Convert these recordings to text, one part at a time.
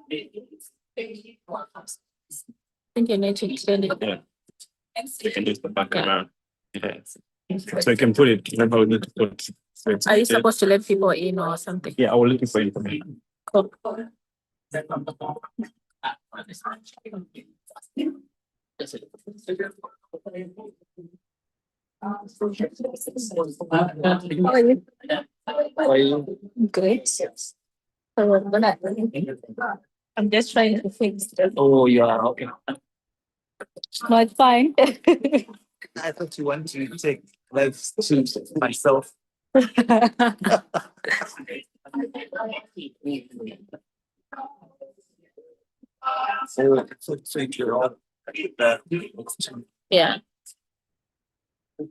think you need to turn it. Yeah. You can just the back around. Yeah. So you can put it. Remember, we need to put. Are you supposed to let people in or something? Yeah, I will look for you. Cool. How are you? Great. So I'm just trying to fix it. Oh, yeah, okay. No, it's fine. I thought you wanted to take life to myself. Yeah. Is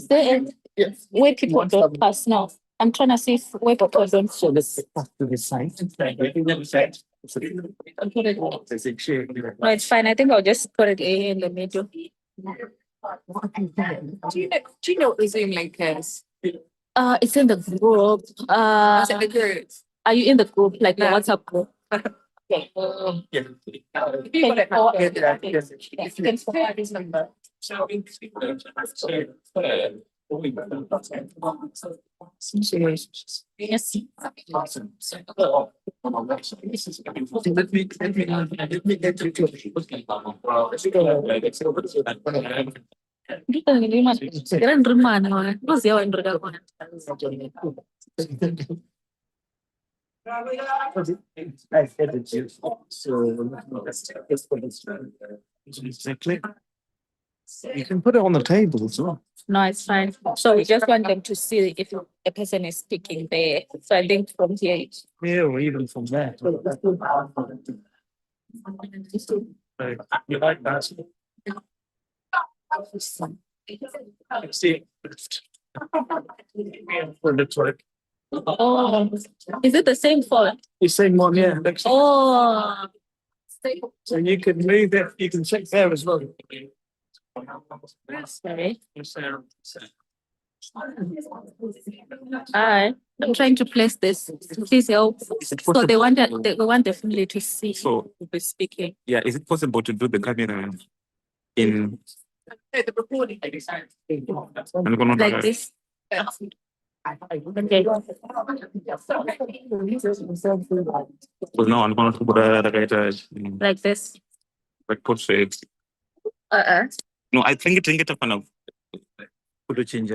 there where people don't pass now? I'm trying to see where people don't. So let's pass to the side. No, it's fine. I think I'll just put it in the middle. Do you know what the Zoom link is? It's in the group. Is it the group? Are you in the group, like the No. WhatsApp group? Okay. If you got it now, You can provide his number. Yes. Exactly. You can put it on the table as well. No, it's fine. So we just want them to see if a person is speaking there. So I think from here. Yeah, or even from there. You like that? See. Oh, is it the same phone? The same one, yeah. Oh, So you can move it, you can check there as well. sorry. Hi, I'm trying to place this. Please help. So they want definitely to see So who is speaking. yeah, is it possible to do the camera in the recording. Like this. Okay. Well, no, I'm going to put Like this. like portrait. No, I think it up on put a change.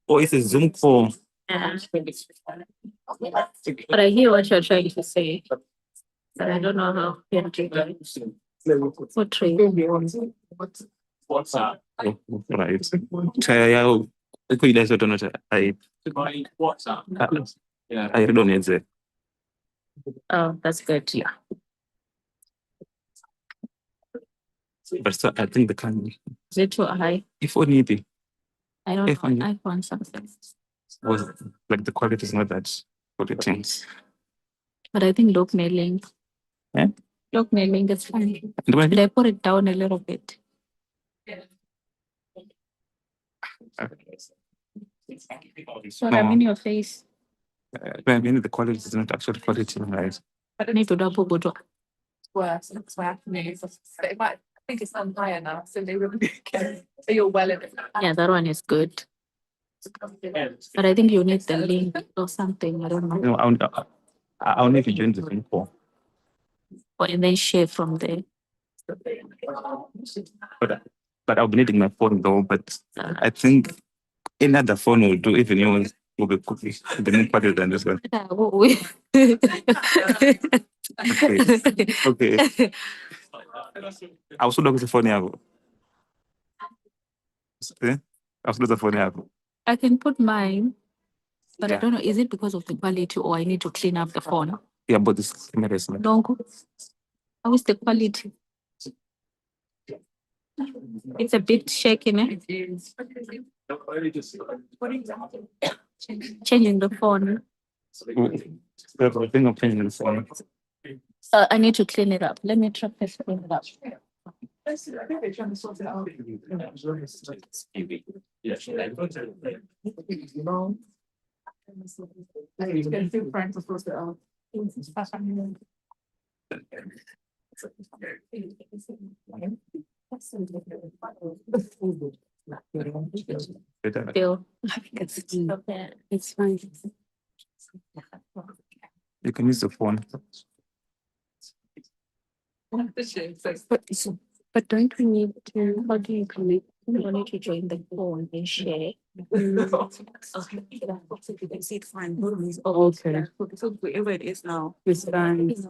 Oh, it's a Zoom call. Yeah. But I hear what you're trying to say. But I don't know how to do that. Portrait. Right. Kaya iko ile zote not I don't need it. Oh, that's good. Yeah. But so I think the camera. Is it too high? If only the I don't If know. only- iPhone something. was like the quality is not that what it is. But I think look mailing. Yeah? Look mailing is fine. Do I Should I put it down a little bit? So I'm in your face. I mean, the quality is not actual quality, right? I need to double go to. Worse. That's why I think it's on higher now, so they will be okay. So you're well in it. Yeah, that one is good. But I think you need the link or something. I don't know. No, I'll need to join the Zoom call. Or and then share from there. But I'll be needing my phone though. But I think another phone will do. Even yours will be cooking. The new part than this one. Okay. I also look at the phone here. I also look at the phone here. I can put mine, but I Yeah. don't know. Is it because of the quality or I need to clean up the phone? Yeah, but this camera is not. Don't go. How is the quality? It's a bit shaky, eh? Changing the phone. The thing of changing the phone. I need to clean it up. Let me try to clean it up. I think they're trying to sort it out. I need to get a few friends to sort it out. Still, I think it's okay. It's fine. You can use the phone. But don't we need to, how do you connect? We don't need to join the phone and share. You can see it fine. Oh, okay. So wherever it is now, It's fine. it's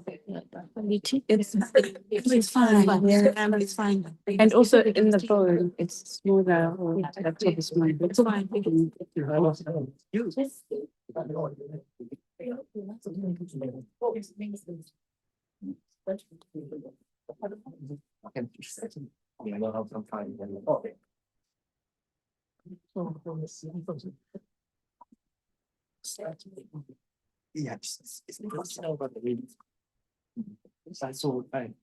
fine. Yeah, it's fine. And also in the phone, it's smaller. Or laptop is smaller. It's fine. Yeah, it's not to know about the reading. That's all right.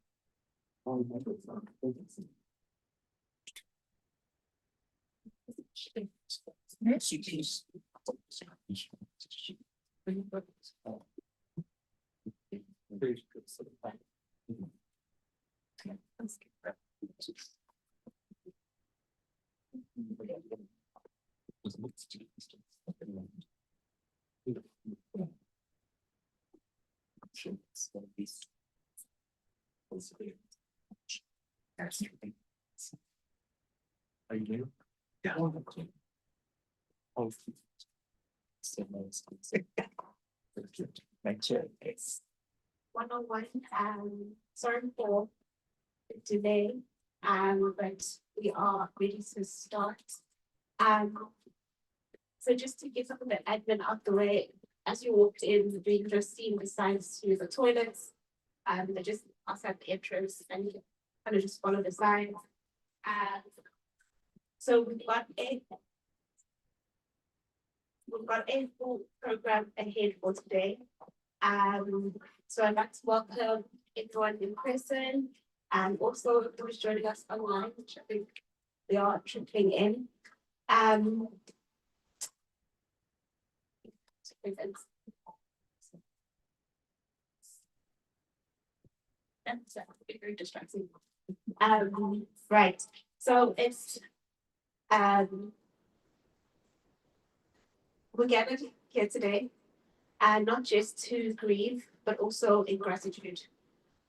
Are you? Yeah. Oh. Make sure it's 101. Sorry for the delay, but we are ready to start. So just to get some of the admin out the way, as you walked in, we just seen the signs to the toilets. They just outside the entrance, and you kind of just follow the signs. So we've got a full program ahead for today. So I'd like to welcome everyone in person and also those joining us online, which I think they are trickling in. That's very distracting. Right. So it's we gathered here today, and not just to grieve, but also in gratitude.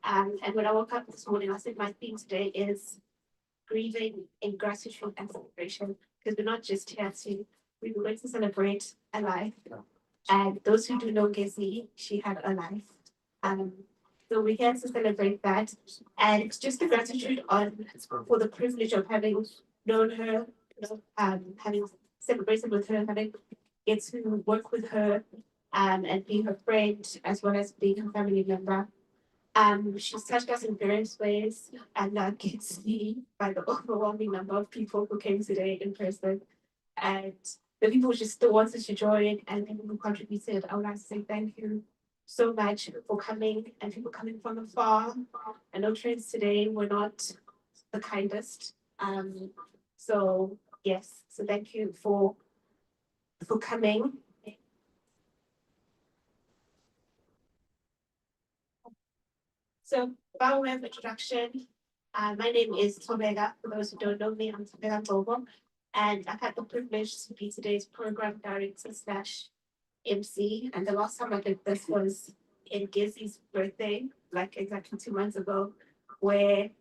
And when I woke up this morning, I said my theme today is grieving in gratitude and celebration, because we're not just here to, we were going to celebrate a life. And those who do know Ngeziwe, she had a life. So we're here to celebrate that, and just the gratitude for the privilege of having known her, having celebrated with her, having get to work with her, and be her friend as well as being her family member. She's touched us in various ways, and that can see by the overwhelming number of people who came today in person, and the people who just still wanted to join, and people who contributed. I would like to say thank you so much for coming, and people coming from afar. I know trains today were not the kindest. So yes, so thank you for coming. So by way of introduction, my name is Tomega. For those who don't know me, I'm Tomega Tobo, and I've had the privilege to be today's program director / MC. And the last time I did this was in Ngeziwe's birthday, like exactly 2 months ago, where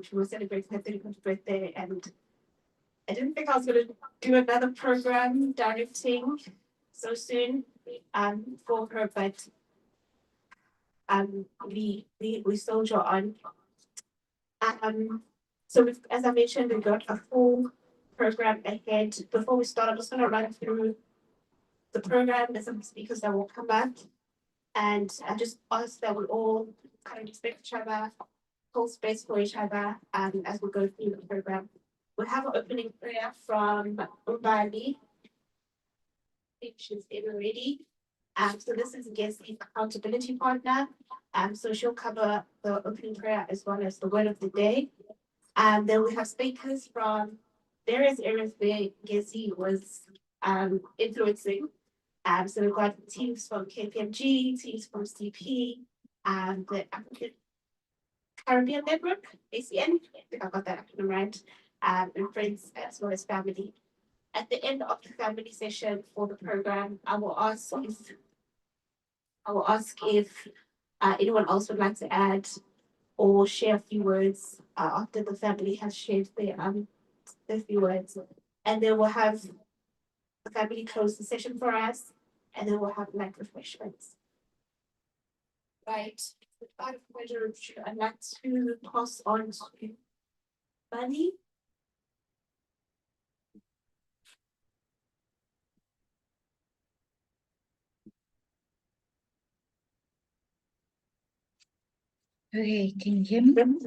she was celebrating her 31st birthday, and I didn't think I was going to do another program directing so soon for her, but we soldier on. So as I mentioned, we've got a full program ahead. Before we start, I'm just going to run through the program. There's some speakers that will come up, and I just ask that we all kind of respect each other, hold space for each other, as we go through the program. We have an opening prayer from Ubali. I think she's ever ready. So this is Ngeziwe's accountability partner. So she'll cover the opening prayer as well as the word of the day. Then we have speakers from various areas where Ngeziwe was influencing. So we've got teams from KPMG, teams from CP, the African Caribbean Network, ACN, I think I got that acronym right, and friends as well as family. At the end of the family session for the program, I will ask if anyone else would like to add or share a few words after the family has shared their few words. And then we'll have the family close the session for us, and then we'll have light refreshments. Right. Without further ado, I'd like to pass on to Bunny. Okay, can you hear me?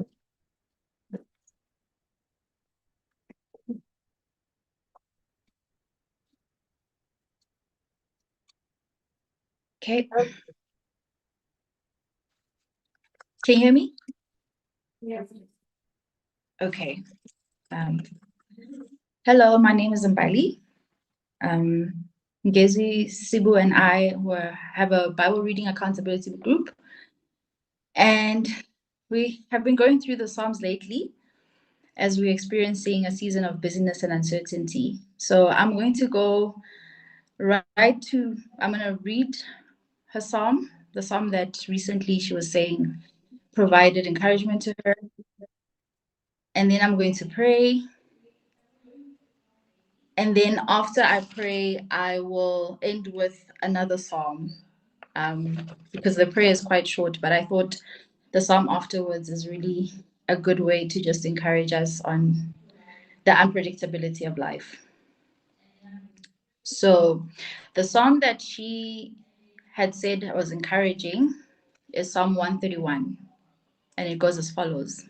Okay. Can you hear me? Yes. Okay. Hello, my name is Mbali. Ngeziwe, Sibu, and I have a Bible reading accountability group, and we have been going through the Psalms lately as we're experiencing a season of busyness and uncertainty. So I'm going to go I'm going to read her psalm, the psalm that recently she was saying provided encouragement to her. And then I'm going to pray. And then after I pray, I will end with another psalm because the prayer is quite short, but I thought the psalm afterwards is really a good way to just encourage us on the unpredictability of life. So the psalm that she had said was encouraging is Psalm 131, and it goes as follows.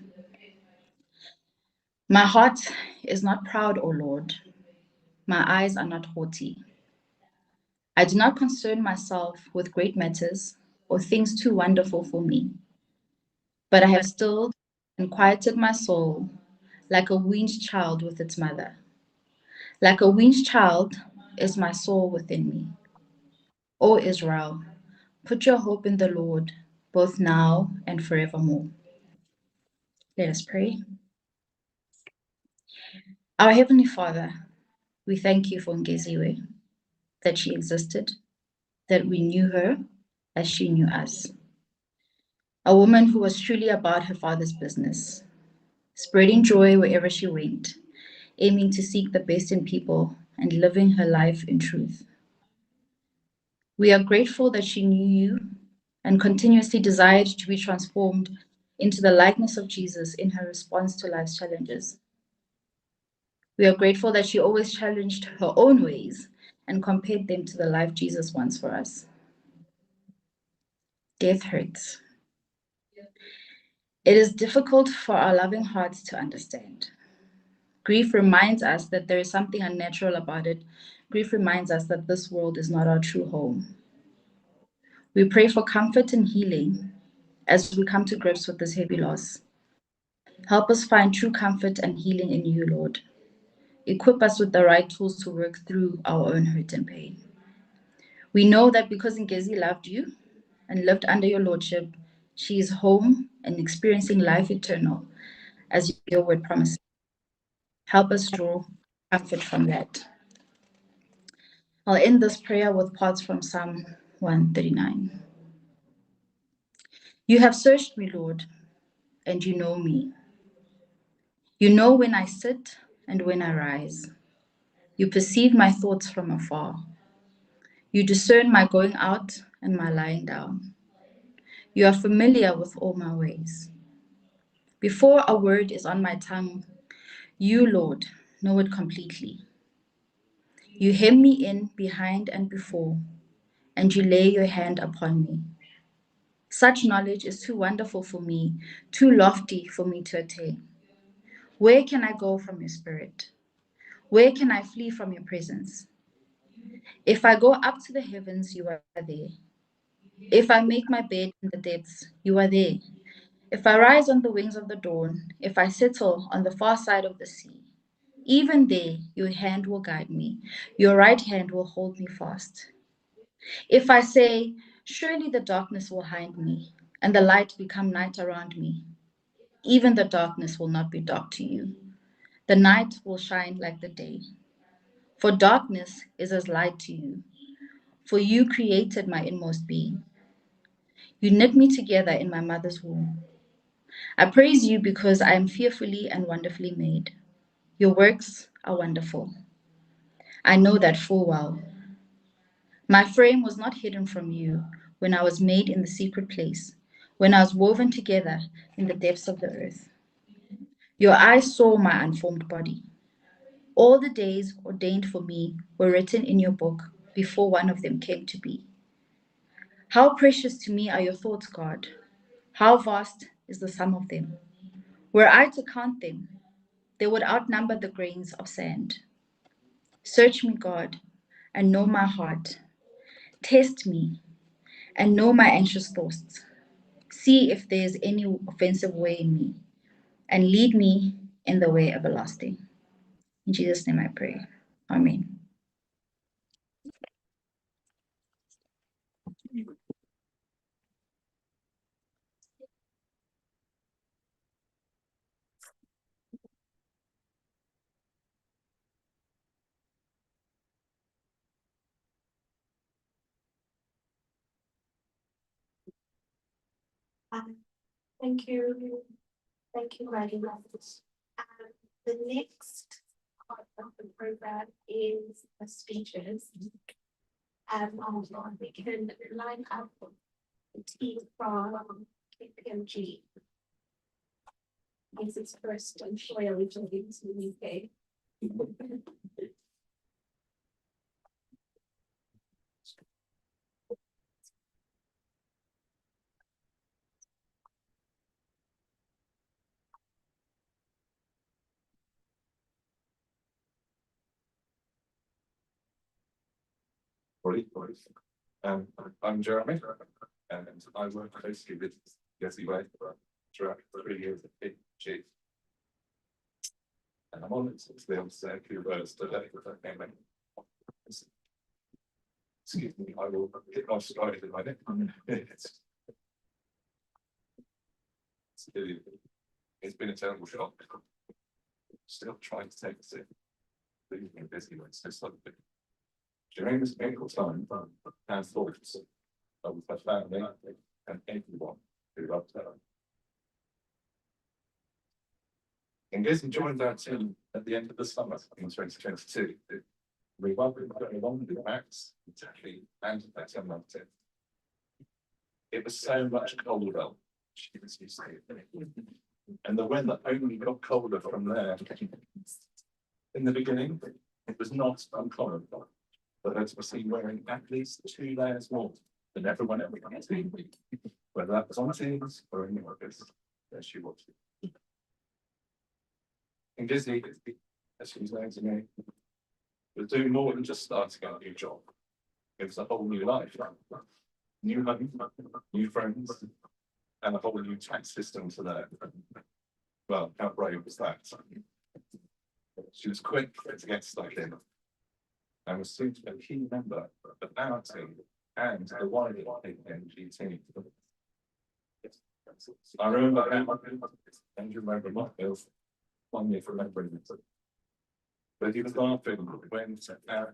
My heart is not proud, O Lord. My eyes are not haughty. I do not concern myself with great matters or things too wonderful for me, but I have stilled and quieted my soul like a weaned child with its mother. Like a weaned child is my soul within me. O Israel, put your hope in the Lord, both now and forevermore. Let us pray. Our Heavenly Father, we thank you for Ngeziwe, that she existed, that we knew her as she knew us. A woman who was truly about her Father's business, spreading joy wherever she went, aiming to seek the best in people and living her life in truth. We are grateful that she knew you and continuously desired to be transformed into the likeness of Jesus in her response to life's challenges. We are grateful that she always challenged her own ways and compared them to the life Jesus wants for us. Death hurts. It is difficult for our loving hearts to understand. Grief reminds us that there is something unnatural about it. Grief reminds us that this world is not our true home. We pray for comfort and healing as we come to grips with this heavy loss. Help us find true comfort and healing in you, Lord. Equip us with the right tools to work through our own hurt and pain. We know that because Ngezi loved you and lived under your lordship, she is home and experiencing life eternal, as your word promises. Help us draw comfort from that. I'll end this prayer with parts from Psalm 139. You have searched me, Lord, and you know me. You know when I sit and when I rise. You perceive my thoughts from afar. You discern my going out and my lying down. You are familiar with all my ways. Before a word is on my tongue, you, Lord, know it completely. You hem me in behind and before, and you lay your hand upon me. Such knowledge is too wonderful for me, too lofty for me to attain. Where can I go from your spirit? Where can I flee from your presence? If I go up to the heavens, you are there. If I make my bed in the depths, you are there. If I rise on the wings of the dawn, if I settle on the far side of the sea, even there your hand will guide me, your right hand will hold me fast. If I say, surely the darkness will hide me, and the light become night around me, even the darkness will not be dark to you. The night will shine like the day. For darkness is as light to you. For you created my inmost being. You knit me together in my mother's womb. I praise you because I am fearfully and wonderfully made. Your works are wonderful. I know that full well. My frame was not hidden from you when I was made in the secret place, when I was woven together in the depths of the earth. Your eyes saw my unformed body. All the days ordained for me were written in your book before one of them came to be. How precious to me are your thoughts, God. How vast is the sum of them. Were I to count them, they would outnumber the grains of sand. Search me, God, and know my heart. Test me and know my anxious thoughts. See if there is any offensive way in me, and lead me in the way everlasting. In Jesus' name I pray. Amen. Thank you. Thank you very much. The next part of the program is the speeches. We can line up the team from KPMG. This is first employer returning to the UK. I'm Jeremy, and I work closely with Ngeziwe throughout 3 years at PG. And I'm on it to be able to say a few words today if I can. Excuse me, I will hit my stride in my neck. It's been a terrible shock. Still trying to take it. Leaving me busy when it's just like during this painful time, and thoughts of my family and everyone who loved her. Ngeziwe joined our team at the end of the summer in 2022. We welcomed her along with Max, Taffy, and Martin. It was so much colder, she was used to it. And the weather only got colder from there. In the beginning, it was not uncommon for her to be seen wearing at least 2 layers more than everyone else on the team, whether that was on teams or in the office. There she was. And Disney, as she's known to me, was doing more than just starting a new job. It was a whole new life, new home, new friends, and a whole new tax system to learn. Well, how brave was that? She was quick to get stuck in, and was soon to be a key member of our team and the wider KPMG team. I remember how, and you remember my bills, one year for remembering it. But he was laughing when our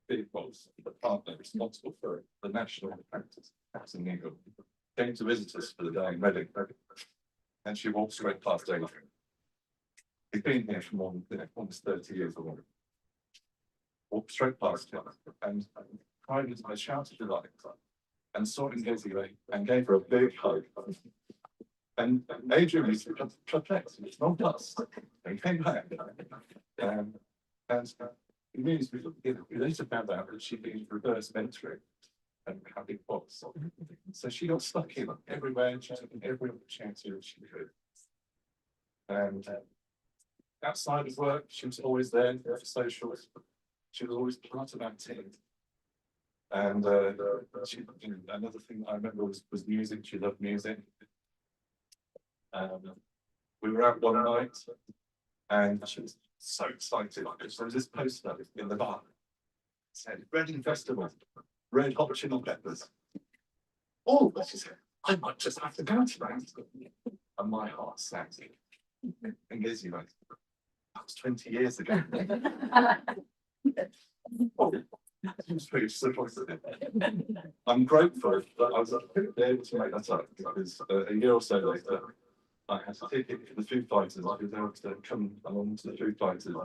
big boss, the partner responsible for the national practice, Captain Neal, came to visit us for the day in Reading, and she walked straight past Adrian. He'd been here for more than almost 30 years or more. Walked straight past him and cried into my shouted delight and saw Ngeziwe and gave her a big hug. And Adrian was perplexed, it's not us. And came back. And it means we later found out that she'd been reverse mentoring and how big boss. So she got stuck in everywhere, she took every opportunity that she could. And outside of work, she was always there for socials. She was always part of our team. And she, another thing I remember was music. She loved music. We were out one night and she was so excited because there was this poster in the bar. It said Reading Festival, Red Hot Chili Peppers. Oh, she said, I might just have to go tonight. And my heart sank. Ngeziwe, that was 20 years ago. Oh, I'm very disappointed. I'm grateful that I was able to make that up because a year or so later, I had to take it to the Foo Fighters. I was able to come along to the Foo Fighters,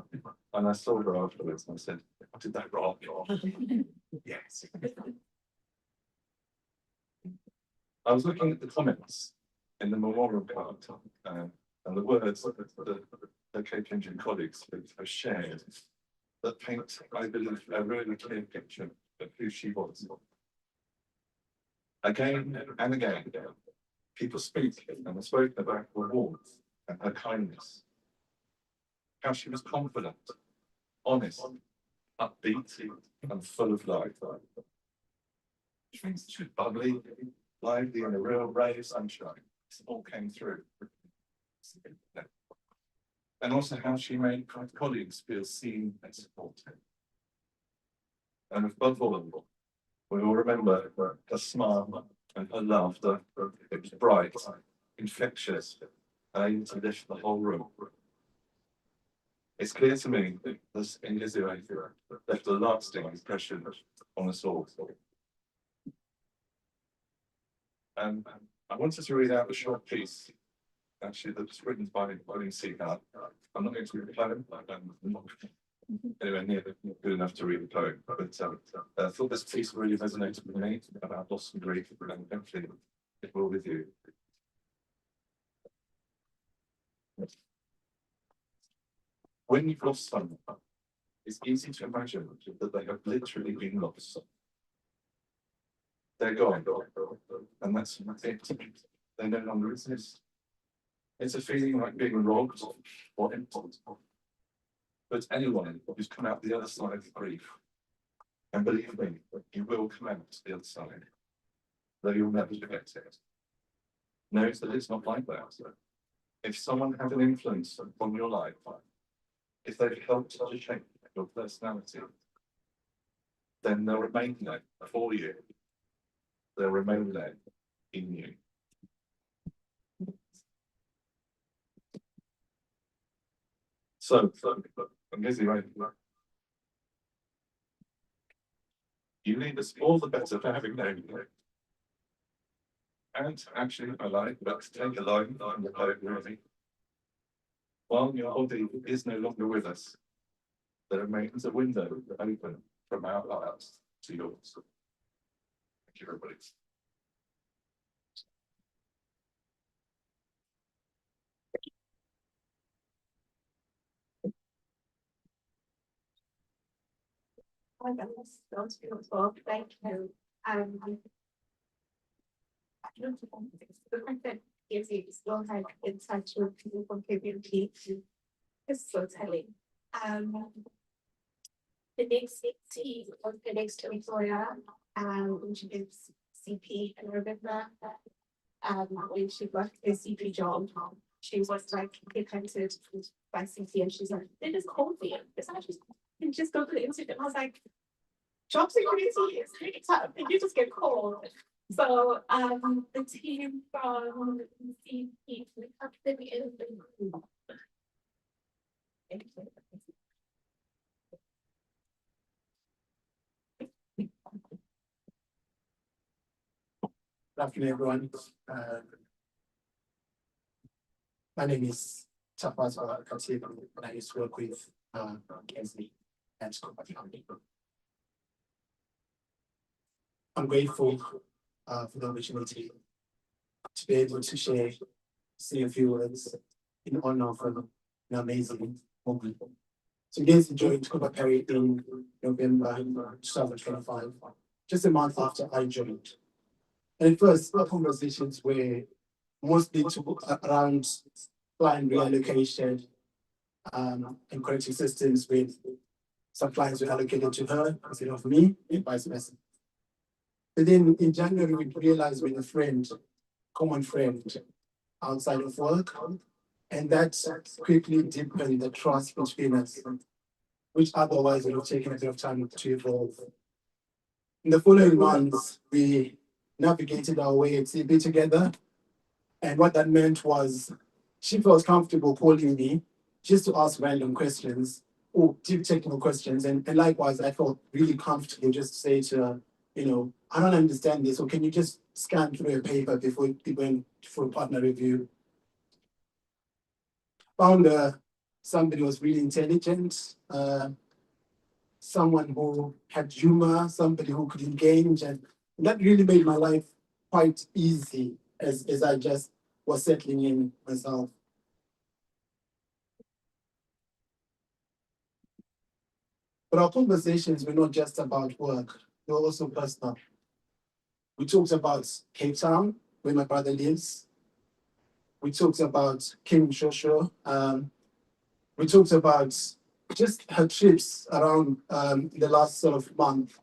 and I saw her afterwards, and I said, "What did that rock?" Yes. I was looking at the comments in the memorial card, and the words that the Cape Indian colleagues have shared that paint, I believe, a really clear picture of who she was. Again and again, people speak and have spoken about her warmth and her kindness, how she was confident, honest, upbeat, and full of life. She was bubbly, lively, and a real ray of sunshine. It all came through. And also how she made colleagues feel seen and supported. And above all, we all remember her smile and her laughter. It was bright, infectious, and able to lift the whole room. It's clear to me that this Ngeziwe left a lasting impression on us all. And I wanted to read out a short piece, actually, that was written by Ngeziwe. I'm not going to read the poem. I'm not anywhere near good enough to read the poem, but I thought this piece really resonated with me about loss and grief, and hopefully it will with you. When you've lost someone, it's easy to imagine that they have literally been lost. They're gone, and that's it. They no longer exist. It's a feeling like being robbed or emptied. But anyone who's come out the other side of grief, and believe me, you will come out the other side, though you'll never forget it, knows that it's not like that. If someone had an influence on your life, if they've helped to shape your personality, then they'll remain there for you. They'll remain there in you. So, Ngeziwe, you leave us all the better for having known you. And actually, I like that to take a line from the poet Rumi. While your body is no longer with us, there remains a window open from our hearts to yours. Thank you, everybody. That was beautiful. Thank you. The fact that Ngeziwe still had in touch with people from community is so telling. The next team of the next employer, which is CP, and remember when she got a CP job, she was like headhunted by CP, and she's like, they just called me. It's actually and just go to the interview. I was like, job security is really tough, and you just get called. So the team from CP have them in the group. Good afternoon, everyone. My name is Tafaz Khatib, and I used to work with Kensley and Scott. I'm grateful for the opportunity to be able to say a few words in honor of an amazing woman. So Ngeziwe joined Cooper Perry in November 2025, just a month after I joined. And at first, our conversations were mostly around client reallocation and correcting systems with some clients were allocated to her instead of me, and vice versa. But then in January, we realized with a friend, common friend, outside of work, and that quickly deepened the trust between us, which otherwise would have taken a bit of time to evolve. In the following months, we navigated our way at CB together, and what that meant was she felt comfortable calling me just to ask random questions or deep technical questions. And likewise, I felt really comfortable just to say to her, I don't understand this, or can you just scan through a paper before we went for a partner review? Found somebody who was really intelligent, someone who had humor, somebody who could engage, and that really made my life quite easy as I just was settling in myself. But our conversations were not just about work, they were also personal. We talked about Cape Town, where my brother lives. We talked about King Shosho. We talked about just her trips around the last sort of month.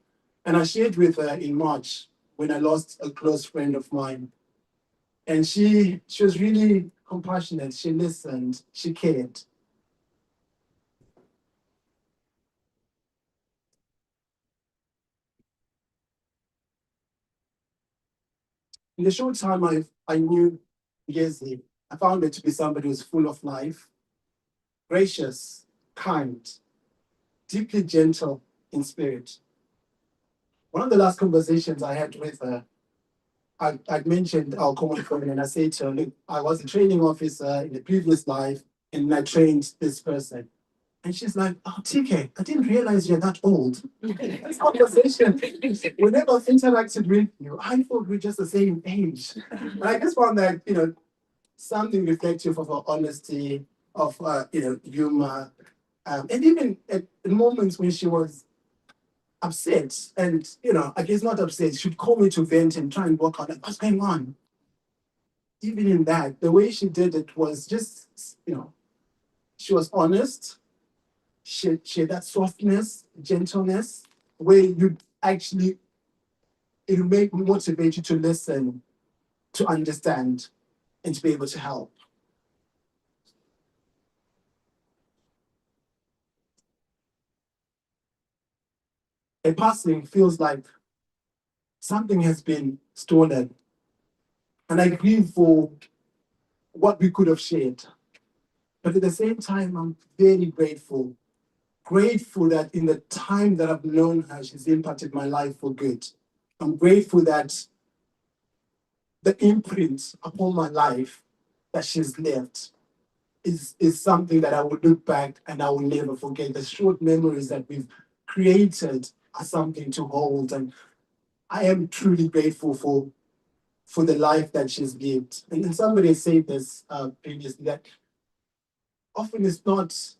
And I shared with her in March when I lost a close friend of mine. And she was really compassionate. She listened, she cared. In the short time I knew Ngeziwe, I found her to be somebody who's full of life, gracious, kind, deeply gentle in spirit. One of the last conversations I had with her, I'd mentioned our common friend, and I said to her, look, I was a training officer in the previous life, and I trained this person. And she's like, oh, TK, I didn't realize you're that old. This conversation, whenever I've interacted with you, I thought we're just the same age. And I just found that, something reflective of her honesty, of humor, and even at moments when she was upset, and I guess not upset, she'd call me to vent and try and work out like, what's going on. Even in that, the way she did it was just, she was honest. She had that softness, gentleness, where you actually, it'll motivate you to listen, to understand, and to be able to help. A passing feels like something has been stolen. And I grieve for what we could have shared. But at the same time, I'm very grateful. Grateful that in the time that I've known her, she's impacted my life for good. I'm grateful that the imprint upon my life that she's left is something that I will look back and I will never forget. The short memories that we've created are something to hold. And I am truly grateful for the life that she's lived. And somebody said this previously, that often it's not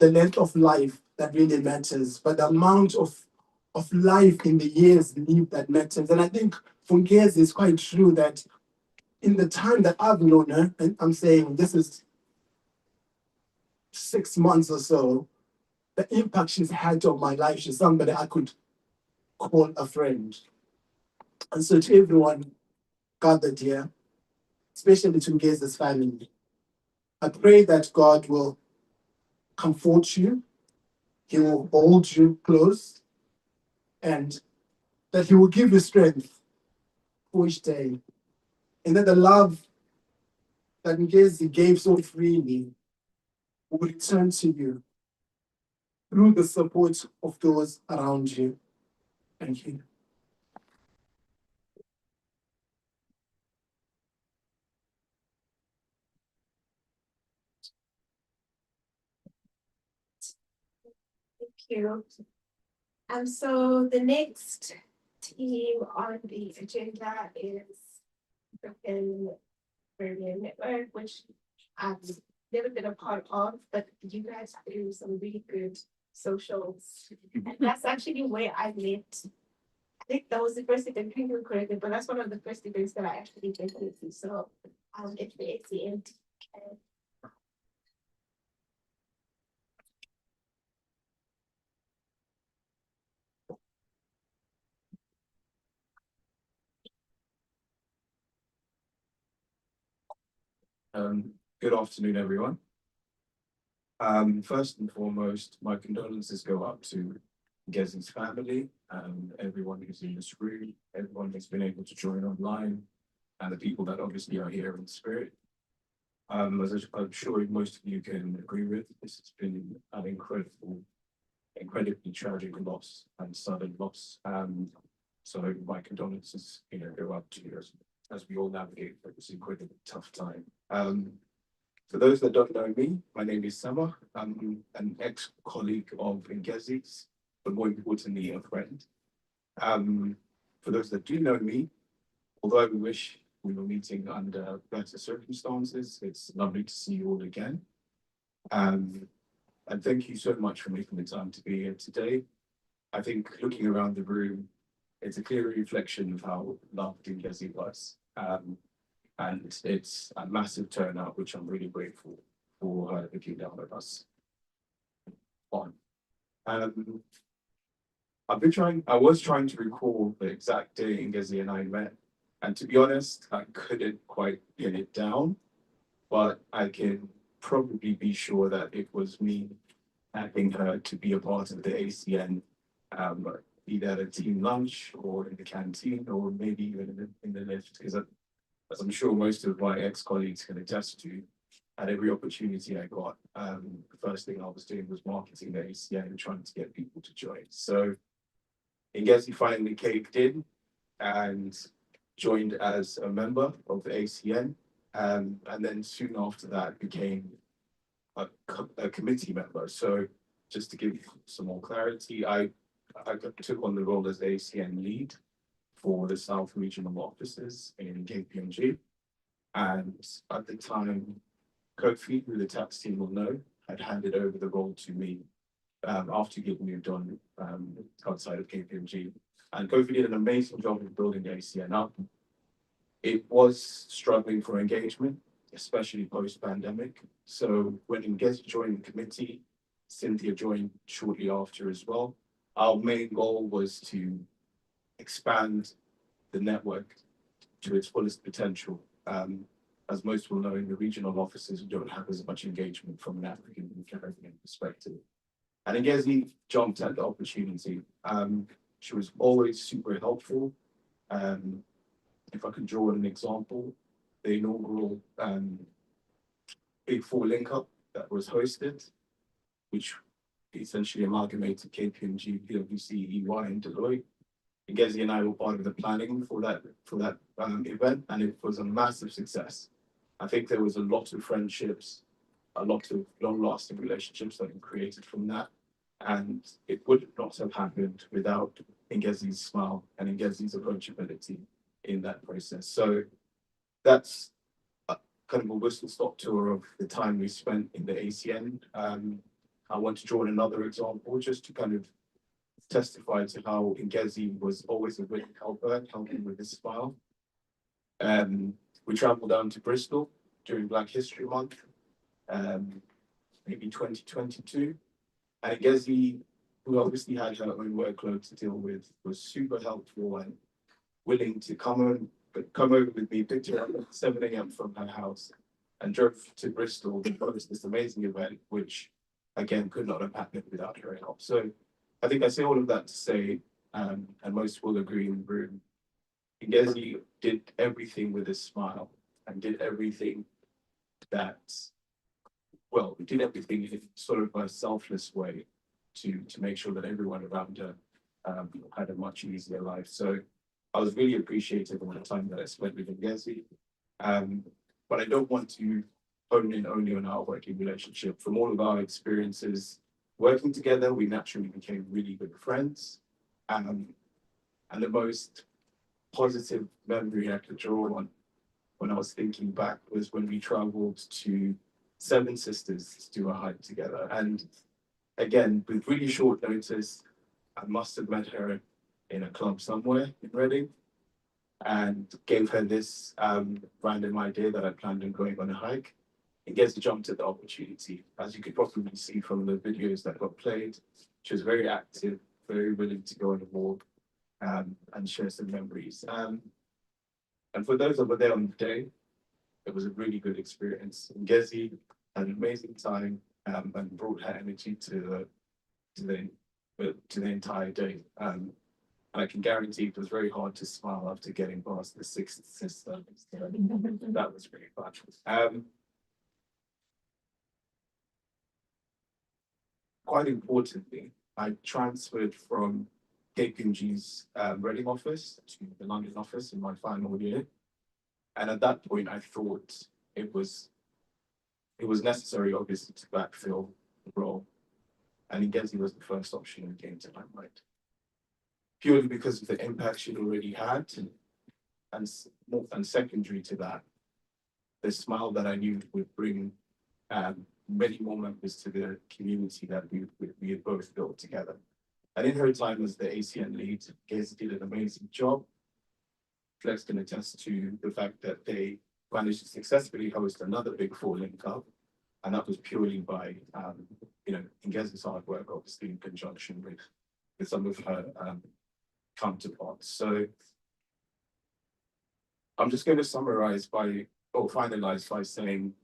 the length of life that really matters, but the amount of life in the years lived that matters. And I think for years it's quite true that in the time that I've known her, and I'm saying this is 6 months or so, the impact she's had on my life, she's somebody I could call a friend. And so to everyone gathered here, especially to Ngeziwe's family, I pray that God will comfort you, He will hold you close, and that He will give you strength for each day. And that the love that Ngeziwe gave so freely will return to you through the support of those around you. Thank you. Thank you. And so the next team on the agenda is the Brilliant Network, which I've never been a part of, but you guys do some really good socials. And that's actually where I met. I think that was the first event, you can correct me, but that's one of the first events that I actually went to. So it's the ACNT. Good afternoon, everyone. First and foremost, my condolences go out to Ngeziwe's family and everyone who's in this room, everyone who's been able to join online, and the people that obviously are here in spirit. As I'm sure most of you can agree with, this has been an incredibly tragic loss and sudden loss. So my condolences, go out to you as we all navigate through this incredibly tough time. For those that don't know me, my name is Sama. I'm an ex-colleague of Ngeziwe's, but more importantly, a friend. For those that do know me, although I wish we were meeting under better circumstances, it's lovely to see you all again. And thank you so much for making the time to be here today. I think looking around the room, it's a clear reflection of how loved Ngeziwe was. And it's a massive turnout, which I'm really grateful for her looking down at us on. I was trying to recall the exact day Ngeziwe and I met. And to be honest, I couldn't quite pin it down, but I can probably be sure that it was me asking her to be a part of the ACN, either at a team lunch or in the canteen, or maybe even in the lift, because as I'm sure most of my ex-colleagues can attest to, at every opportunity I got, the first thing I was doing was marketing the ACN and trying to get people to join. So Ngeziwe finally caved in and joined as a member of the ACN, and then soon after that became a committee member. So just to give you some more clarity, I took on the role as the ACN lead for the South Regional Offices in KPMG. And at the time, Kofi, who the tax team will know, had handed over the role to me after getting moved on outside of KPMG. And Kofi did an amazing job of building the ACN up. It was struggling for engagement, especially post-pandemic. So when Ngeziwe joined the committee, Cynthia joined shortly after as well. Our main goal was to expand the network to its fullest potential. As most will know, in the regional offices, we don't have as much engagement from an African and Caribbean perspective. And Ngeziwe jumped at the opportunity. She was always super helpful. If I could draw an example, the inaugural Big Four link up that was hosted, which essentially amalgamated KPMG, PwC, EY, and Deloitte. Ngeziwe and I were part of the planning for that event, and it was a massive success. I think there was a lot of friendships, a lot of long-lasting relationships that were created from that, and it would not have happened without Ngeziwe's smile and Ngeziwe's approachability in that process. So that's kind of a whistle-stop tour of the time we spent in the ACN. I want to draw another example just to kind of testify to how Ngeziwe was always a willing helper, helping with this file. We traveled down to Bristol during Black History Month, maybe 2022. And Ngeziwe, who obviously had her own workload to deal with, was super helpful and willing to come over with me, picked her up at 7 a.m. from her house and drove to Bristol to host this amazing event, which again could not have happened without her help. So I think I say all of that to say, and most will agree in the room, Ngeziwe did everything with a smile and did everything in sort of a selfless way to make sure that everyone around her had a much easier life. So I was really appreciative of the time that I spent with Ngeziwe. But I don't want to hone in only on our working relationship. From all of our experiences working together, we naturally became really good friends. And the most positive memory I could draw on when I was thinking back was when we traveled to Seven Sisters to do a hike together. And again, with really short notice, I must have met her in a club somewhere in Reading and gave her this random idea that I planned on going on a hike. Ngeziwe jumped at the opportunity. As you could probably see from the videos that got played, she was very active, very willing to go on a walk and share some memories. And for those that were there on the day, it was a really good experience. Ngezi had an amazing time and brought her energy to the entire day. And I can guarantee it was very hard to smile after getting past the sixth sister. That was really fun. Quite importantly, I transferred from KPMG's Reading office to the London office in my final year. And at that point, I thought it was necessary, obviously, to backfill the role. And Ngezi was the first option that came to my mind. Purely because of the impact she'd already had, and secondary to that, the smile that I knew would bring many more members to the community that we had both built together. And in her time as the ACN lead, Ngezi did an amazing job. Flex can attest to the fact that they managed to successfully host another Big Four link up. And that was purely by, Ngezi's hard work, obviously, in conjunction with some of her counterparts. So I'm just going to finalize by saying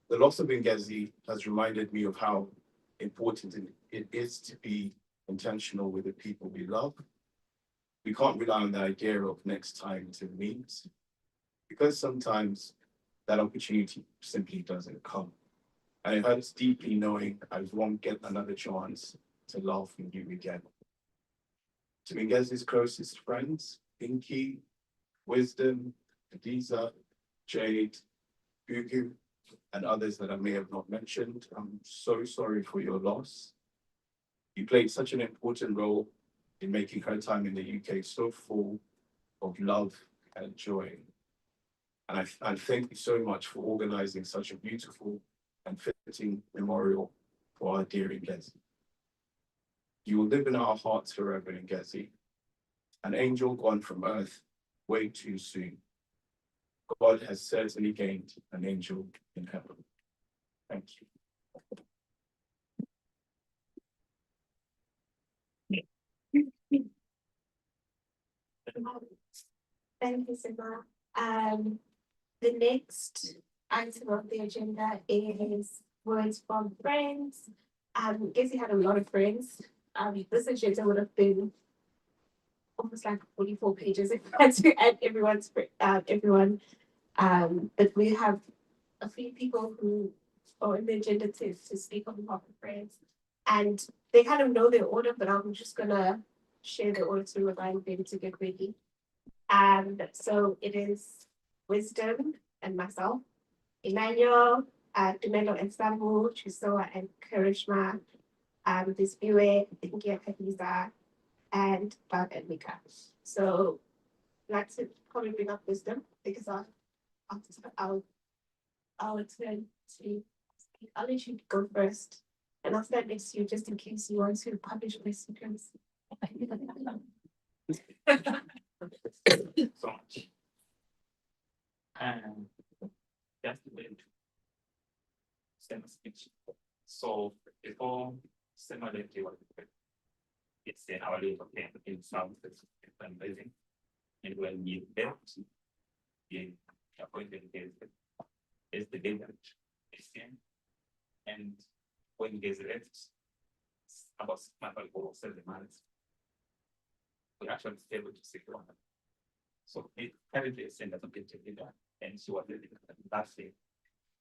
the loss of Ngezi has reminded me of how important it is to be intentional with the people we love. We can't rely on the idea of next time to meet, because sometimes that opportunity simply doesn't come. And it hurts deeply knowing I won't get another chance to laugh with you again. To Ngezi's closest friends, Pinky, Wisdom, Adiza, Jade, Gugu, and others that I may have not mentioned, I'm so sorry for your loss. You played such an important role in making her time in the UK so full of love and joy. And I thank you so much for organizing such a beautiful and fitting memorial for our dear Ngezi. You will live in our hearts forever, Ngezi, an angel gone from earth way too soon. God has certainly gained an angel in heaven. Thank you. Thank you, Sima. The next item of the agenda is words from friends. Ngezi had a lot of friends. This agenda would have been almost like 44 pages if I had to add everyone. But we have a few people who are in the agenda to speak on behalf of friends. And they kind of know their order, but I'm just gonna share the order to remind them to get ready. So it is Wisdom and myself, Emmanuel, Dumelo and Samu, Chisoa and Karishma, Ngeziwe, Ingi and Hadiza, and Bob and Mika. So I'd like to probably bring up Wisdom because I'll turn to, I'll let you go first. And I'll stand next to you just in case you want to publish my secrets. So much. And just to send a speech. So before similarly, it's an hourly okay in some fundraising. And when you left, the appointed is the day that is in. And when you guys left, about 6 months ago, 7 months, we actually able to secure her. So it currently sent us a picture leader, and she was laughing.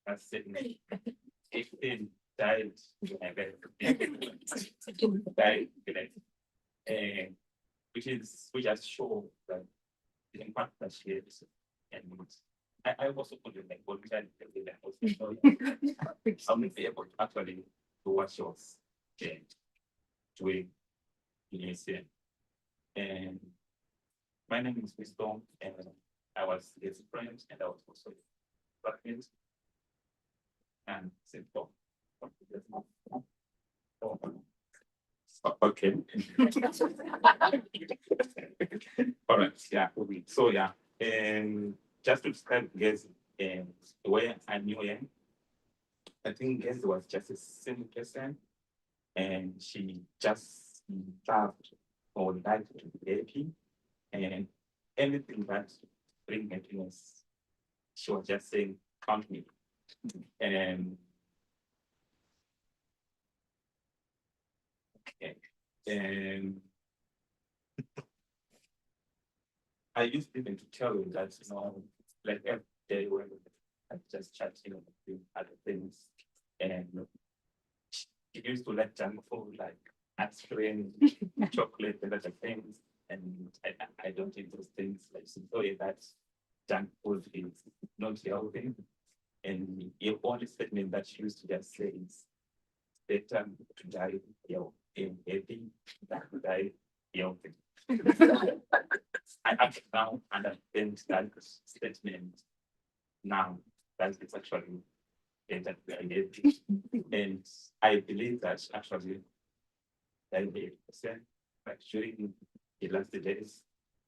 I said, if they died, which has shown that the impact that she has. And I also put in like what we had I'm not able to actually do what she was doing in ACN. And my name is Wisdom, and I was his friend, and I was also his and simple. Okay. All right. Yeah. So yeah, and just to describe Ngezi, the way I knew him, I think Ngezi was just a simple person, and she just loved or liked to be happy, and anything that bring happiness, she was just saying, count me. And okay, and I used even to tell you that, like every day when I just chatting with other things, and she used to like junk food, like ice cream, chocolate, and other things, and I don't eat those things. Like, so that junk food is not healthy. And the only statement that she used to just say is, better to die in healthy than to die healthy. I actually now understand that statement now, that it's actually better to die healthy. And I believe that actually 98%, like during the last days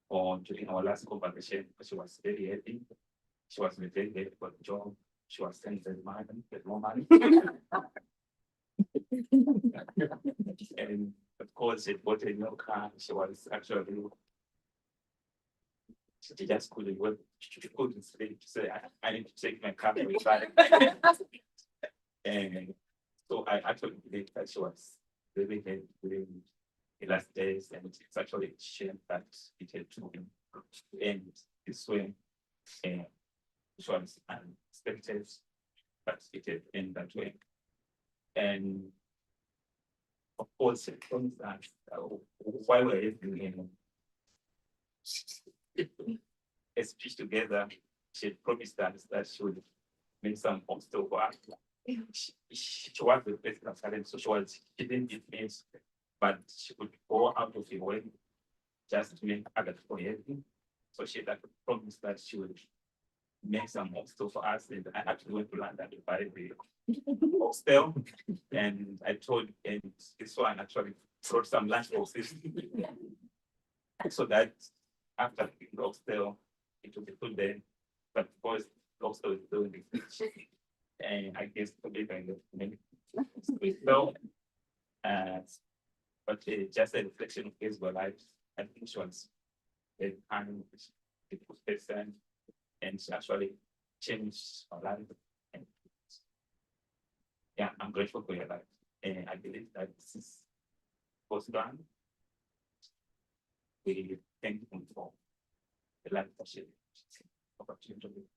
or during our last conversation, she was very happy. She was very happy for the job. She was sending money, with more money. And of course, she bought a new car. She was actually, she just couldn't work. She couldn't sleep. So I need to take my car with back. And so I actually believe that she was really happy during the last days, and it's actually a shame that it had to end this way. And which was unexpected, but it had ended that way. And of course, it comes that while we're having a speech together, she had promised us that she would make some obstacle for us. She was the best of talent, so she didn't give names, but she would go out of her way just to make other people happy. So she had promised that she would make some hostel for us, and I actually went to London to buy the hostel, and I told, and this one actually brought some lunch boxes, so that after the hostel, it will be put there, but because the hostel is doing the speech, and I guess today kind of many so, but just a reflection of his life. I think she was a kind of person, and she actually changed our life. And yeah, I'm grateful for your life. And I believe that this is post done. We thank you for the life that she opportunity.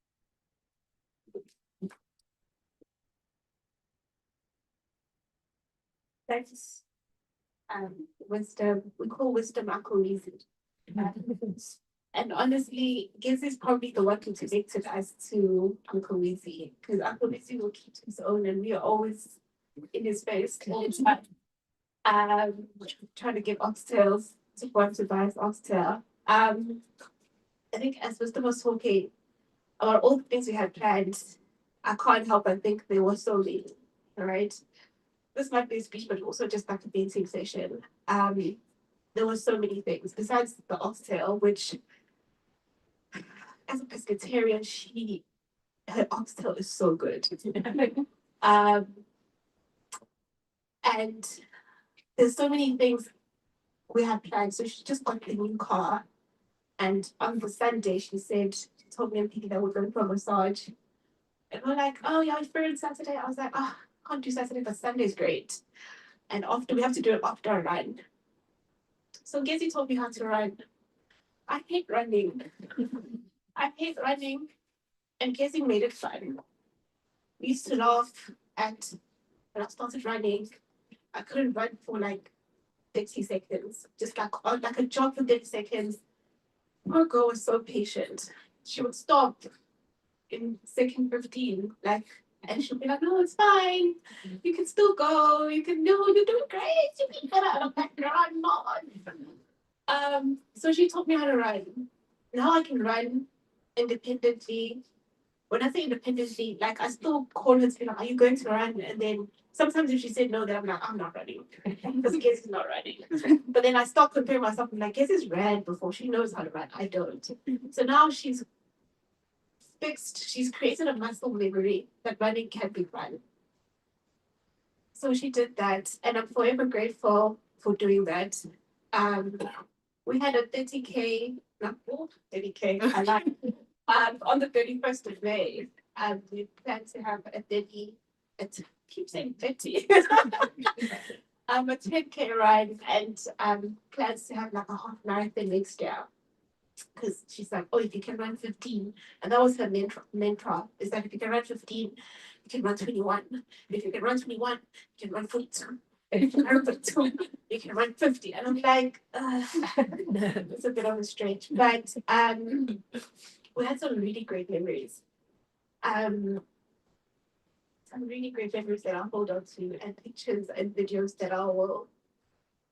That's wisdom. We call wisdom Uncle Ngeziwe. And honestly, Giz is probably the one who connected us to Uncle Ngeziwe, because Uncle Ngeziwe will keep his own, and we are always in his face all the time. Trying to give oxtails, support to buy us oxtail. I think as Wisdom was talking about all the things we had planned, I can't help but think there were so many. All right. This might be a speech, but also just like a painting session. There were so many things besides the oxtail, which as a pescatarian, her oxtail is so good. And there's so many things we had planned. So she just got the new car, and on the Sunday she told me and Piggy that we're going for a massage. And we're like, oh yeah, it's free on Saturday. I was like, oh, I can't do Saturday, but Sunday's great. And after we have to do it after a run. So Gezi told me how to run. I hate running. I hate running, and Gezi made it fun. We used to laugh at when I started running. I couldn't run for like 30 seconds, just like a jog for 30 seconds. Poor girl was so patient. She would stop in second 15, and she'll be like, no, it's fine. You can still go. You can do, you're doing great. You can get out of that. No, I'm not. So she taught me how to run. Now I can run independently. When I say independently, like I still call her to be like, are you going to run? And then sometimes if she said no, then I'm like, I'm not running. Because Guess is not running. But then I start comparing myself. I'm like, Guess is ran before. She knows how to run. I don't. So now she's created a muscle memory that running can be fun. So she did that, and I'm forever grateful for doing that. We had a 30K, not 30K, I like, on the 31st of May. We plan to have a 30, keep saying 30. A 10K ride and plans to have like a half marathon next year. Because she's like, oh, if you can run 15, and that was her mantra, is that if you can run 15, you can run 21. If you can run 21, you can run 42. And if you can run 42, you can run 50. And I'm like, it's a bit of a stretch. But we had some really great memories. Some really great memories that I'll hold on to, and pictures and videos that I will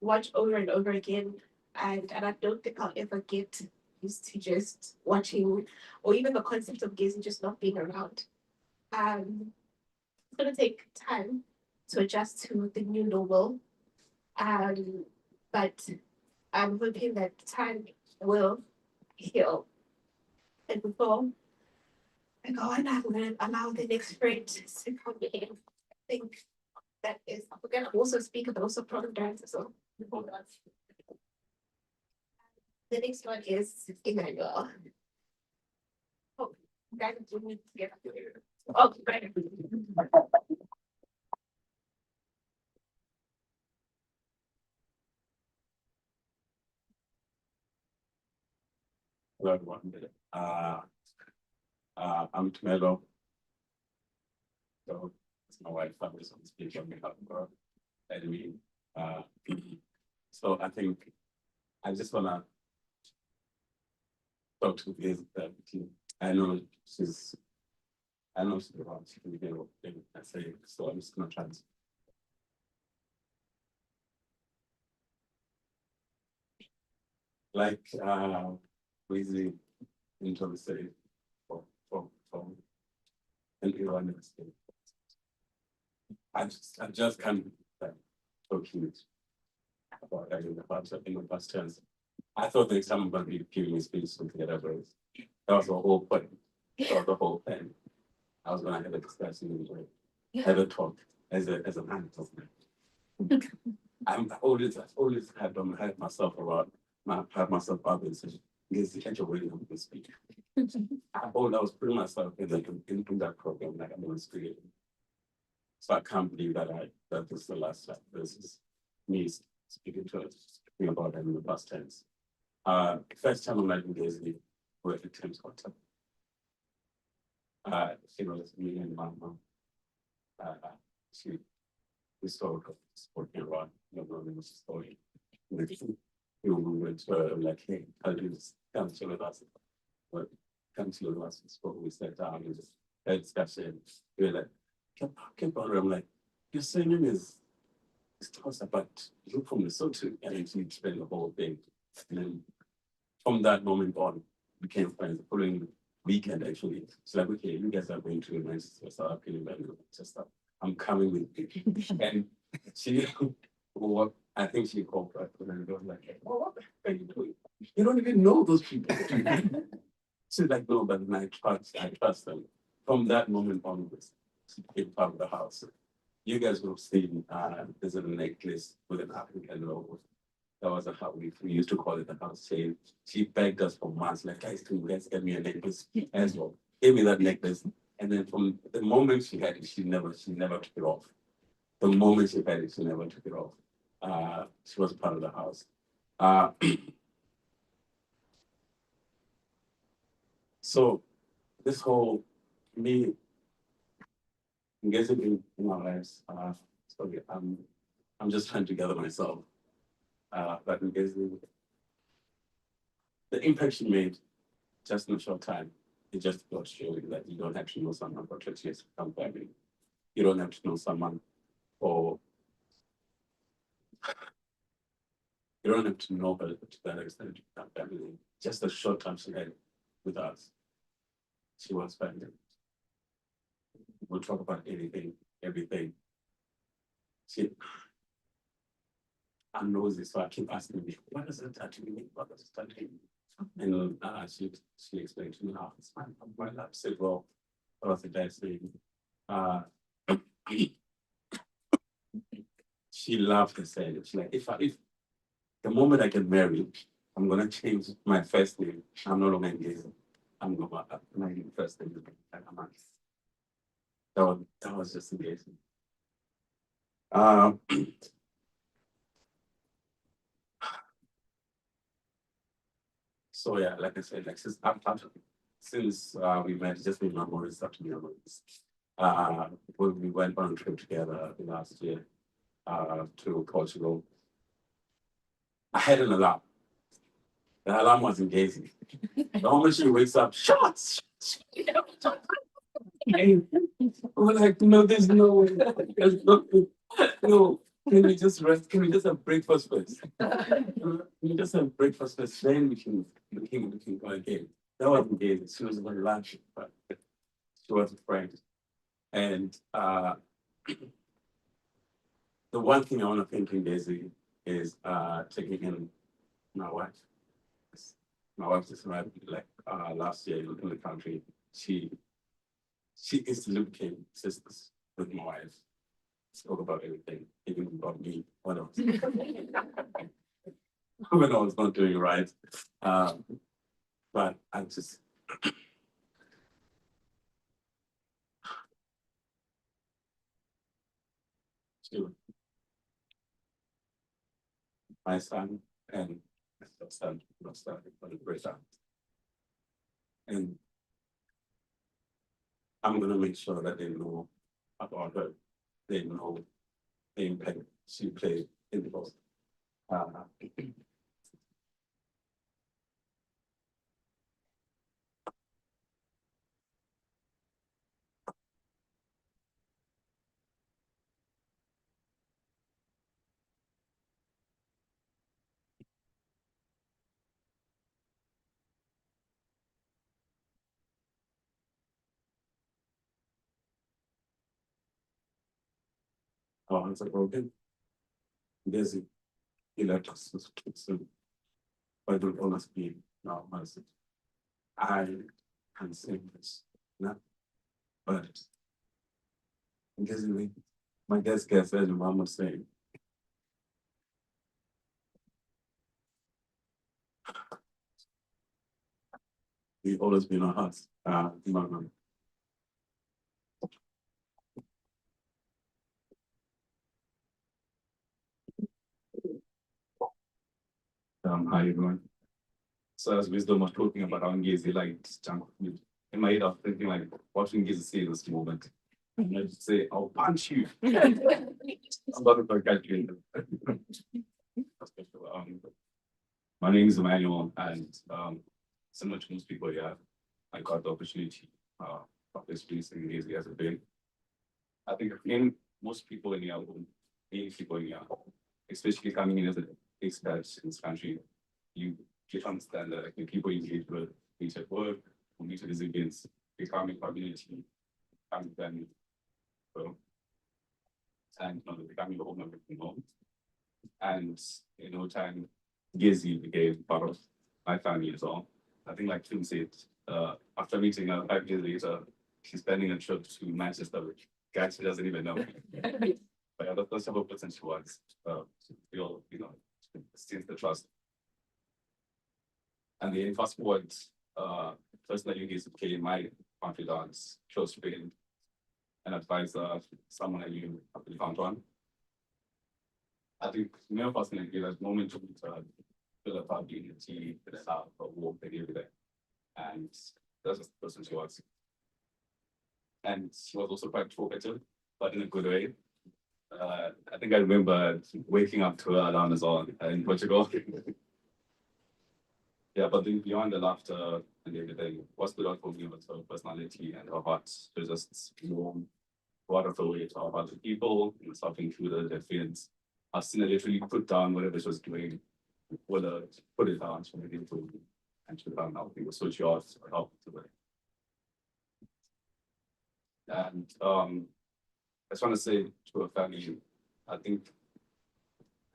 watch over and over again. And I don't think I'll ever get used to just watching, or even the concept of gazing just not being around. It's gonna take time to adjust to the new normal. But I'm hoping that time will heal. And before I go on, I'm gonna allow the next friend to come in. I think that is, we're gonna also speak, but also program dance as well. The next one is Emmanuel. Oh, guys, do we get up here? Oh, great. Hello, everyone. I'm Tumelo. So it's my wife, I'm just on speak on behalf of her. Anyway, so I think I just wanna talk to this team. I know she's around, she can hear what I say, so I'm just gonna try to. Like Weezy into the city for and everyone else. I just can't talk to you about that in the past tense. I thought the exam was going to be giving me speech something that ever. That was the whole point. That was the whole thing. I was gonna have a discussion, have a talk as a man. I've always had myself around, had myself up and said, "This is such a way to speak." I was putting myself in that program that I'm going to speak. So I can't believe that this is the last time. This is me speaking about them in the past tense. First time I'm like Ngeziwe, we're at the Thames Hotel. It was me and my mom. We saw sporting around, it was a story. We went to like, hey, I'll do this, come to the last. But come to the last spot, we sat down and just had discussion. We were like, keep on. I'm like, your surname is Tosa, but you're from Lesotho, and then she explained the whole thing. And then from that moment on, became friends. The following weekend, actually, it's like, okay, you guys are going to Manchester, so I'm feeling better, Manchester. I'm coming with you. And she, what I think she called back and was like, well, what the heck are you doing? You don't even know those people. She's like, no, but I trust them. From that moment onwards, she became part of the house. You guys will have seen there's a necklace with an African logo. That was how we used to call it the house chain. She begged us for months, like, guys, can you guys get me a necklace as well? Gave me that necklace. And then from the moment she had it, she never took it off. The moment she had it, she never took it off. She was part of the house. So this whole me engaging in our lives, sorry, I'm just trying to gather myself. But engaging the impact she made just in a short time, it just got showing that you don't have to know someone for 20 years to become family. You don't have to know someone for you don't have to know her to that extent to become family. Just a short time she had with us, she was family. We'll talk about anything, everything. I'm nosy, so I keep asking me, what does it actually mean? What does it actually mean? And she explained to me, oh, it's fine. My lab said, well, what was the guy saying? She loved to say it. She's like, if the moment I get married, I'm gonna change my first name. I'm no longer Ngeziwe. I'm gonna my first name is Ngeziwe. That was just amazing. Um, so yeah, like I said, like since we met, it's just been memories after memories. When we went on a trip together last year to Portugal, I had an alarm. The alarm was engaging. The moment she wakes up, shots. We're like, no, there's no way. There's no. Can we just rest? Can we just have breakfast first? Can we just have breakfast first? Then we can go again. That was engaging. She was on lunch, but she was a friend. And the one thing I want to thank Ngeziwe is taking in my wife. My wife just arrived like last year in the country. She instantly became sisters with my wife. Spoke about everything, even about me when I was when I was not doing it right. But I just still my son and my son was starting for the great time. And I'm gonna make sure that they know about her. They know the impact she played in the world. Our hands are broken. There's he left us so but don't always be now mercy. I can say this, no, but Ngeziwe, my guest said, and mom was saying, we've always been our hearts. Mama. How you doing? So as Wisdom was talking about how Ngeziwe liked junk food, in my head I was thinking like watching Ngeziwe say this moment. And I just say, I'll punch you. I'm not about to catch you. My name is Emmanuel, and similar to most people here, I got the opportunity of experiencing Ngeziwe as a babe. I think in most people in here, many people in here, especially coming in as an expat in this country, you get to understand that like, the people you engage with, meet at work, or meet at these events, becoming community, becoming family, so, and becoming a whole member from home. And in no time, Ngeziwe became part of my family as well. I think like Kim said, after meeting her 5 years later, she's planning a trip to Manchester, which she doesn't even know. But yeah, that's how person she was. Feel, since the trust. And then fast forward, personally Ngeziwe became my confidant, close friend, and advisor, someone I knew after the found one. I think me personally gave us moment to fill up our unity, fill up a walk and everything. And that's just the person she was. And she was also quite talkative, but in a good way. I think I remember waking up to her alarm as well in Portugal. Yeah, but then beyond the laughter and everything, what stood out for me was her personality and her heart. She was just warm, brought of the way to our other people, something through their feelings. I've seen her literally put down whatever she was doing, whether put it down, so maybe to and she found out it was so she asked for help to it. And I just want to say to her family, I think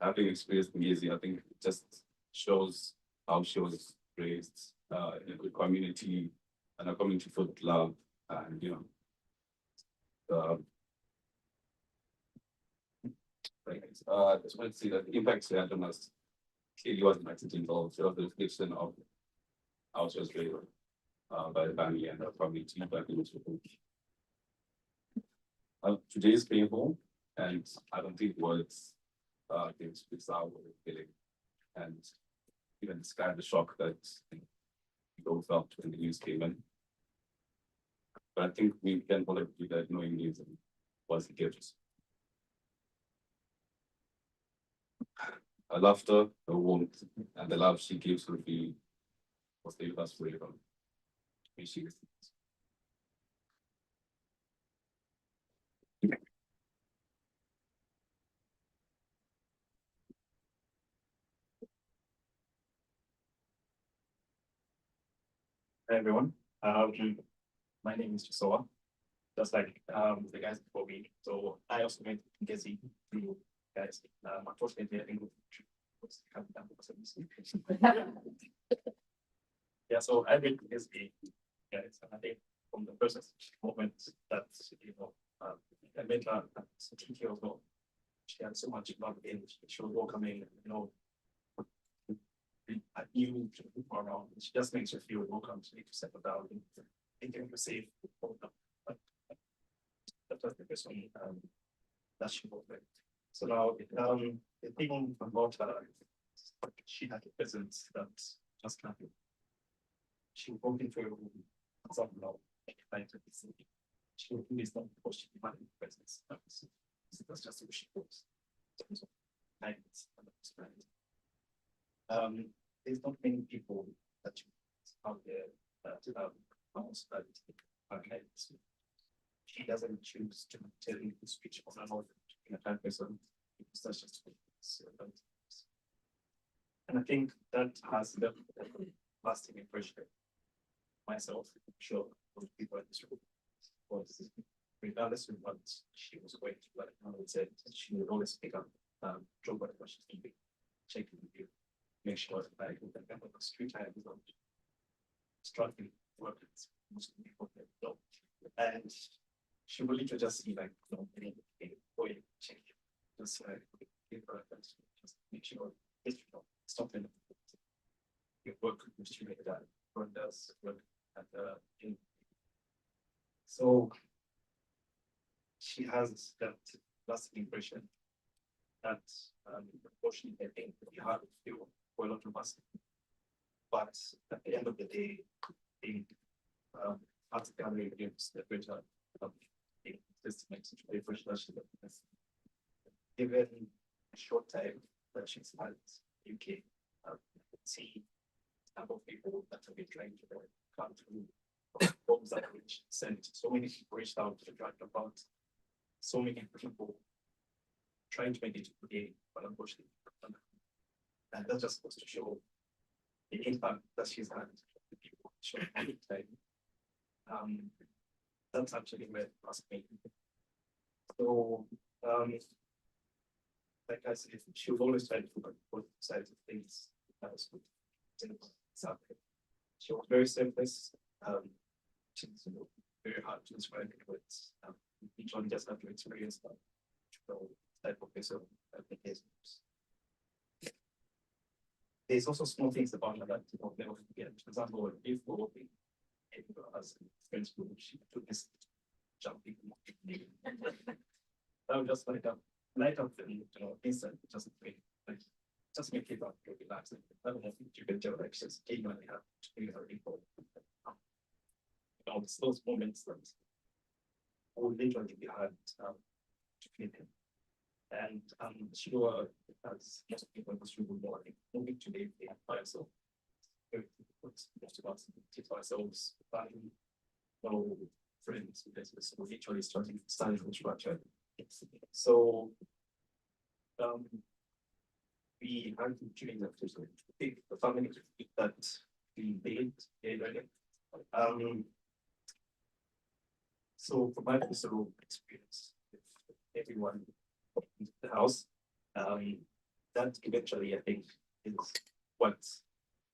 having experienced Ngeziwe, I think it just shows how she was raised in a good community and a community full of love and I just want to see that the impact she had on us clearly wasn't accidental. She was the reflection of how she was raised by the family and her community back in today's painful, and I don't think words can express our feeling and even describe the shock that we all felt when the news came in. But I think we can all agree that knowing news was a gift. Her laughter, her warmth, and the love she gives Sophie will stay with us forever. May she rest in peace. Hi everyone, my name is Joshua, just like the guys before me. So I also went to Ngeziwe to you guys. Unfortunately, I think was coming down because of this. Yeah, so I went to Ngeziwe, guys, and I think from the first moment that I met her at TT as well. She had so much love in. She was welcoming, at you to move around. She just makes you feel welcome to need to settle down and thinking you're safe. But that was the person that she was with. So now the thing about her, she had a presence that just kind of she walked into a room and something now trying to be seen. She would do this not because she demanded presence. That's just who she was. In terms of kindness and understanding. There's not many people that you out there that almost that are kindness. She doesn't choose to tell you to speech on another in a time person because that's just and I think that has left a lasting impression. Myself, I'm sure most people in this room was regardless of what she was going to, like I would say, she would always pick up job whatever she's doing, check in with you. Make sure that I can remember the street time is not struggling work with most people that don't. And she will literally just see like going check just give her a just make sure it's something your work which you make that one does work at so she has that lasting impression that unfortunately I think we hard to feel for a lot of us. But at the end of the day, the arts gallery gives the greater this makes it a fresh given a short time that she's had UK, see type of people that have been trying to come through forms that which sent so many people reached out to talk about so many people trying to make it to the game, but unfortunately, and that just goes to show the impact that she's had on the people showing any time. That's actually where it must be. So, like I said, she was always trying to look at both sides of things. She was very selfless. She's very hard to describe it with. Each one just have to experience that. Type of person applications. There's also small things about her that never forget. For example, if we're working as friends group, she took this jumping. That would just light up the instant, just like just make it up, relax. I don't know if you can tell, like she's genuinely happy to be her people. It's those moments that would literally be hard to feel him. And I'm sure as most people in this room will know, moving to live by yourself. Most of us keep ourselves family, no friends, business. We're literally starting from structure. So we had to change that to the family that we made. So from my personal experience with everyone in the house, that eventually I think is what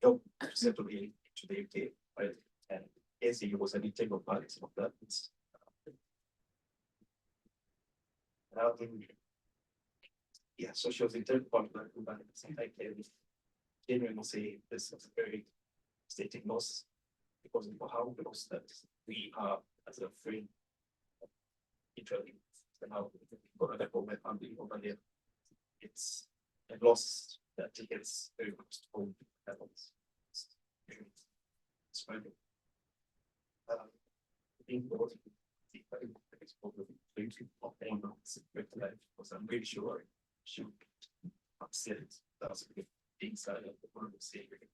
helped settle into the UK, right? And AC was an integral part of that. Yeah, so she was integral part of that, but at the same time, I genuinely say this is a very stating loss because of how close that we are as a friend. Literally and how people that go with family over there. It's a loss that gets very much to home levels. It's very good. I think what it's probably going to open up with life because I'm pretty sure she would upset. That's a good inside of the world of saving.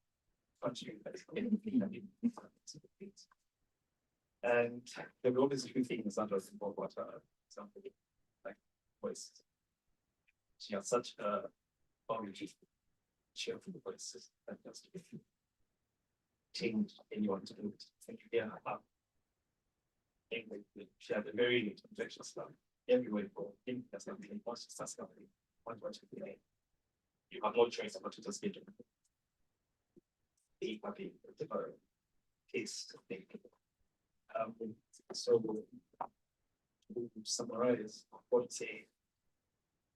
Punching that is anything that and the road is a few things under water, something like voice. She has such a origin, cheerful voices that just change anyone to do it. Thank you. Yeah. She had a very infectious stuff everywhere for him. That's not really much. That's not really much. You have no choice but to just get it. The case thing. So to summarize, I would say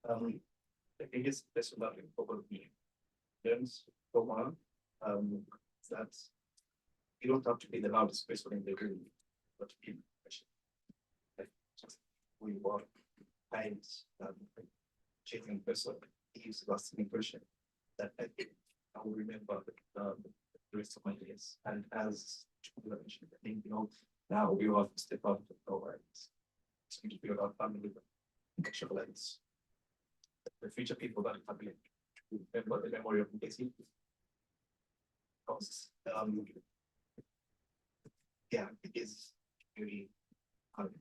the biggest lesson that we probably learned from her that you don't have to be the loudest person in the room, but to be like just who you are and changing person gives lasting impression that I think I will remember the rest of my years. And as I think now we all have to step out of our rights. It's going to build our family, actualize the future people that are family remember the memory of Ngeziwe. Because yeah, it is very hard.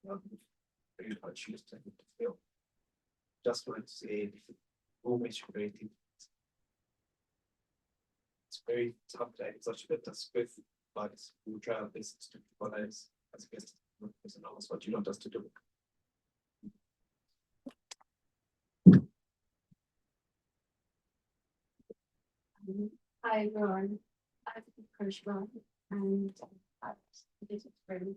Very hard choose to feel. Just want to say who makes you creative. It's very tough that it's such a bit of space, but we try our best to organize as best as knows what you want us to do. Hi everyone, I'm Karishma and I'm a friend.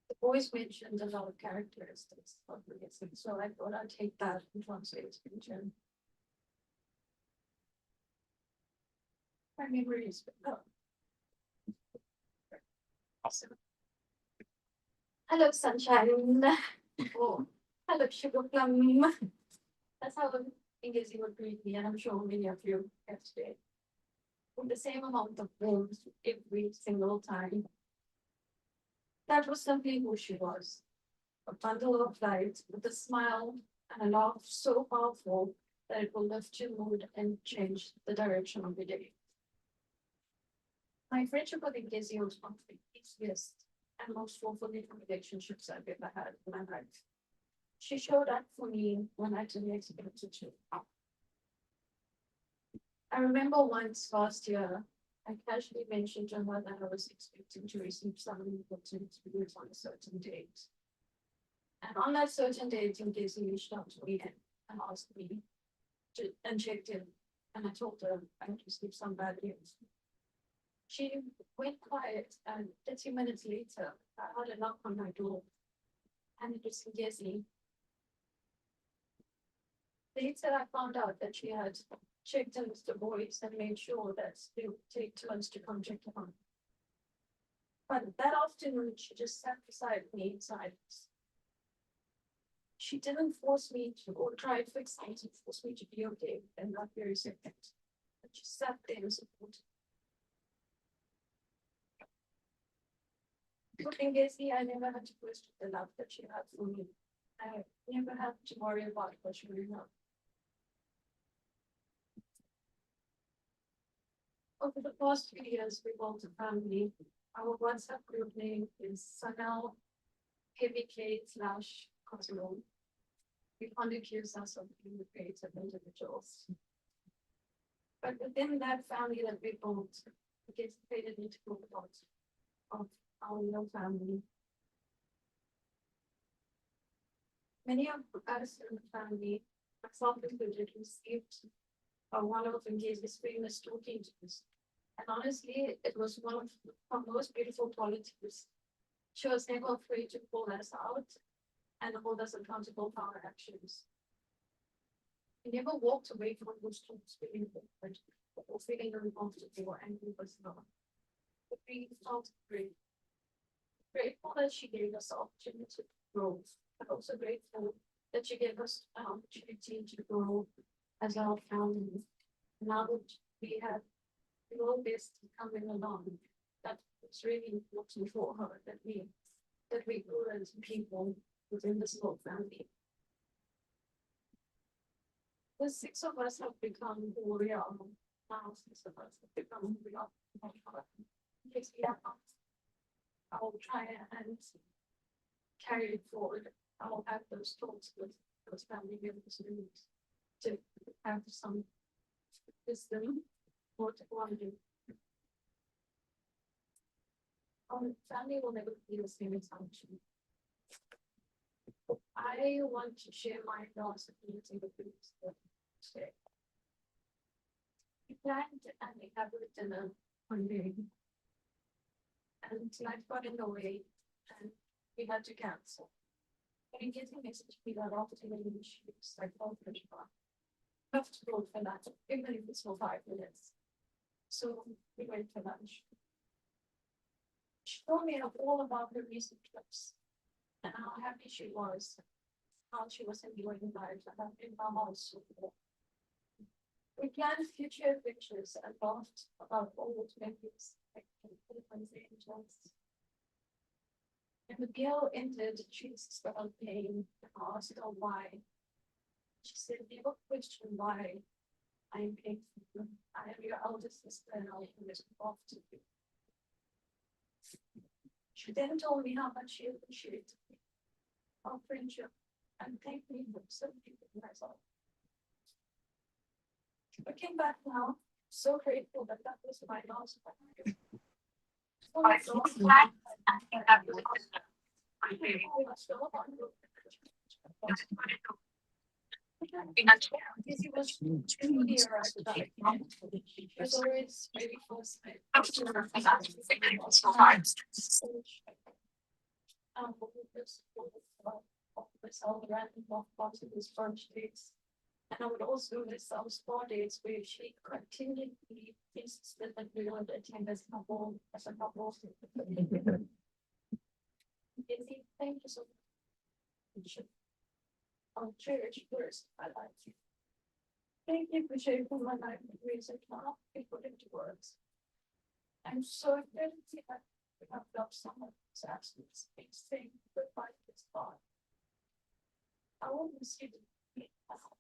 The boys mentioned a lot of characteristics of Ngeziwe, so I thought I'd take that and translate it into my memories. Awesome. Hello, sunshine. Oh, hello, sugar plum. That's how Ngeziwe would greet me, and I'm sure many of you have today. With the same amount of warmth every single time. That was simply who she was. A bundle of light with a smile and a laugh so powerful that it will lift your mood and change the direction of the day. My friendship with Ngeziwe was one of the easiest and most fulfilling relationships I've ever had in my life. She showed up for me when I didn't expect her to. I remember once last year, I casually mentioned to her that I was expecting to receive some important news on a certain date. And on that certain date, Ngeziwe reached out to me and asked me to and checked in. And I told her I had received some bad news. She went quiet, and 30 minutes later, I had a knock on my door. And it was Ngeziwe. Later, I found out that she had checked in with the boys and made sure that they would take turns to come check in on. But that afternoon, she just sat beside me in silence. She didn't force me to or try to fix things and force me to be okay and not very second. But she sat there and supported. With Ngeziwe, I never had to question the love that she had for me. I never had to worry about what she would love. Over the past few years, we built a family. Our WhatsApp group name is Sanal KVK/Cosmo. We only accuse us of being creative individuals. But within that family that we built, it gets played an integral part of our real family. Many of us in the family, myself included, received one of Ngeziwe's famous talking to's. And honestly, it was one of her most beautiful qualities. She was never afraid to call us out and hold us accountable for our actions. We never walked away from those talks feeling awkward or feeling uncomfortable or angry with her. But we felt great. grateful that she gave us the opportunity to grow, but also grateful that she gave us an opportunity to grow as our family. Now that we have all this coming along, that it's really important for her that we grow as people within this whole family. The six of us have become who we are. Now, six of us have become who we are. Because we have, I'll try and carry it forward. I'll have those talks with those family members to have some wisdom what to want to do. Our family will never be the same as our children. I want to share my philosophy with you today. We planned and we have a dinner one day. And life got in the way and we had to cancel. And in getting a message we got off to the issues like all the have to go for that, even if it's for 5 minutes. So we went for lunch. She told me all about her recent trips and how happy she was, how she was enjoying life in her house. We planned future adventures and laughed about old memories like Philippines angels. And the girl entered, she felt pain and asked her why. She said, never question why I am painful. I am your eldest sister and I am off to you. She then told me how much she appreciated our friendship and thanked me for so many myself. I came back now, so grateful that that was my last one. He was truly arrived at that point. He was always ready for this all random off parts of his French dates. And I would also miss some spa dates where she continued to be insistent that we would attend as a couple. Indeed, thank you so much. I'll cherish first my life. Thank you for shaping my life with reason now and put into words. I'm so excited that we have loved someone who's absence, saying goodbye to this thought. I will miss you to be at home.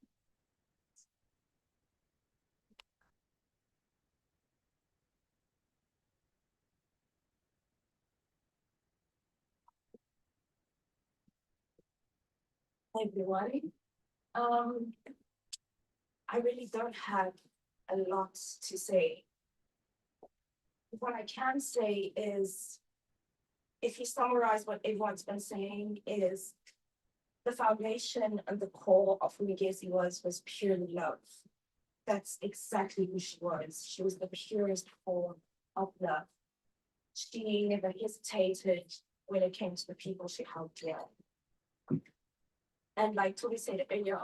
Hi everyone. I really don't have a lot to say. What I can say is, if you summarize what everyone's been saying, is the foundation and the core of who Ngeziwe was purely love. That's exactly who she was. She was the purest form of love. She never hesitated when it came to the people she held dear. And like Toby said earlier,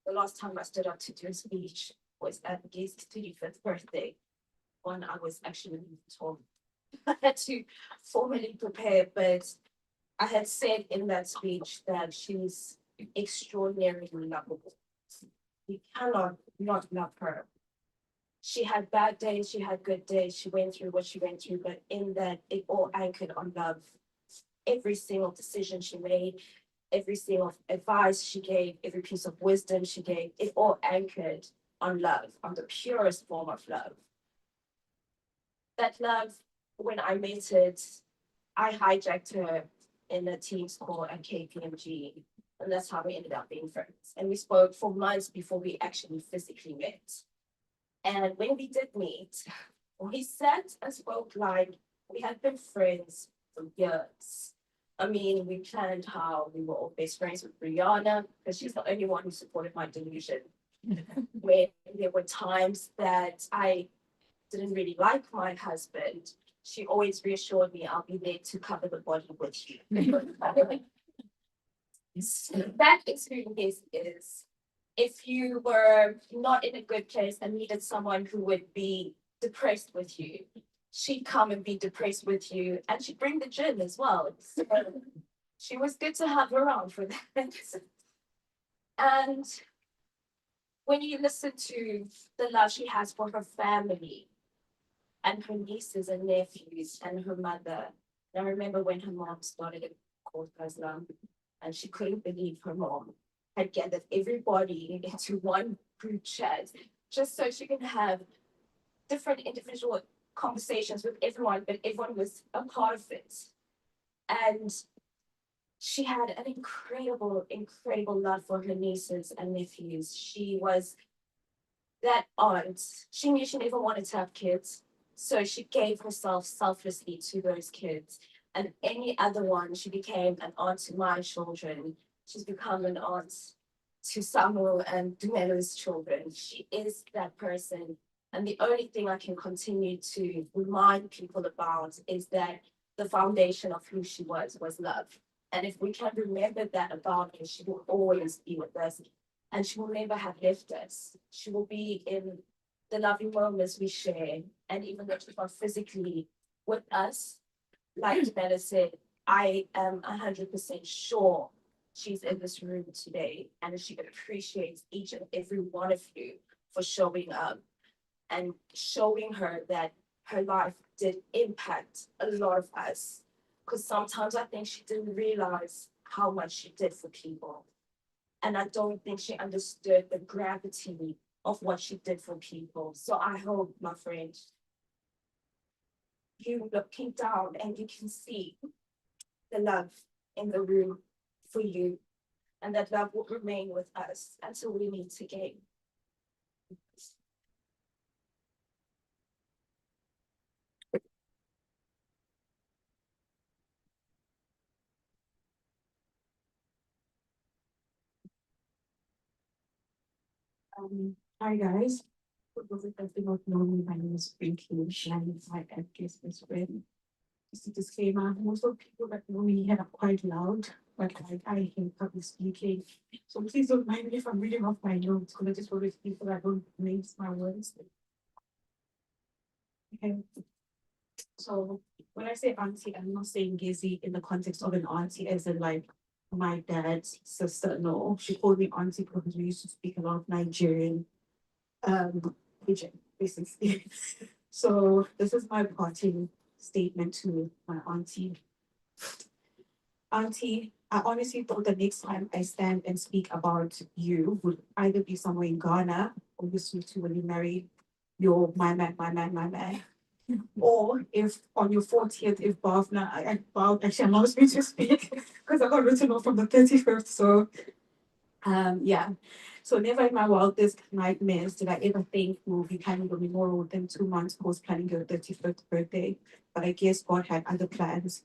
the last time I stood up to do a speech was at Ngeziwe's 35th birthday, when I was actually told I had to formally prepare, but I had said in that speech that she's extraordinarily lovable. You cannot not love her. She had bad days, she had good days, she went through what she went through, but in that it all anchored on love. Every single decision she made, every single advice she gave, every piece of wisdom she gave, it all anchored on love, on the purest form of love. That love, when I met it, I hijacked her in a Teams call at KPMG, and that's how we ended up being friends. And we spoke for months before we actually physically met. And when we did meet, we sat and spoke like we had been friends for years. I mean, we planned how we were all best friends with Brianna, because she's the only one who supported my delusion. When there were times that I didn't really like my husband, she always reassured me I'll be there to cover the body with you. That experience is, if you were not in a good place and needed someone who would be depressed with you, she'd come and be depressed with you, and she'd bring the gin as well. So she was good to have around for that. And when you listen to the love she has for her family and her nieces and nephews and her mother. And I remember when her mom started a called Islam, and she couldn't believe her mom had gathered everybody into one group chat just so she can have different individual conversations with everyone, but everyone was a part of it. And she had an incredible, incredible love for her nieces and nephews. She was that aunt. She knew she never wanted to have kids, so she gave herself selflessly to those kids. And any other one, she became an aunt to my children. She's become an aunt to Samuel and Dumelo's children. She is that person. And the only thing I can continue to remind people about is that the foundation of who she was love. And if we can remember that about her, she will always be with us. And she will never have left us. She will be in the loving moments we share. And even though she's not physically with us, like Jamila said, I am 100% sure she's in this room today, and she appreciates each and every one of you for showing up and showing her that her life did impact a lot of us. Because sometimes I think she didn't realize how much she did for people. And I don't think she understood the gravity of what she did for people. So I hope, my friend, you looking down and you can see the love in the room for you, and that love will remain with us until we meet again. Hi guys. For those that do not know me, my name is Pinky, and my guest is friend. Just a disclaimer, most of the people that know me are quite loud, but like I hate public speaking. So please don't mind me if I'm reading off my notes, because I just want to people that don't mince my words. Okay. So when I say auntie, I'm not saying Ngezi in the context of an auntie as in like my dad's sister. No, she called me auntie because we used to speak a lot of Nigerian pidgin, basically. So this is my parting statement to my auntie. Auntie, I honestly thought the next time I stand and speak about you would either be somewhere in Ghana, or you speak to when you marry your my man. Or if on your 40th, if Bhavna, actually allows me to speak because I got written off from the 35th. So yeah. So never in my wildest nightmares did I ever think we'll be planning a memorial within 2 months post planning your 35th birthday. But I guess God had other plans.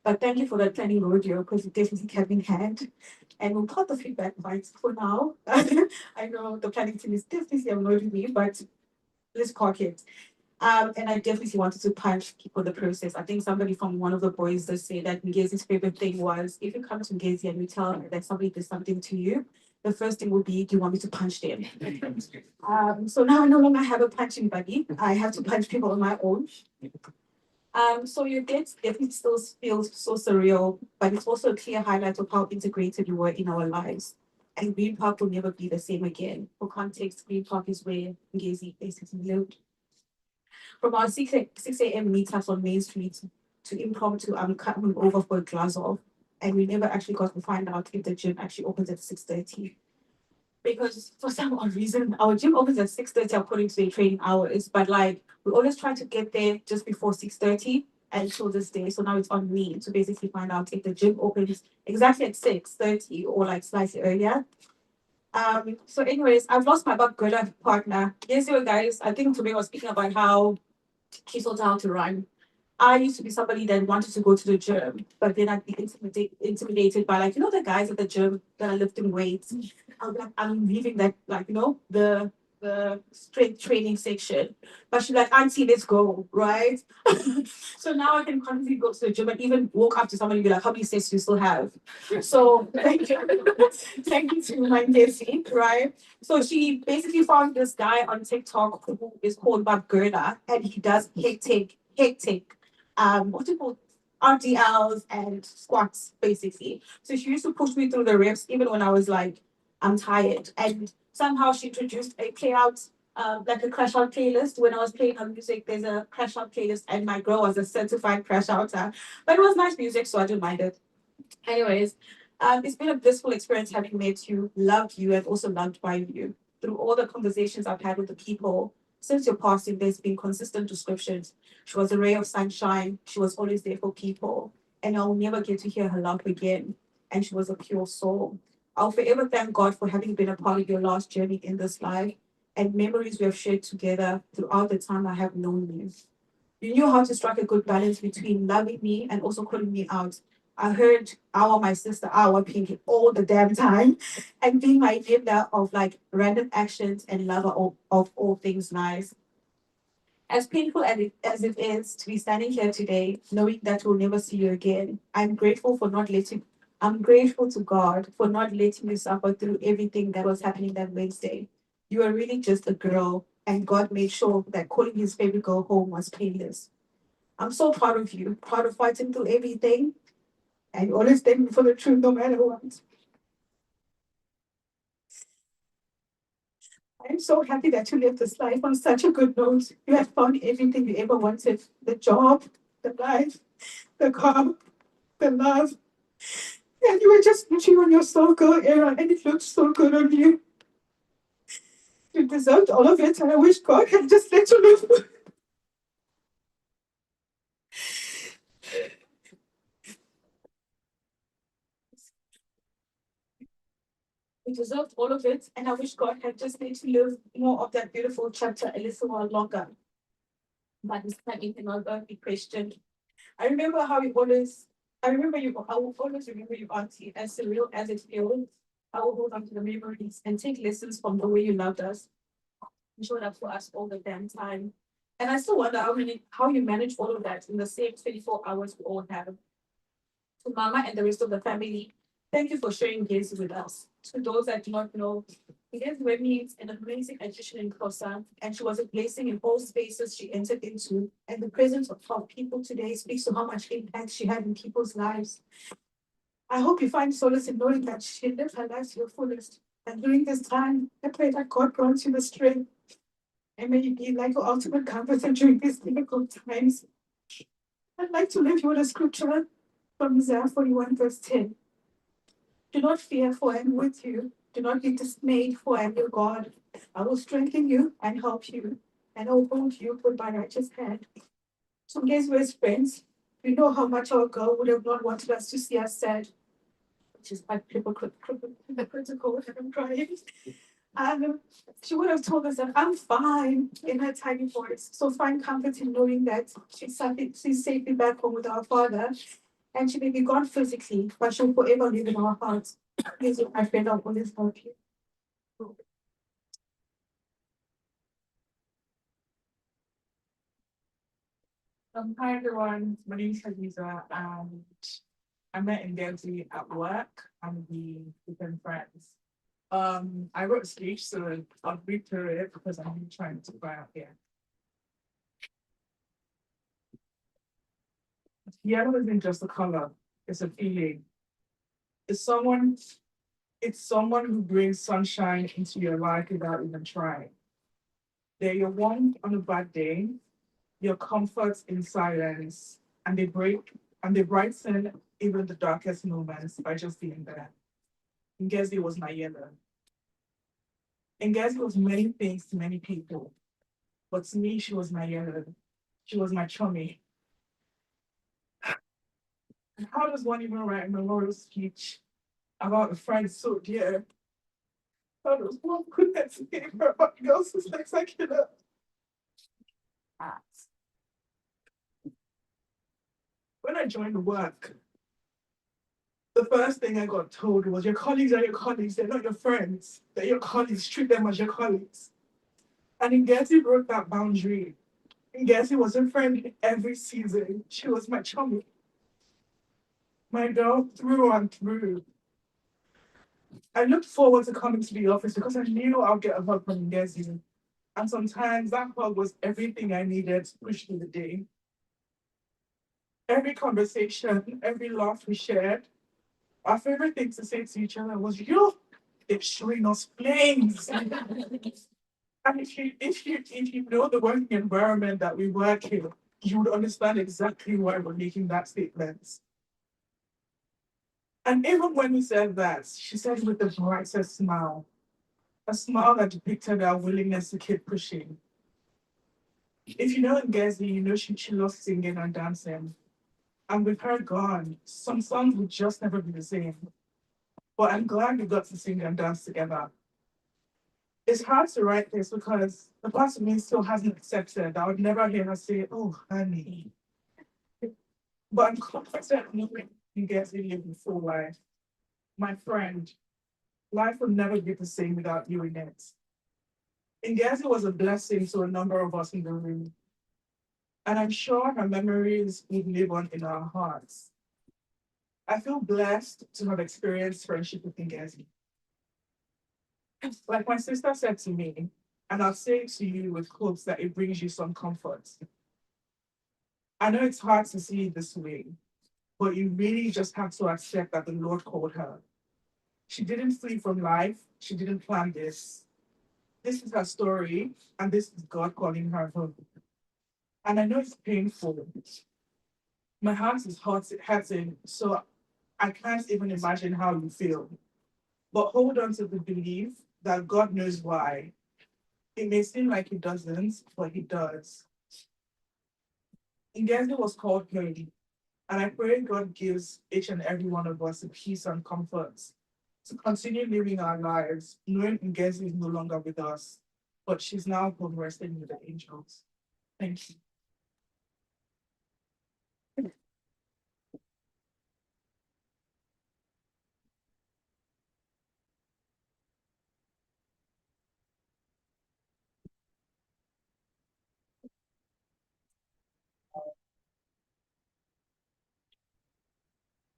But thank you for that planning rodeo, because it definitely kept in hand. And we'll cut the feedback bites for now. I know the planning team is definitely annoyed with me, but let's cock it. And I definitely wanted to punch people the process. I think somebody from one of the boys does say that Ngezi's favorite thing was if you come to Ngezi and you tell her that somebody did something to you, the first thing would be, do you want me to punch them? So now I no longer have a punching buddy. I have to punch people on my own. So your death definitely still feels so surreal, but it's also a clear highlight of how integrated you were in our lives. And Green Park will never be the same again. For context, Green Park is where Ngezi basically lived. From our 6 a.m. meetups on Main Street to impromptu coming over for a glass off, and we never actually got to find out if the gym actually opens at 6:30. Because for some odd reason, our gym opens at 6:30 according to their training hours, but like we always try to get there just before 6:30 until this day. So now it's on me to basically find out if the gym opens exactly at 6:30 or like slightly earlier. So anyways, I've lost my good partner. Yes, you guys, I think today I was speaking about how she taught how to run. I used to be somebody that wanted to go to the gym, but then I'd be intimidated by like, the guys at the gym that are lifting weights. I'm like, I'm leaving that, like, the the strength training section. But she's like, Auntie, let's go, right? So now I can constantly go to the gym and even walk up to somebody and be like, how many sets do you still have? So thank you. Thank you to my Ngeziwe, right? So she basically found this guy on TikTok who is called Bob Gerda, and he does hectic, what's it called? RDLs and squats, basically. So she used to push me through the reps even when I was like, I'm tired. And somehow she introduced a play out, like a crash out playlist. When I was playing her music, there's a crash out playlist, and my girl was a certified crash outer. But it was nice music, so I didn't mind it. Anyways, it's been a blissful experience having met you, loved you, and also loved by you. Through all the conversations I've had with the people since your passing, there's been consistent descriptions. She was a ray of sunshine. She was always there for people, and I'll never get to hear her laugh again. And she was a pure soul. I'll forever thank God for having been a part of your last journey in this life and memories we have shared together throughout the time I have known you. You knew how to strike a good balance between loving me and also calling me out. I heard our my sister, our pinky all the damn time, and being my enabler of like random actions and lover of all things nice. As painful as it is to be standing here today, knowing that we'll never see you again, I'm grateful to God for not letting you suffer through everything that was happening that Wednesday. You were really just a girl, and God made sure that calling his favorite girl home was painless. I'm so proud of you, proud of fighting through everything, and always standing for the truth no matter what. I'm so happy that you lived this life on such a good note. You have found everything you ever wanted: the job, the life, the car, the love. And you were just reaching on your soul girl era, and it looked so good on you. You deserved all of it, and I wish God had just let you live. You deserved all of it, and I wish God had just let you live more of that beautiful chapter a little while longer. But this time it cannot be questioned. I remember how you always, I will always remember you, Auntie, as surreal as it feels. I will hold on to the memories and take lessons from the way you loved us. You showed up for us all the damn time. And I still wonder how you manage all of that in the same 24 hours we all have. To Mama and the rest of the family, thank you for sharing Ngeziwe with us. To those that do not know, Ngeziwe means an amazing addition in Xhosa, and she was a blessing in all spaces she entered into. And the presence of our people today speaks to how much impact she had in people's lives. I hope you find solace in knowing that she lived her life to your fullest. And during this time, I pray that God grants you the strength, and may you be like your ultimate comforter during these difficult times. I'd like to leave you with a scripture from Isaiah 41, verse 10. Do not fear, for I am with you. Do not be dismayed, for I am your God. I will strengthen you and help you, and I will hold you with my righteous hand. So, Ngeziwe's friends, we know how much our girl would have not wanted us to see us sad, which is quite hypocritical, and I'm crying. She would have told us that I'm fine in her tiny voice. So find comfort in knowing that she's safely back home with our father, and she may be gone physically, but she'll forever live in our hearts. Please, my friend, I'll always help you. Hi everyone, my name is Ngeziwe and I met Ngeziwe at work and we became friends. I wrote a speech, so I'll read through it because I'm really trying to go out here. Yellow isn't just a color, it's a feeling. It's someone, it's someone who brings sunshine into your life without even trying. They're your warmth on a bad day, your comfort in silence, and they brighten even the darkest moments by just being there. Ngeziwe was my yellow. Ngeziwe was many things to many people, but to me, she was my yellow. She was my chummy. And how does one even write a memorial speech about a friend so dear? How does one put that together about else's executor? When I joined the work, the first thing I got told was your colleagues are your colleagues, they're not your friends. They're your colleagues, treat them as your colleagues. And Ngeziwe broke that boundary. Ngeziwe was a friend every season. She was my chummy. My girl through and through. I looked forward to coming to the office because I knew I'll get a hug from Ngeziwe. And sometimes that hug was everything I needed to push through the day. Every conversation, every laugh we shared, our favorite thing to say to each other was, "Yo, it's showing us flames." And if you know the working environment that we work in, you would understand exactly why we're making that statement. And even when we said that, she said it with the brightest smile, a smile that depicted our willingness to keep pushing. If you know Ngeziwe, you know she loves singing and dancing. And with her gone, some songs would just never be the same. But I'm glad we got to sing and dance together. It's hard to write this because the part of me still hasn't accepted. I would never hear her say, "Oh, honey." But I'm confident knowing Ngeziwe living full life. My friend, life will never be the same without you in it. Ngeziwe was a blessing to a number of us in the room. And I'm sure her memories will live on in our hearts. I feel blessed to have experienced friendship with Ngeziwe. Like my sister said to me, and I'll say it to you with hopes that it brings you some comfort. I know it's hard to see it this way, but you really just have to accept that the Lord called her. She didn't flee from life. She didn't plan this. This is her story, and this is God calling her home. And I know it's painful. My heart is hurting, so I can't even imagine how you feel. But hold on to the belief that God knows why. It may seem like he doesn't, but he does. Ngeziwe was called home, and I pray God gives each and every one of us a peace and comfort to continue living our lives, knowing Ngeziwe is no longer with us, but she's now home resting with the angels. Thank you.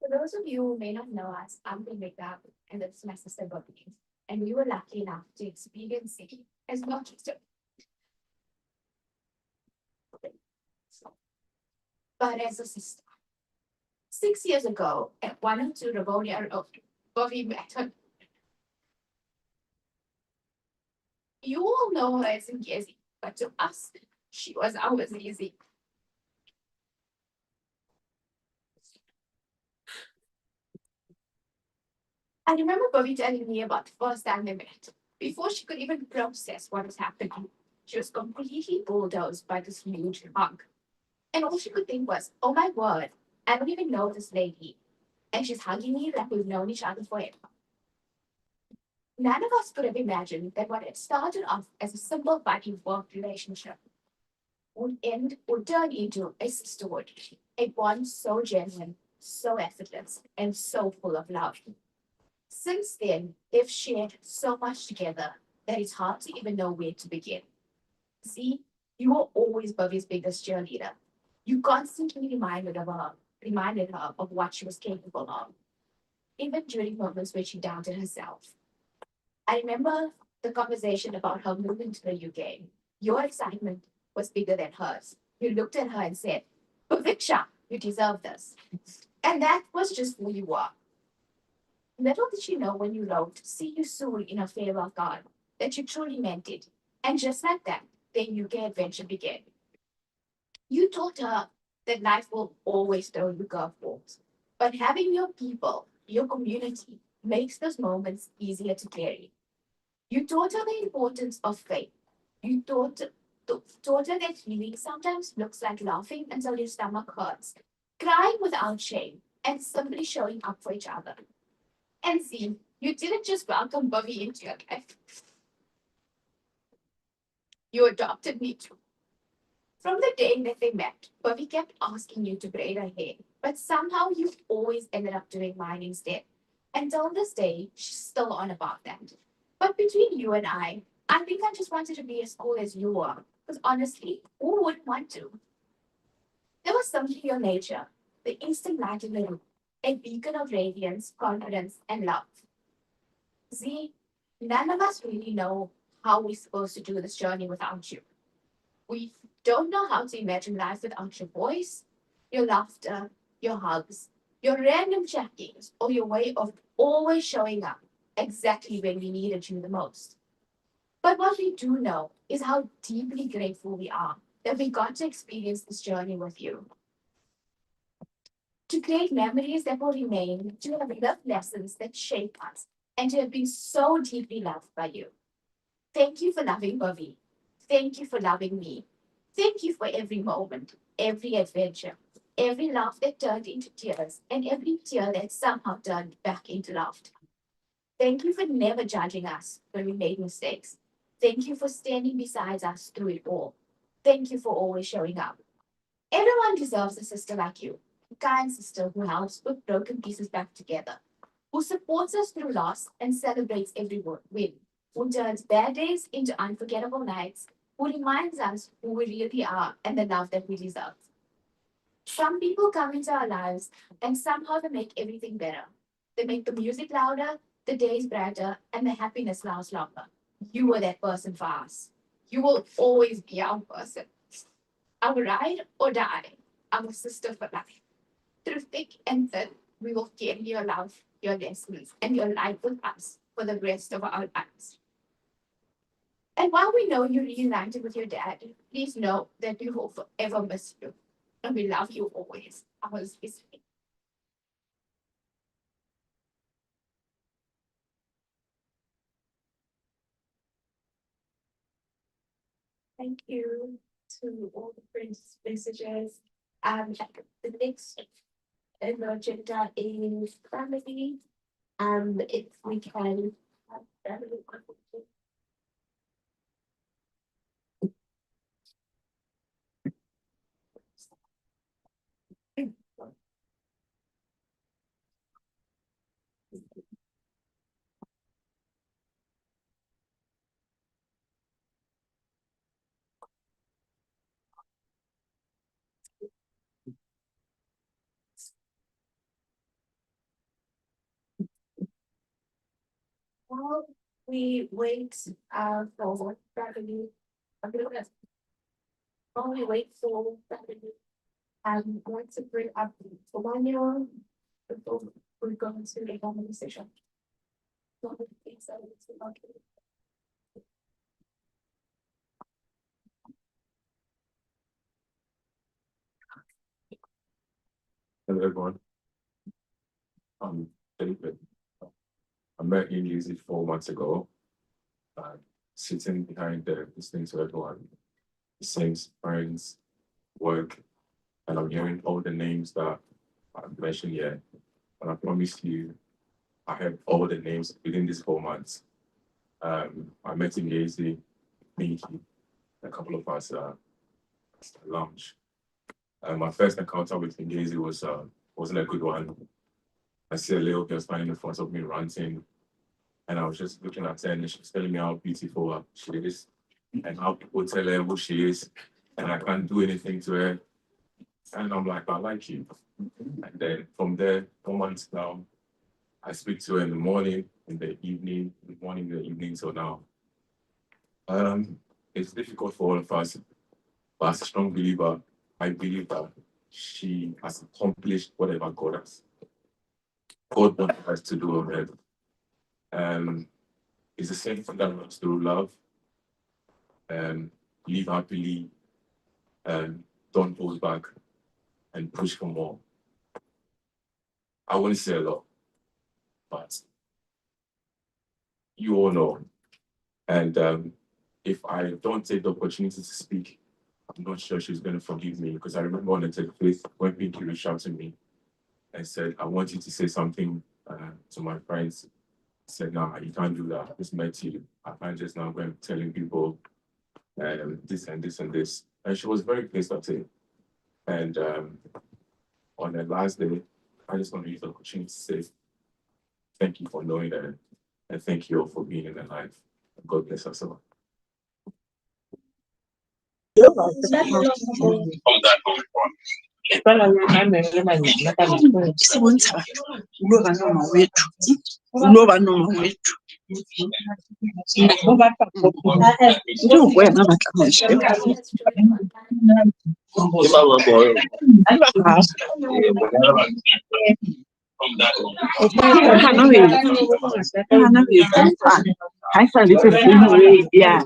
For those of you who may not know us, I'm Rebecca, and this is my sister Bobby. And we were lucky enough to experience it as not just a but as a sister. 6 years ago, at 102 Ravonia Road, Bobby met her. You all know her as Ngeziwe, but to us, she was our Ngeziwe. I remember Bobby telling me about the first time they met. Before she could even process what was happening, she was completely bulldozed by this huge hug. And all she could think was, "Oh my word, I don't even know this lady. And she's hugging me like we've known each other forever." None of us could have imagined that what had started off as a simple buddy work relationship would turn into a sisterhood, a bond so genuine, so effortless, and so full of love. Since then, they've shared so much together that it's hard to even know where to begin. See, you were always Bobby's biggest cheerleader. You constantly reminded her of what she was capable of, even during moments where she doubted herself. I remember the conversation about her moving to the UK. Your excitement was bigger than hers. You looked at her and said, "Viksha, you deserve this." And that was just who you were. Little did she know when you wrote, "See you soon" in a farewell card, that you truly meant it. And just like that, their UK adventure began. You taught her that life will always throw you curveballs, but having your people, your community, makes those moments easier to carry. You taught her the importance of faith. You taught her that healing sometimes looks like laughing until your stomach hurts, crying without shame, and simply showing up for each other. And see, you didn't just welcome Bobby into your life. You adopted me too. From the day that they met, Bobby kept asking you to braid her hair, but somehow you always ended up doing mine instead. Until this day, she's still on about that. But between you and I, I think I just wanted to be as cool as you were. Because honestly, who wouldn't want to? There was something in your nature, the instant light in the room, a beacon of radiance, confidence, and love. Z, none of us really know how we're supposed to do this journey without you. We don't know how to imagine life without your voice, your laughter, your hugs, your random check-ins, or your way of always showing up exactly when we needed you the most. But what we do know is how deeply grateful we are that we got to experience this journey with you. To create memories that will remain, to have lived lessons that shape us, and to have been so deeply loved by you. Thank you for loving Bobby. Thank you for loving me. Thank you for every moment, every adventure, every laugh that turned into tears, and every tear that somehow turned back into laughter. Thank you for never judging us when we made mistakes. Thank you for standing beside us through it all. Thank you for always showing up. Everyone deserves a sister like you, a kind sister who helps put broken pieces back together, who supports us through loss and celebrates every win, who turns bad days into unforgettable nights, who reminds us who we really are and the love that we deserve. Some people come into our lives and somehow they make everything better. They make the music louder, the days brighter, and the happiness last longer. You were that person for us. You will always be our person. Our ride or die, our sister for life. Through thick and thin, we will carry your love, your lessons, and your life with us for the rest of our lives. And while we know you reunited with your dad, please know that we will forever miss you. And we love you always. Ours is thank you to all the friends' messages. The next in the agenda is family. If we can have family. While we wait for family, I'm gonna while we wait for family, I'm going to bring up the manual before we go into the conversation. So, please, okay. Hello, everyone. David. I met Ngeziwe 4 months ago. Sitting behind there, listening to everyone, the same friends, work, and I'm hearing all the names that I've mentioned here. And I promise you, I have all the names within these 4 months. I met Ngeziwe, Minky, a couple of us at the lounge. My first encounter with Ngeziwe wasn't a good one. I see a little girl standing in front of me ranting, and I was just looking at her and she was telling me how beautiful she is and how people tell her who she is, and I can't do anything to her. And I'm like, I like you. And then from there, 4 months now, I speak to her in the morning, in the evening, in the morning, in the evening, so now. It's difficult for all of us, but as a strong believer, I believe that she has accomplished whatever God wanted us to do already. It's the same thing that runs through love. Live happily, don't hold back, and push for more. I wouldn't say a lot, but you all know. And if I don't take the opportunity to speak, I'm not sure she's going to forgive me, because I remember on the place when Pinky reached out to me and said, I want you to say something to my friends. I said, no, you can't do that. I just met you. I can't just now go telling people this and this and this. And she was very pissed at it. And on the last day, I just want to use the opportunity to say thank you for knowing that, and thank you all for being in her life. God bless us all. Yeah.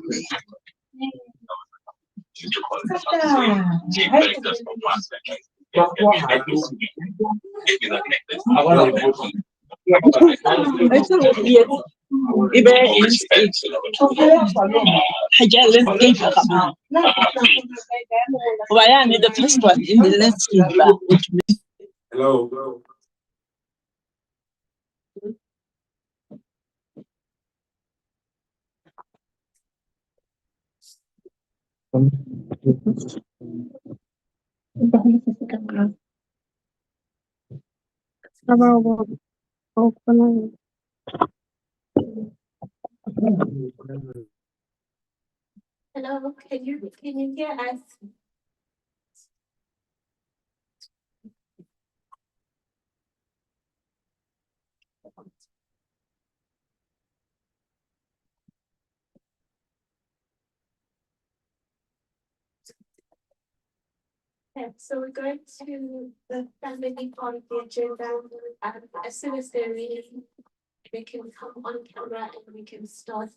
The first one in the landscape. Hello. Hello, can you hear us? Okay, so we're going to the family part of the agenda. As soon as they're ready, they can come on camera and we can start.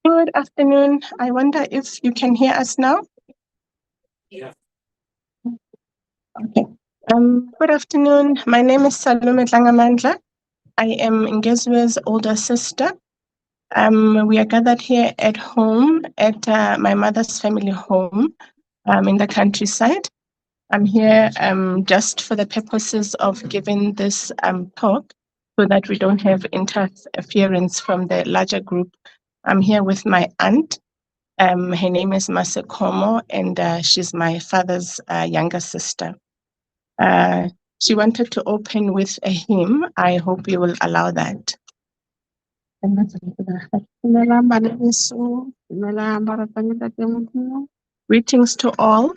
Good afternoon. I wonder if you can hear us now. Yeah. Okay. Good afternoon. My name is Salome Tlangamandla. I am Ngeziwe's older sister. We are gathered here at home at my mother's family home in the countryside. I'm here just for the purposes of giving this talk so that we don't have interference from the larger group. I'm here with my aunt. Her name is Masekomo, and she's my father's younger sister. She wanted to open with a hymn. I hope you will allow that. Greetings to all.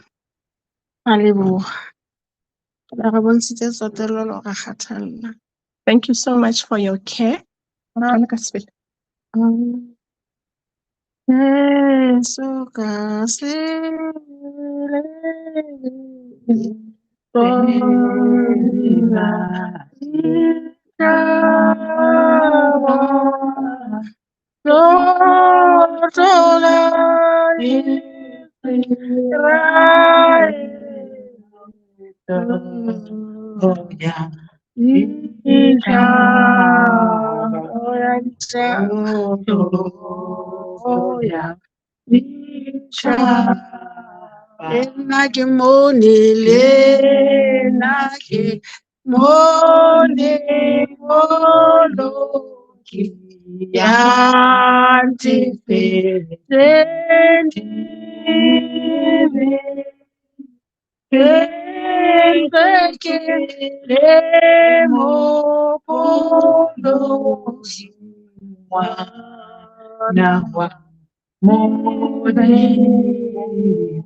Thank you so much for your care.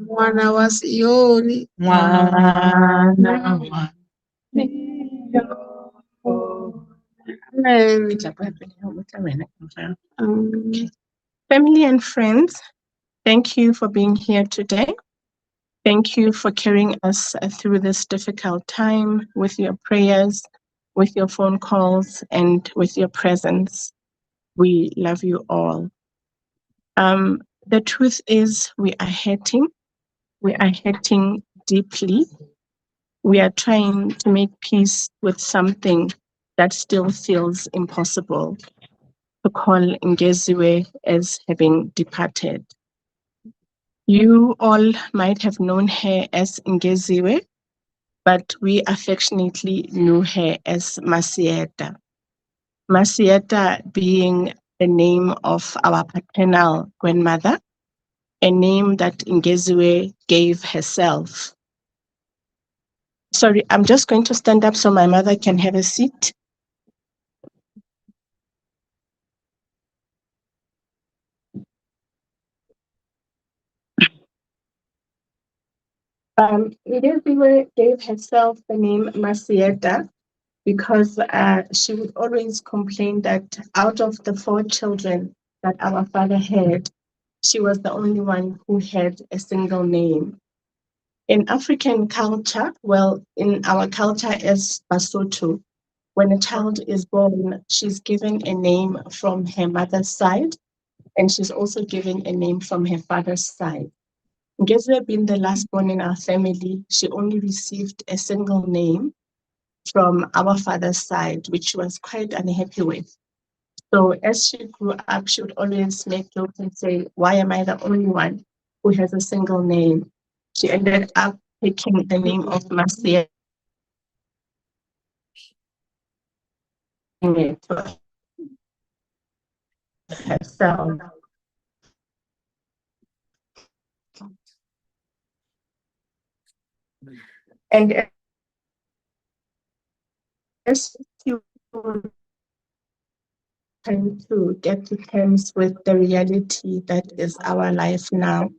Mwana wa Sioni, mwana wa Family and friends, thank you for being here today. Thank you for carrying us through this difficult time with your prayers, with your phone calls, and with your presence. We love you all. The truth is we are hurting. We are hurting deeply. We are trying to make peace with something that still feels impossible, to call Ngeziwe as having departed. You all might have known her as Ngeziwe, but we affectionately knew her as Masieta. Masieta being the name of our paternal grandmother, a name that Ngeziwe gave herself. Sorry, I'm just going to stand up so my mother can have a seat. Ngeziwe gave herself the name Masieta because she would always complain that out of the 4 children that our father had, she was the only one who had a single name. In African culture, well, in our culture as Basotho, when a child is born, she's given a name from her mother's side, and she's also given a name from her father's side. Ngeziwe being the last born in our family, she only received a single name from our father's side, which she was quite unhappy with. So as she grew up, she would always make jokes and say, why am I the only one who has a single name? She ended up taking the name of Marcia herself. And as she would tend to get to terms with the reality that is our life now,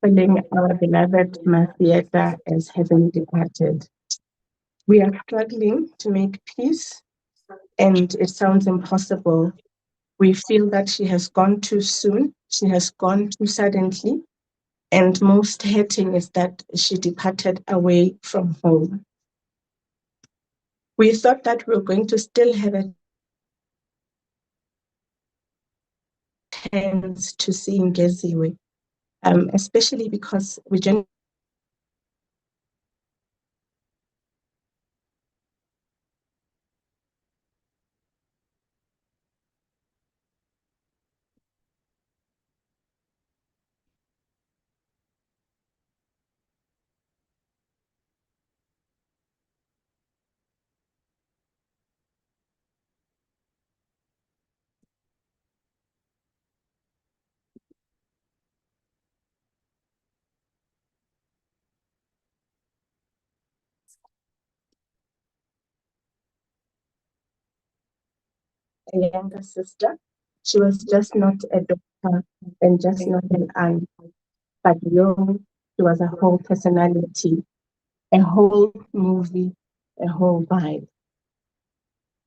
feeling our beloved Mathieta as having departed. We are struggling to make peace, and it sounds impossible. We feel that she has gone too soon, she has gone too suddenly, and most hurting is that she departed away from home. We thought that we were going to still have a chance to see Ngeziwe, especially because we generally a younger sister. She was just not a doctor and just not an aunt, but she was a whole personality, a whole movie, a whole vibe.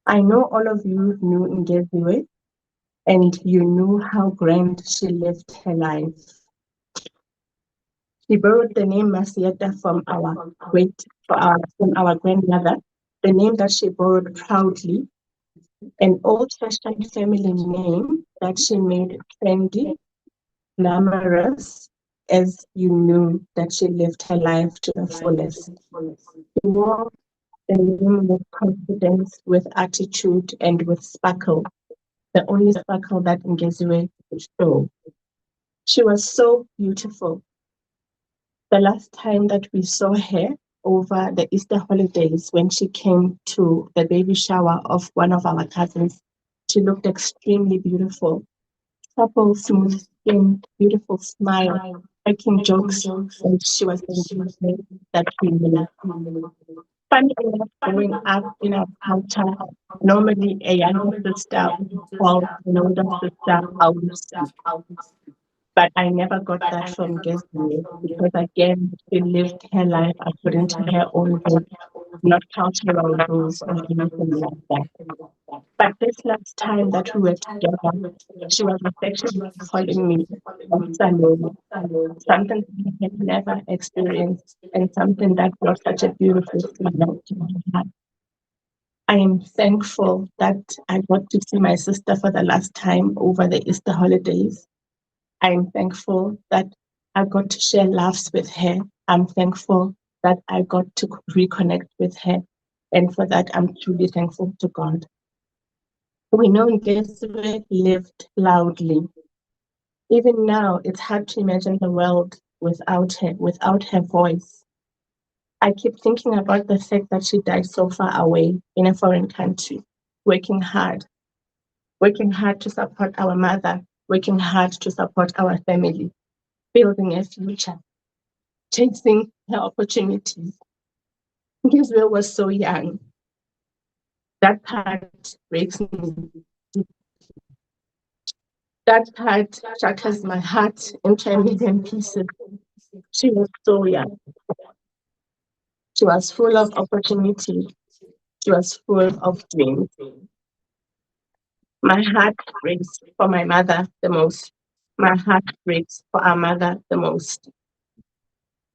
I know all of you knew Ngeziwe, and you knew how grand she lived her life. She borrowed the name Masieta from our grandmother, the name that she borrowed proudly, an old-fashioned family name that she made trendy, glamorous, as you knew that she lived her life to the fullest. She wore the name with confidence, with attitude, and with sparkle, the only sparkle that Ngeziwe could show. She was so beautiful. The last time that we saw her over the Easter holidays, when she came to the baby shower of one of our cousins, she looked extremely beautiful. Supple, smooth skin, beautiful smile, making jokes, and she was the that we knew. Funny enough, growing up in our culture, normally a younger sister called an older sister Ausi. But I never got that from Ngeziwe because again, she lived her life according to her own rules, not cultural rules or anything like that. But this last time that we were together, she was affectionately calling me Salome, something that I had never experienced and something that brought such a beautiful smile to my heart. I am thankful that I got to see my sister for the last time over the Easter holidays. I'm thankful that I got to share laughs with her. I'm thankful that I got to reconnect with her. And for that, I'm truly thankful to God. We know Ngeziwe lived loudly. Even now, it's hard to imagine the world without her voice. I keep thinking about the fact that she died so far away in a foreign country, working hard to support our mother, working hard to support our family. building a future, chasing her opportunities. Ngeziwe was so young. That part breaks me. That part shatters my heart into a million pieces. She was so young. She was full of opportunity. She was full of dreams. My heart breaks for my mother the most. My heart breaks for our mother the most.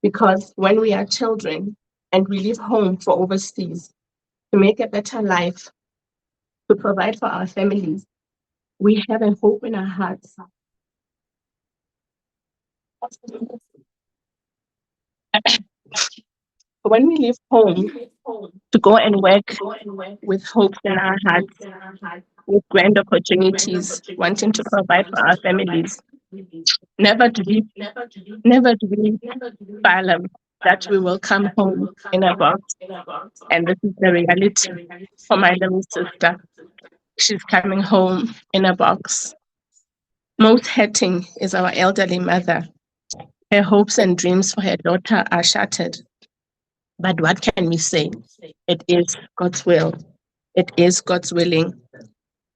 Because when we are children and we leave home for overseas to make a better life, to provide for our families, we have a hope in our hearts. When we leave home to go and work with hopes in our hearts, with grand opportunities, wanting to provide for our families, never do we fathom that we will come home in a box. And this is the reality for my little sister. She's coming home in a box. Most hurting is our elderly mother. Her hopes and dreams for her daughter are shattered. But what can we say? It is God's will. It is God's willing.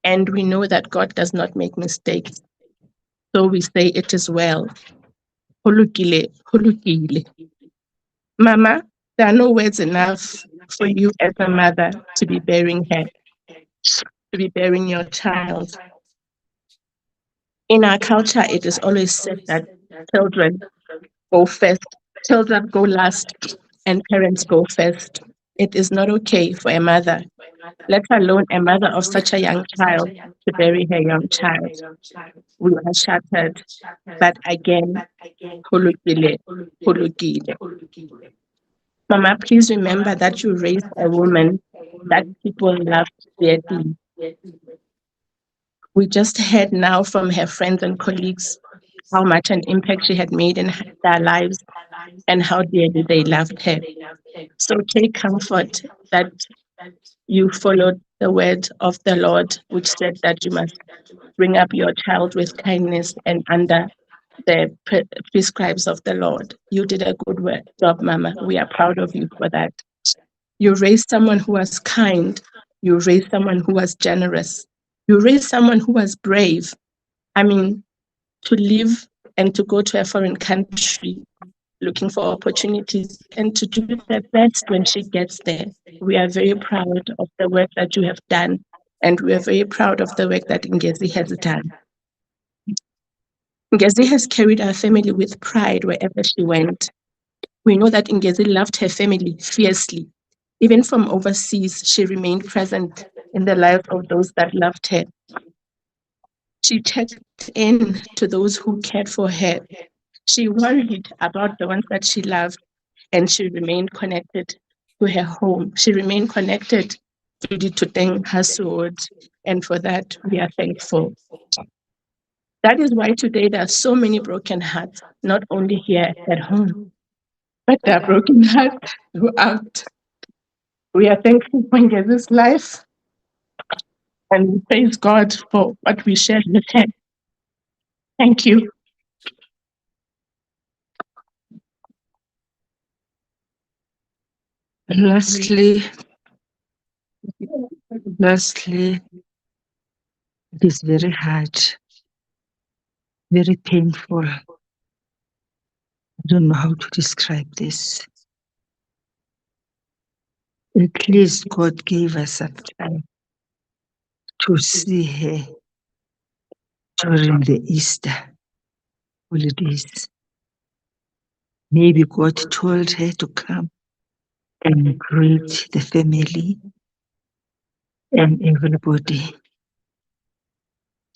And we know that God does not make mistakes. So we say it is well. Hulukile, hulukile. Mama, there are no words enough for you as a mother to be bearing her, to be bearing your child. In our culture, it is always said that children go first, children go last, and parents go first. It is not okay for a mother, let alone a mother of such a young child, to bury her young child. We are shattered, but again, hulukile, hulukile. Mama, please remember that you raised a woman that people loved dearly. We just heard now from her friends and colleagues how much an impact she had made in their lives and how dearly they loved her. So take comfort that you followed the word of the Lord, which said that you must bring up your child with kindness and under the prescribes of the Lord. You did a good job, Mama. We are proud of you for that. You raised someone who was kind. You raised someone who was generous. You raised someone who was brave. I mean, to live and to go to a foreign country looking for opportunities and to do their best when she gets there. We are very proud of the work that you have done, and we are very proud of the work that Ngezi has done. Ngezi has carried our family with pride wherever she went. We know that Ngezi loved her family fiercely. Even from overseas, she remained present in the lives of those that loved her. She checked in to those who cared for her. She worried about the ones that she loved, and she remained connected to her home. She remained connected to the Tuteng household, and for that we are thankful. That is why today there are so many broken hearts, not only here at home, but there are broken hearts throughout. We are thankful for Ngezi's life, and we praise God for what we shared with her. Thank you. Lastly, it is very hard, very painful. I don't know how to describe this. At least God gave us some time to see her during the Easter holidays. Maybe God told her to come and greet the family and everybody.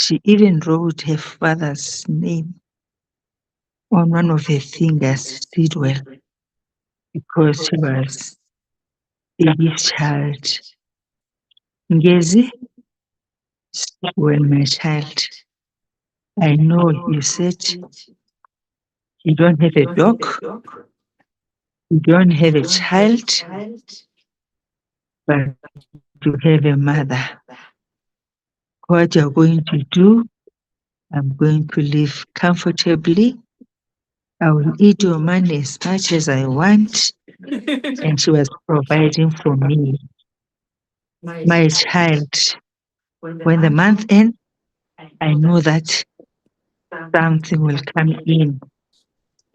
She even wrote her father's name on one of her fingers, Sidwell, because she was his child. Ngezi, well, my child, I know you said you don't have a dog, you don't have a child, but you have a mother. What you're going to do, I'm going to live comfortably I will eat your money as much as I want. And she was providing for me, my child. When the month ends, I know that something will come in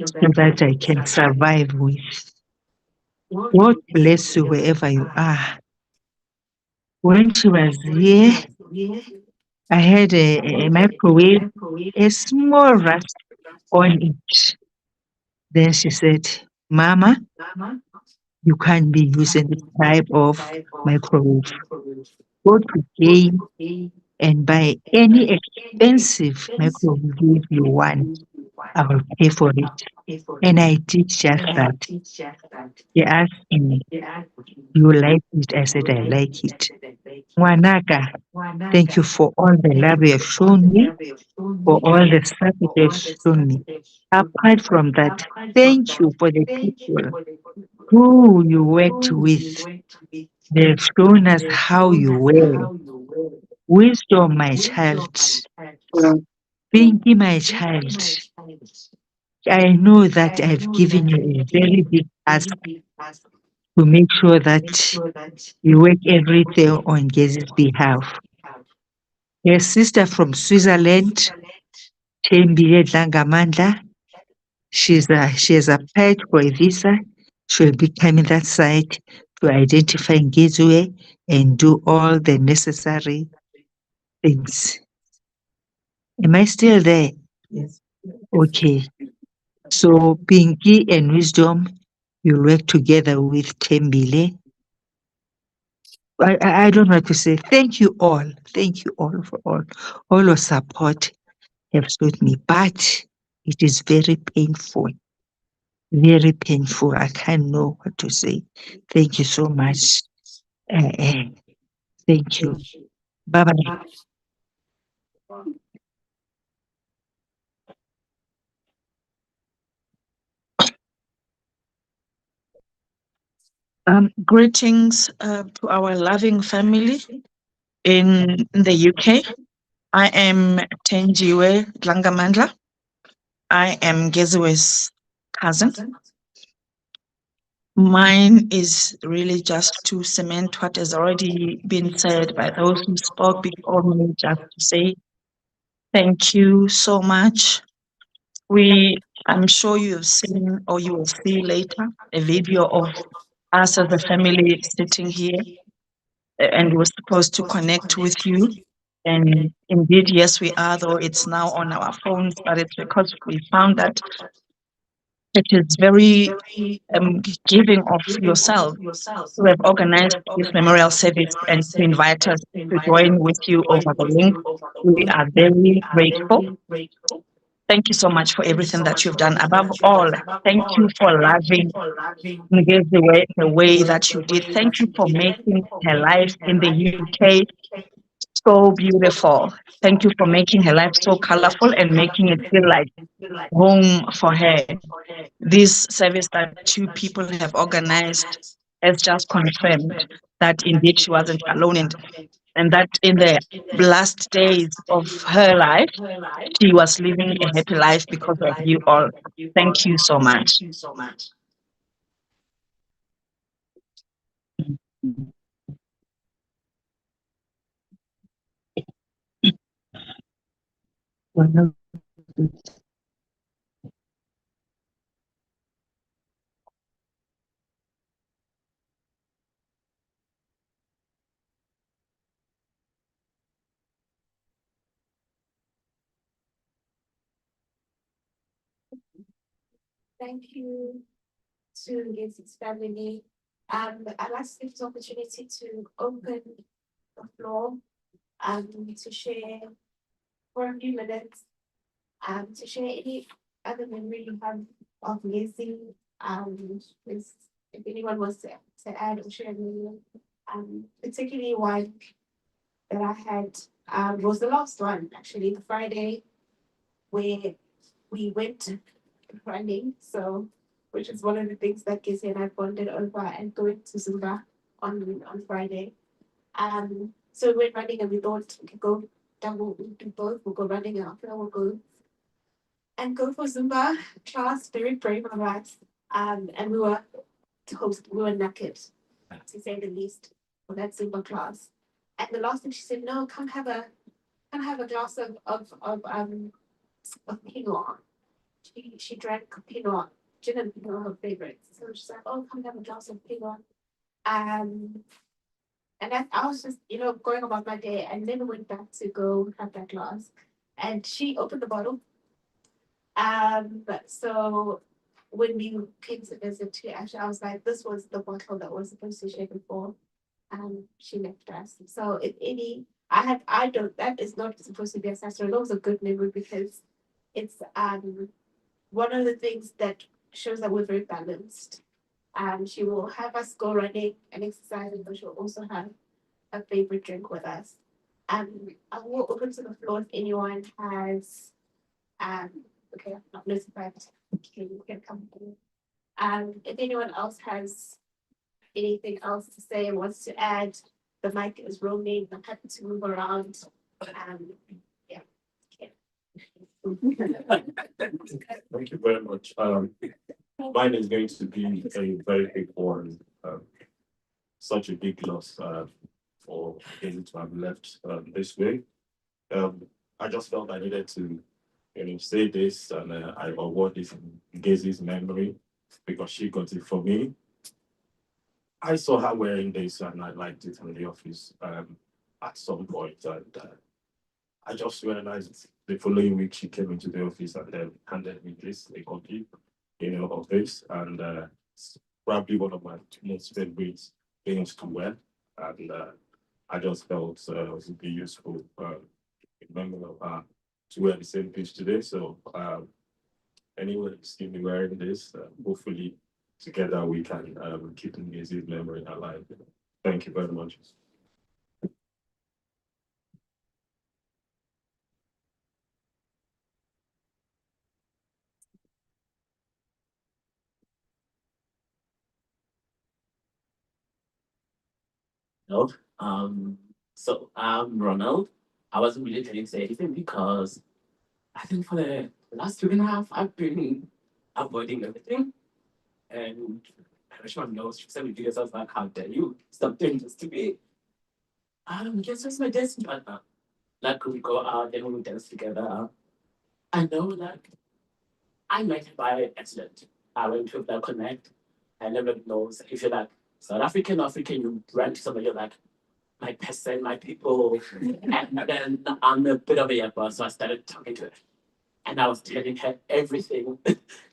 so that I can survive with. God bless you wherever you are. When she was here, I had a microwave, a small rust on it. Then she said, Mama, you can't be using this type of microwave. Go to Gay and buy any expensive microwave you want. I will pay for it. And I did just that. She asked me, you like it? I said, I like it. Wanaka, thank you for all the love you have shown me, for all the support you have shown me. Apart from that, thank you for the people who you worked with. They've shown us how you were. Wisdom, my child. Pinky, my child. I know that I've given you a very big task to make sure that you work everything on Ngezi's behalf. Her sister from Switzerland, Thembile Dlangamandla, she has applied for a visa. She'll be coming that side to identify Ngeziwe and do all the necessary things. Am I still there? Yes. Okay. So Pinky and Wisdom, you'll work together with Thembile. I don't know what to say. Thank you all. Thank you all for all your support have stood me. But it is very painful. Very painful. I can't know what to say. Thank you so much. Thank you. Bye bye. Greetings to our loving family in the UK. I am Ngeziwe Dlangamandla. I am Ngeziwe's cousin. Mine is really just to cement what has already been said by those who spoke before me, just to say thank you so much. I'm sure you have seen or you will see later a video of us as a family sitting here, and we're supposed to connect with you. And indeed, yes, we are, though it's now on our phones, but it's because we found that it is very giving of yourself to have organized this memorial service and to invite us to join with you over the link. We are very grateful. Thank you so much for everything that you've done. Above all, thank you for loving Ngeziwe the way that you did. Thank you for making her life in the UK so beautiful. Thank you for making her life so colorful and making it feel like home for her. This service that you people have organized has just confirmed that indeed she wasn't alone, and that in the last days of her life, she was living a happy life because of you all. Thank you so much. Thank you to Ngezi's family. I'd like to take this opportunity to open the floor to share for a few minutes, to share any other memory you have of Ngezi. If anyone wants to add or share a memory, particularly one that I had was the last one, actually, the Friday where we went running. So, which is one of the things that Casey and I bonded over and going to Zumba on Friday. So we went running and we thought we could go double, we do both. We'll go running and after that we'll go and go for Zumba class, very brave of us. And we were knackered, to say the least, for that Zumba class. And the last thing she said, no, come have a glass of Pinot. She drank Pinot, gin and Pinot, her favorite. So she's like, oh, come have a glass of Pinot. And I was just, going about my day and then went back to go have that glass. And she opened the bottle. So when we came to visit, I was like, this was the bottle that was supposed to share before. She left us. So if any, that is not supposed to be a sassy. That was a good memory because it's one of the things that shows that we're very balanced. She will have us go running and exercising, but she'll also have a favorite drink with us. I will open to the floor if anyone has okay, I'm not notified. Okay, you can come in. If anyone else has anything else to say and wants to add, the mic is roaming. I'm happy to move around. Yeah. Okay. Thank you very much. Mine is going to be a very big one. Such a big loss for him to have left this way. I just felt I needed to say this, and I award this in Ngeziwe's memory because she got it for me. I saw her wearing this and I liked it in the office at some point, and I just realized the following week she came into the office and then handed me this, a copy, of this, and it's probably one of my most favorite things to wear, and I just felt it would be useful in memory of her to wear the same piece today. So anyone who's seen me wearing this, hopefully together we can keep Ngeziwe's memory alive. Thank you very much. No. So I'm Ronald. I wasn't really trying to say anything because I think for the last 2.5, I've been avoiding everything. And everyone knows, she said, because I was like, how dare you? Stop doing this to me. Guess what's my destiny right now? Like, we go out and we dance together. I know, like, I met her by accident. I went to the Connect, and everybody knows if you're like South African, you run to somebody, you're like, my person, my people. And then I'm a bit of a yapper, so I started talking to her. And I was telling her everything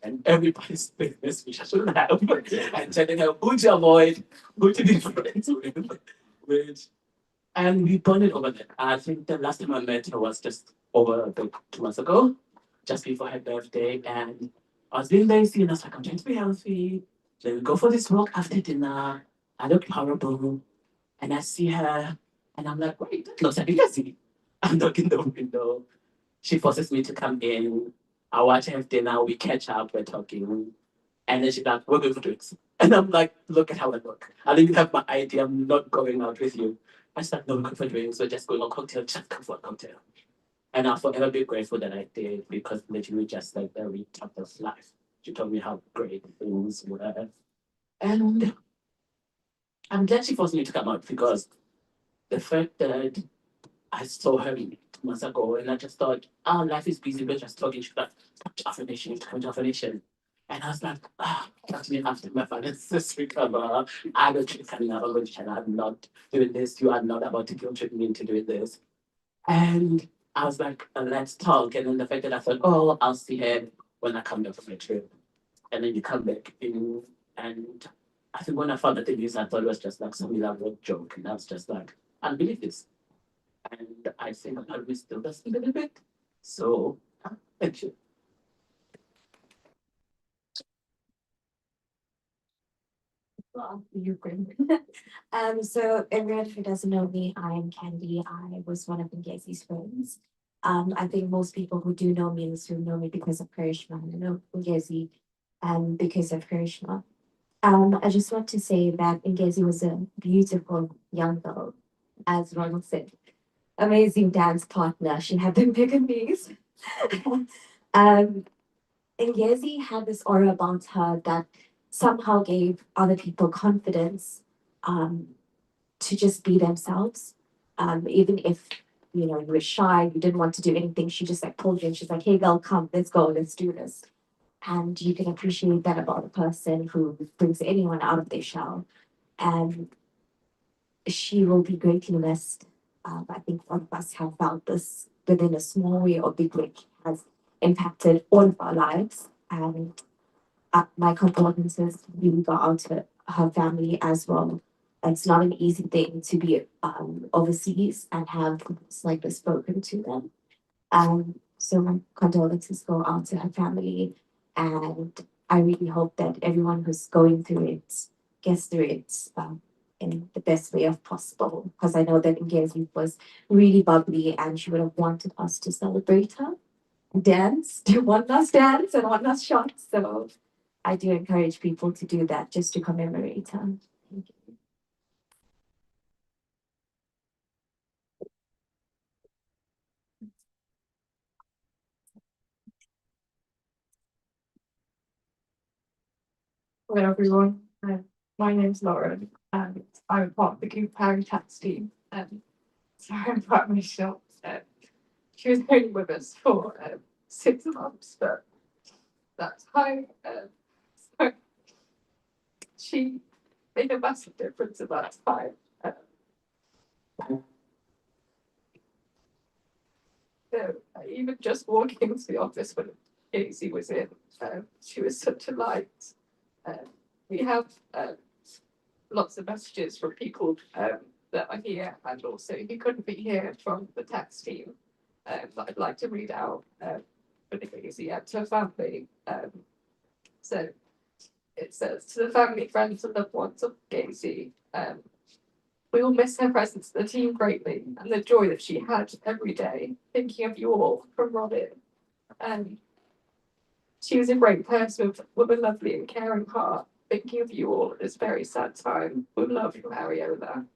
and everybody's business, which I shouldn't have, and telling her who to avoid, who to be friends with. And we bonded over that. I think the last time I met her was just over about 2 months ago, just before her birthday. And I was being lazy and I was like, I'm trying to be healthy. Let me go for this walk after dinner. I look horrible. And I see her and I'm like, wait, that looks like Ngeziwe. I'm knocking the window. She forces me to come in. I watch her have dinner, we catch up, we're talking. And then she's like, we're going for drinks. And I'm like, look at how I look. I don't even have my ID, I'm not going out with you. I said, no, we're going for drinks, we're just going on cocktail, just come for a cocktail. And I'll forever be grateful that I did because literally just like very top of life. She told me how great things were. And I'm glad she forced me to come out because the fact that I saw her 2 months ago and I just thought, oh, life is busy, we're just talking. She's like, come to affirmation, you have to come to affirmation. And I was like, talk to me after my finances recover. I don't treat coming out of the channel. I'm not doing this. You are not about to guilt trip me into doing this. And I was like, let's talk. And then the fact that I thought, oh, I'll see her when I come back from my trip. And then you come back in, and I think when I found out the news, I thought it was just like some elaborate joke. And I was just like, I believe this. And I think I will still does a little bit. So thank you. Well, you're great. So everyone who doesn't know me, I am Candy. I was one of Ngeziwe's friends. I think most people who do know me in this room know me because of Karishma. I know Ngeziwe because of Karishma. I just want to say that Ngeziwe was a beautiful young girl, as Ronald said. Amazing dance partner. She had the bigger knees. Um, Ngezi had this aura about her that somehow gave other people confidence to just be themselves. Even if you were shy, you didn't want to do anything, she just like pulled you and she's like, "Hey girl, come, let's go, let's do this." And you can appreciate that about a person who brings anyone out of their shell. And she will be greatly missed. I think all of us have felt this within a small way or big way has impacted all of our lives. And my condolences really go out to her family as well. It's not an easy thing to be overseas and have things like this spoken to them. So my condolences go out to her family, and I really hope that everyone who's going through it gets through it in the best way of possible. Because I know that Ngeziwe was really bubbly, and she would have wanted us to celebrate her, dance, do one last dance and one last shot. So I do encourage people to do that just to commemorate her. Thank you. Hello everyone, my name's Lauren and I'm part of the Group Parry Tax team. So I'm proud of myself. She was only with us for 6 months, but that time so she made a massive difference in that time. So even just walking into the office when Casey was in, she was such a light. We have lots of messages from people that are here and also who couldn't be here from the tax team that I'd like to read out for Ngeziwe and to her family. So it says, to the family, friends and loved ones of Ngeziwe, we will miss her presence in the team greatly and the joy that she had every day, thinking of you all from Robin. She was a great person with a lovely and caring heart, thinking of you all at this very sad time. With love from Ariola.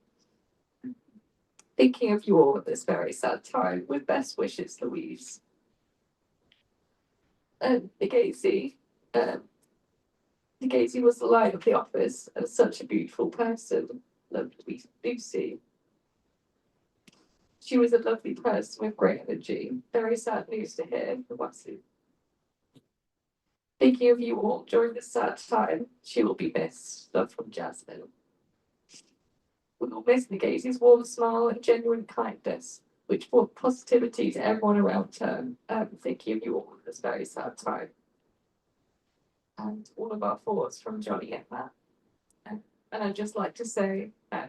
Thinking of you all at this very sad time, with best wishes, Louise. Ngeziwe. Ngeziwe was the light of the office and such a beautiful person. Loved Lucy. She was a lovely person with great energy. Very sad news to hear from Wasu. Thinking of you all during this sad time, she will be missed. Love from Jasmine. We will miss Ngeziwe's warm smile and genuine kindness, which brought positivity to everyone around her. Thinking of you all at this very sad time. And all of our thoughts from Johnny and Matt. And I'd just like to say, I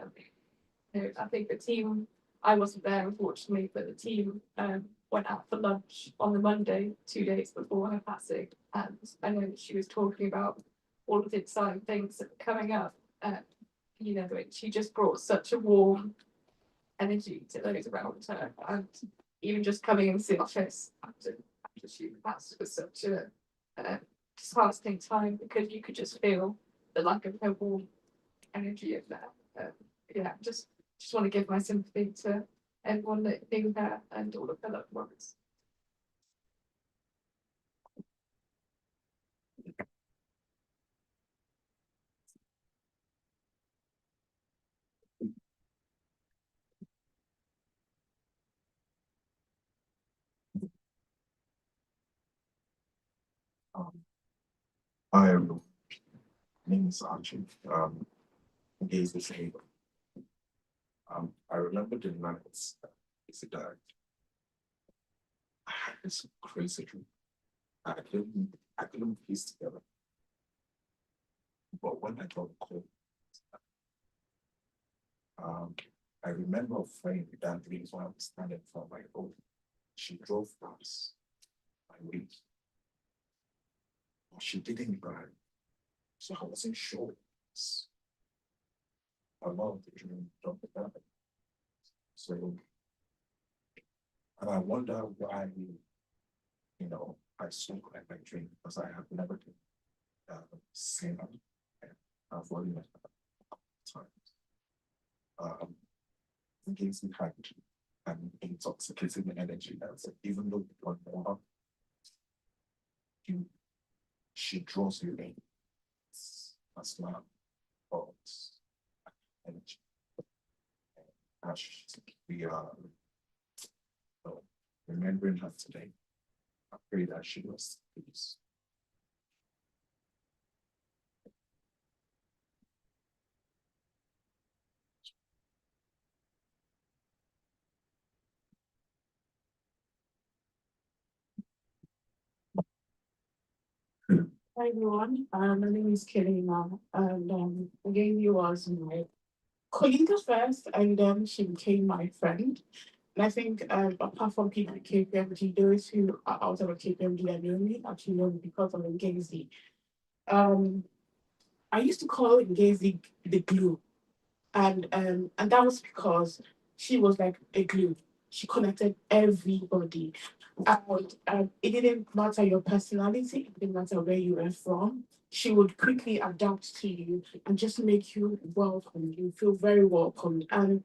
think the team, I wasn't there unfortunately, but the team went out for lunch on the Monday, 2 days before her passing. And I know that she was talking about all of the exciting things that were coming up. She just brought such a warm energy to those around her. And even just coming into the office after she passed was such a disheartening time because you could just feel the lack of her warm energy of that. Just want to give my sympathy to everyone that knew her and all of her loved ones. I am name is Archie. Gaze is able. I remember the nights he died. I had this crazy dream. I couldn't piece together. But when I got cold, I remember a friend that dreams when I was standing for my road. She drove past my way. But she didn't drive. So I wasn't sure. A lot of the dream jumped down. So, and I wonder why, I saw like my dream because I have never been seen and I've only met her times. Gives me had an intoxicating energy. That's even though we don't know her, you, she draws you in. That's not fault. Energy. As we are remembering her today, I pray that she was peace. Hi everyone, my name is Kelly now, and again you was my colleague at first, and then she became my friend. And I think apart from people at KPMG, those who are outside of KPMG and know me actually know me because of Ngeziwe. I used to call Ngeziwe the glue, and that was because she was like a glue. She connected everybody. And it didn't matter your personality, it didn't matter where you were from. She would quickly adapt to you and just make you welcome. You feel very welcome. And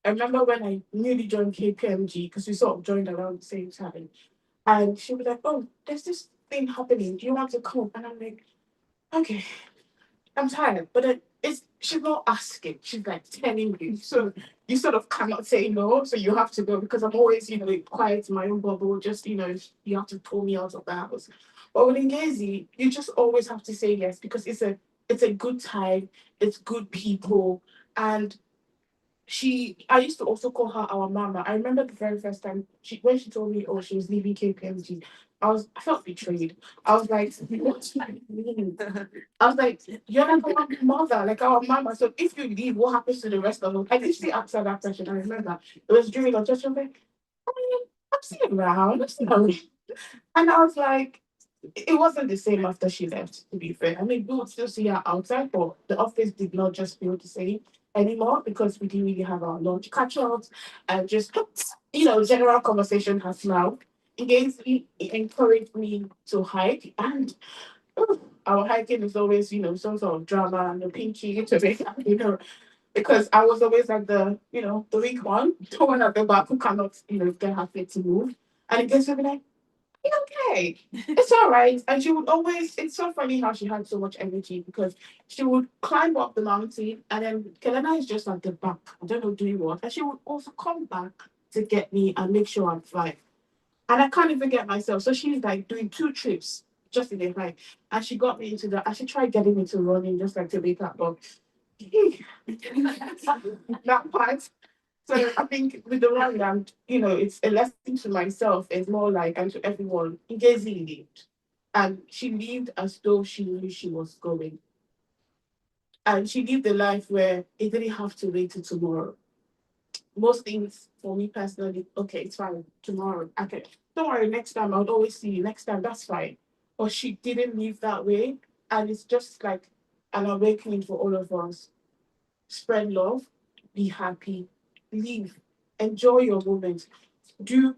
I remember when I newly joined KPMG, because we sort of joined around the same time, and she was like, "Oh, there's this thing happening. Do you want to come?" And I'm like, "Okay, I'm tired," but it's she's not asking, she's like telling you. So you sort of cannot say no. So you have to go because I'm always, quiet in my own bubble, just you have to pull me out of the house. But with Ngezi, you just always have to say yes because it's a good time, it's good people. And I used to also call her our mama. I remember the very first time when she told me, oh, she was leaving KPMG. I felt betrayed. I was like, what do you mean? I was like, you're like our mother, like our mama. So if you leave, what happens to the rest of us? I literally answered that question. I remember it was during our church. I was like, I'm still around. I'm still around. And I was like, it wasn't the same after she left, to be fair. I mean, we would still see her outside, but the office did not just feel the same anymore because we didn't really have our lunch catch ups and just, general conversation has now. It encouraged me to hike, and our hiking is always, some sort of drama and a pinky to make, because I was always like the weak one, the one at the back who cannot, get her feet to move. And it gets to be like, okay, it's all right. And she would always, it's so funny how she had so much energy because she would climb up the mountain and then Kelena is just at the back, I don't know doing what. And she would also come back to get me and make sure I'm fine. And I can't even get myself. So she's like doing 2 trips just in a night. And she got me into that. And she tried getting me to running just like to wake up. But that part. So I think with the one that, it's a lesson to myself, it's more like, and to everyone, Ngezi lived. And she lived as though she knew she was going. And she lived a life where it didn't have to wait till tomorrow. Most things for me personally, okay, it's fine, tomorrow. Okay, don't worry, next time I'll always see you. Next time, that's fine. But she didn't live that way. And it's just like an awakening for all of us. Spread love, be happy, live, enjoy your moment.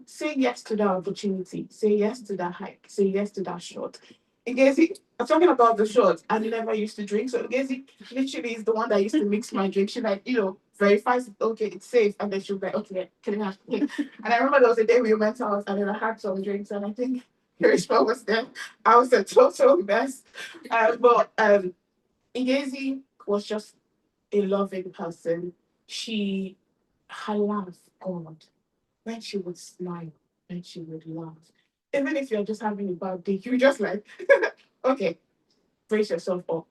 Say yes to that opportunity, say yes to that hike, say yes to that shot. Ngezi, I'm talking about the shots. I never used to drink, so Ngezi literally is the one that used to mix my drink. She like, verifies okay, it's safe, and then she'll be like, okay, can I have it? And I remember there was a day we went out and then I had some drinks, and I think Karishma was there. I was a total mess. But Ngezi was just a loving person. Her laugh, God, when she would smile, when she would laugh. Even if you're just having a bad day, you just like, okay, brace yourself up.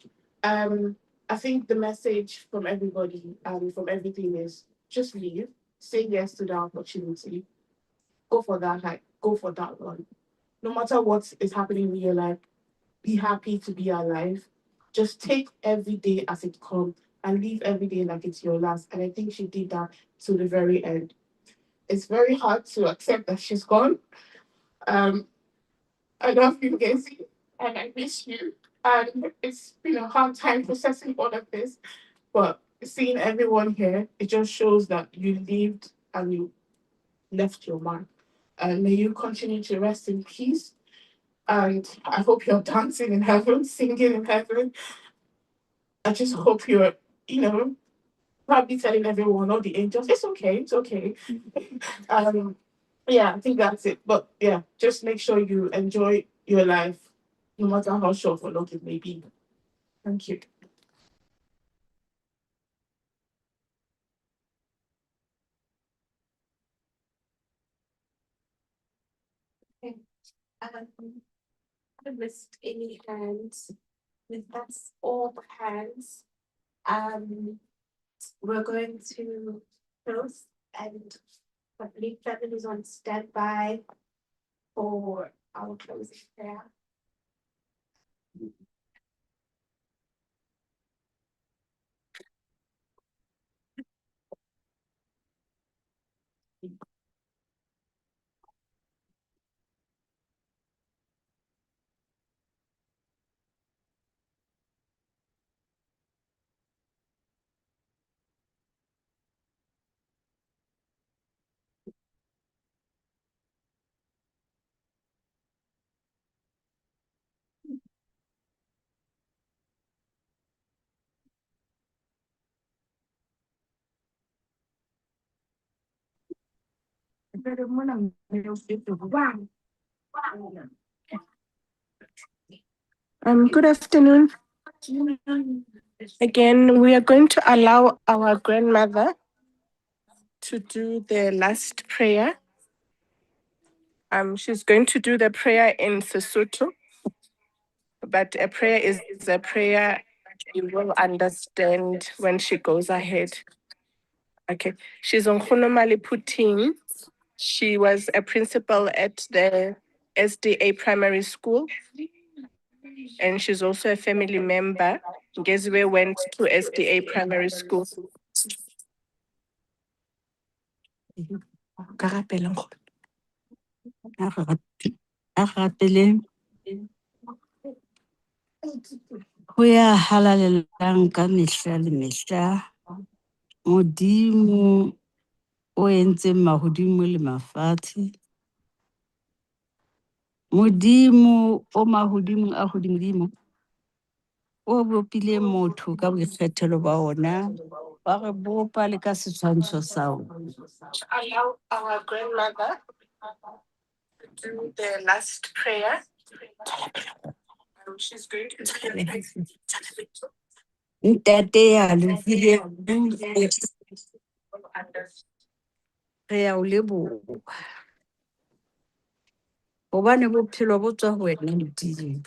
I think the message from everybody and from everything is just leave, say yes to the opportunity, go for that hike, go for that run. No matter what is happening in your life, be happy to be alive. Just take every day as it comes and live every day like it's your last. And I think she did that to the very end. It's very hard to accept that she's gone. Um, I love you, Gacy, and I miss you. And it's been a hard time processing all of this. But seeing everyone here, it just shows that you lived and you left your mark. And may you continue to rest in peace. And I hope you're dancing in heaven, singing in heaven. I just hope you're, probably telling everyone, all the angels, it's okay, it's okay. Yeah, I think that's it. But yeah, just make sure you enjoy your life, no matter how short or long it may be. Thank you. I missed any hands. If that's all the hands, we're going to close, and I believe Fabien is on standby for our closing prayer. Good afternoon. Again, we are going to allow our grandmother to do the last prayer. She's going to do the prayer in Sesotho, but a prayer is a prayer you will understand when she goes ahead. Okay, she's on Khonomali Puting. She was a principal at the SDA primary school, and she's also a family member. Ngeziwe went to SDA primary school. Ho ya halalelang ka mehla le mehla, Modimo o entseng mahodimo le mafatshe, Modimo o mahodimo a hodimo, o bopile motho ka boikgethelo ba ona, ba re bopa le ka setshwantsho sa ona. Allow our grandmother to do the last prayer. She's going to Ntate ya lokile, re ya o leboha. Hobane bophelo bo tswa ho wena Modimo.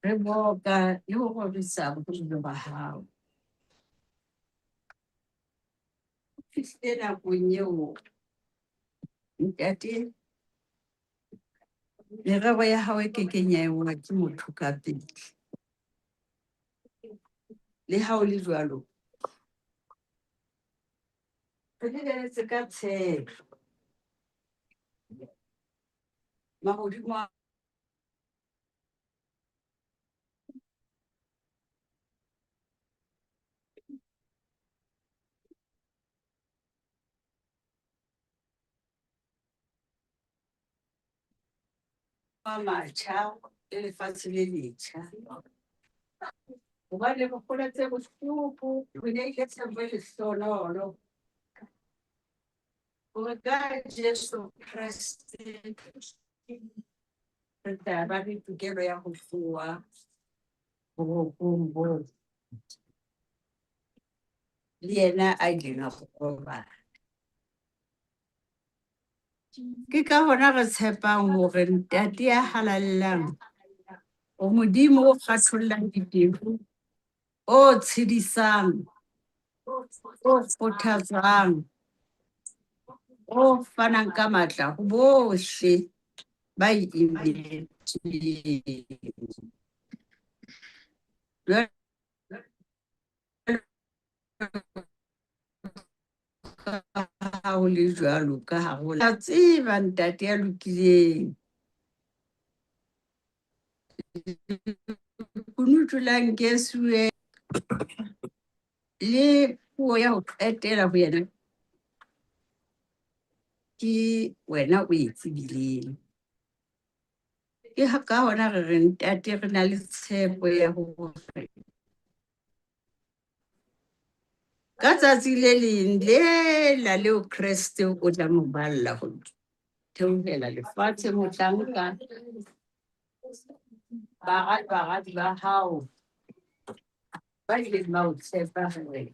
Re boka le ho robisa bophelo ba hao. Fihlile nakong eo, ntate, merero ya hao e kekeng ya engwa ke motho ka pele. Le ha o le jwalo, re lebeletse ka tshepo. Mahodimo a matjha le lefatshe le letjha. Hobane re kgoletse bohloko, re ne ke tshepo le hlonololo. Hore ka Jesu Kreste re tla ba le tokelo ya ho fuwa borokong boo. Le yena a ileng a robala. Ke ka hona re tshepang hore ntate ya halallang, o Modimo o kgathollang dipelo, o tshedisang, o kgothatsang, o fanang ka matla ho bohle ba imeletseng. Ha o le jwalo ka hare ho la tseba ntate ya lokileng. Kunutu la Ngeziwe le puo ya ho qetela ho yena ke wena o e tsebileng. Ke ha ka hona re re ntate re na le tshepo ya hore ka tsatsi le leng lela leo Kreste o tla mo balla ho theohela lefatshe mohlanka. Baradi ba hao. Ba ileng ba o tshepa hore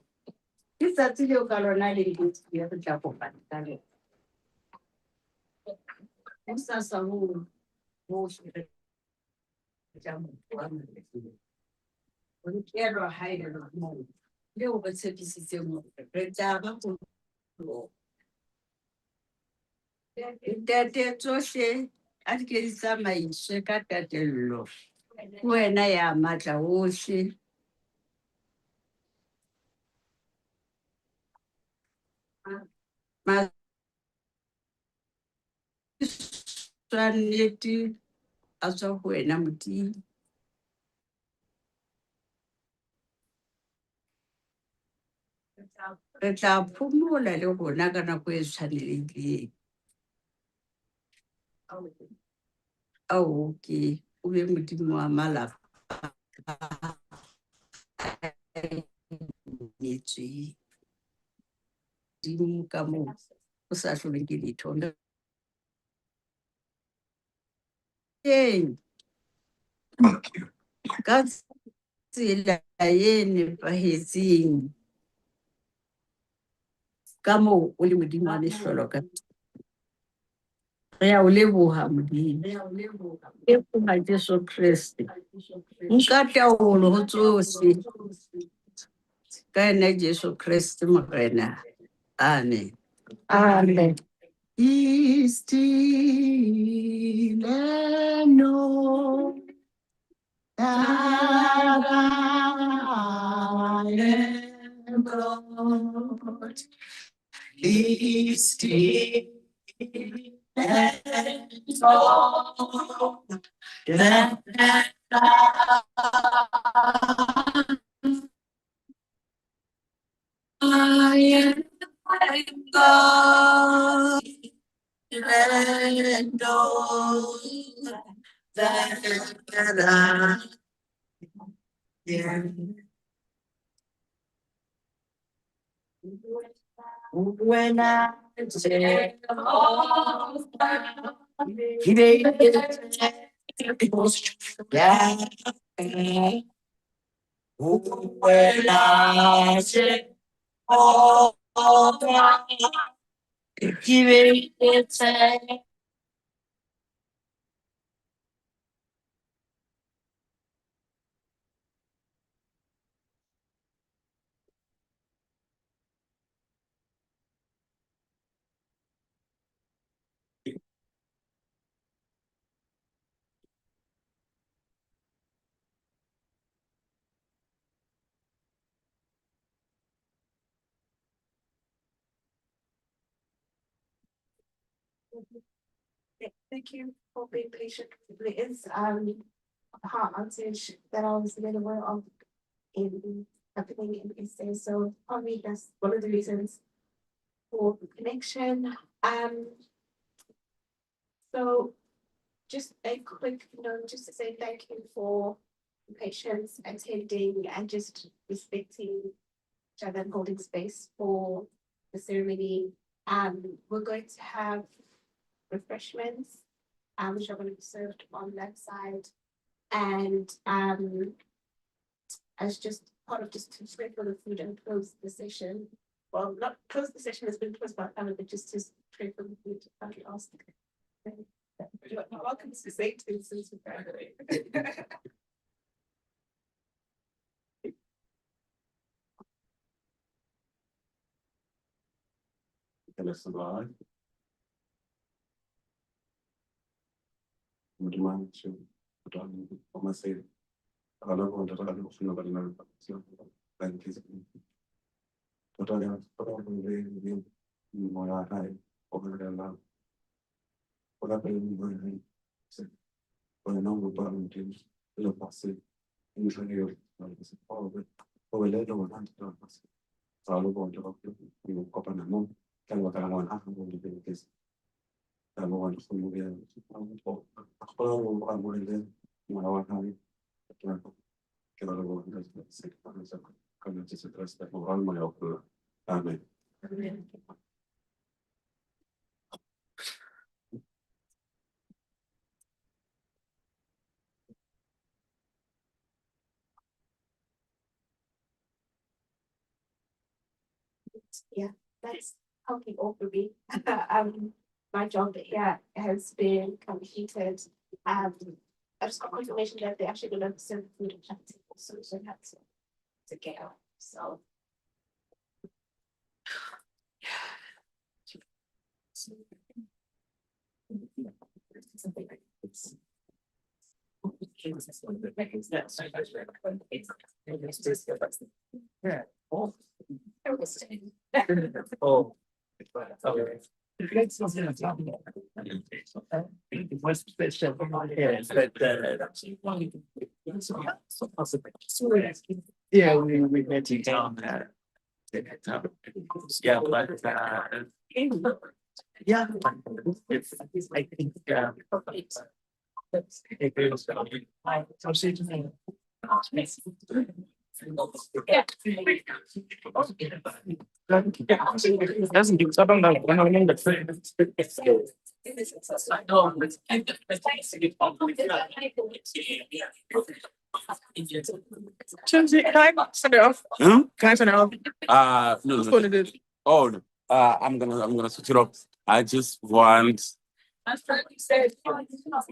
ke tsatsi leo ka lona le ya re tla kopana ka lona. Ho sasa ho re tla motho wa molekile. Ho nkelwa ha ele moo. Leo ba tshepisitseng hore re tla ba ho Ntate tsohle a di ke di tsamaiswe ka tatello. Ke wena ya matla ohle. Nnete a tswa ho wena Modimo. Re tla phomola le rona ka nako e tshwanelehileng. Ke o be Modimo wa malapa nyetsweng. Dimo ka moo o sa hlolwe ke letho. Ka tsela e nepahetseng ka moo o le Modimo wa mehlolo ka. Re a o leboha Modimo. Leboha Jesu Kriste. Nka taolo ho tsohle. Ka ena Jesu Kriste Morena. Amen. Amen. Be still and know that I am God. Be still and know that I am God. And know that I am. When I say he made it down. When I say he made it. Thank you for being patient with me. It's a heart outage that I was made aware of in happening in SA. So probably that's one of the reasons for the connection. So just a quick note, just to say thank you for the patience, attending, and just respecting each other and holding space for the ceremony. We're going to have refreshments, which are going to be served on that side. And as just part of just to spread for the food and close the session. Well, not close the session, has been closed by family, but just to pray for the food. I'll ask. You're welcome to say to since we're graduating. Amen. that's helping all for me. My job here has been completed. I just got confirmation that they're actually gonna serve food and chat so that's to get out. So Oh. Yeah, we met you down there. Yeah, but yeah, it's I think doesn't do something like when I mean can I send it off? Can I send it off? No, What's going to do? oh, no. I'm gonna switch it up. I just want.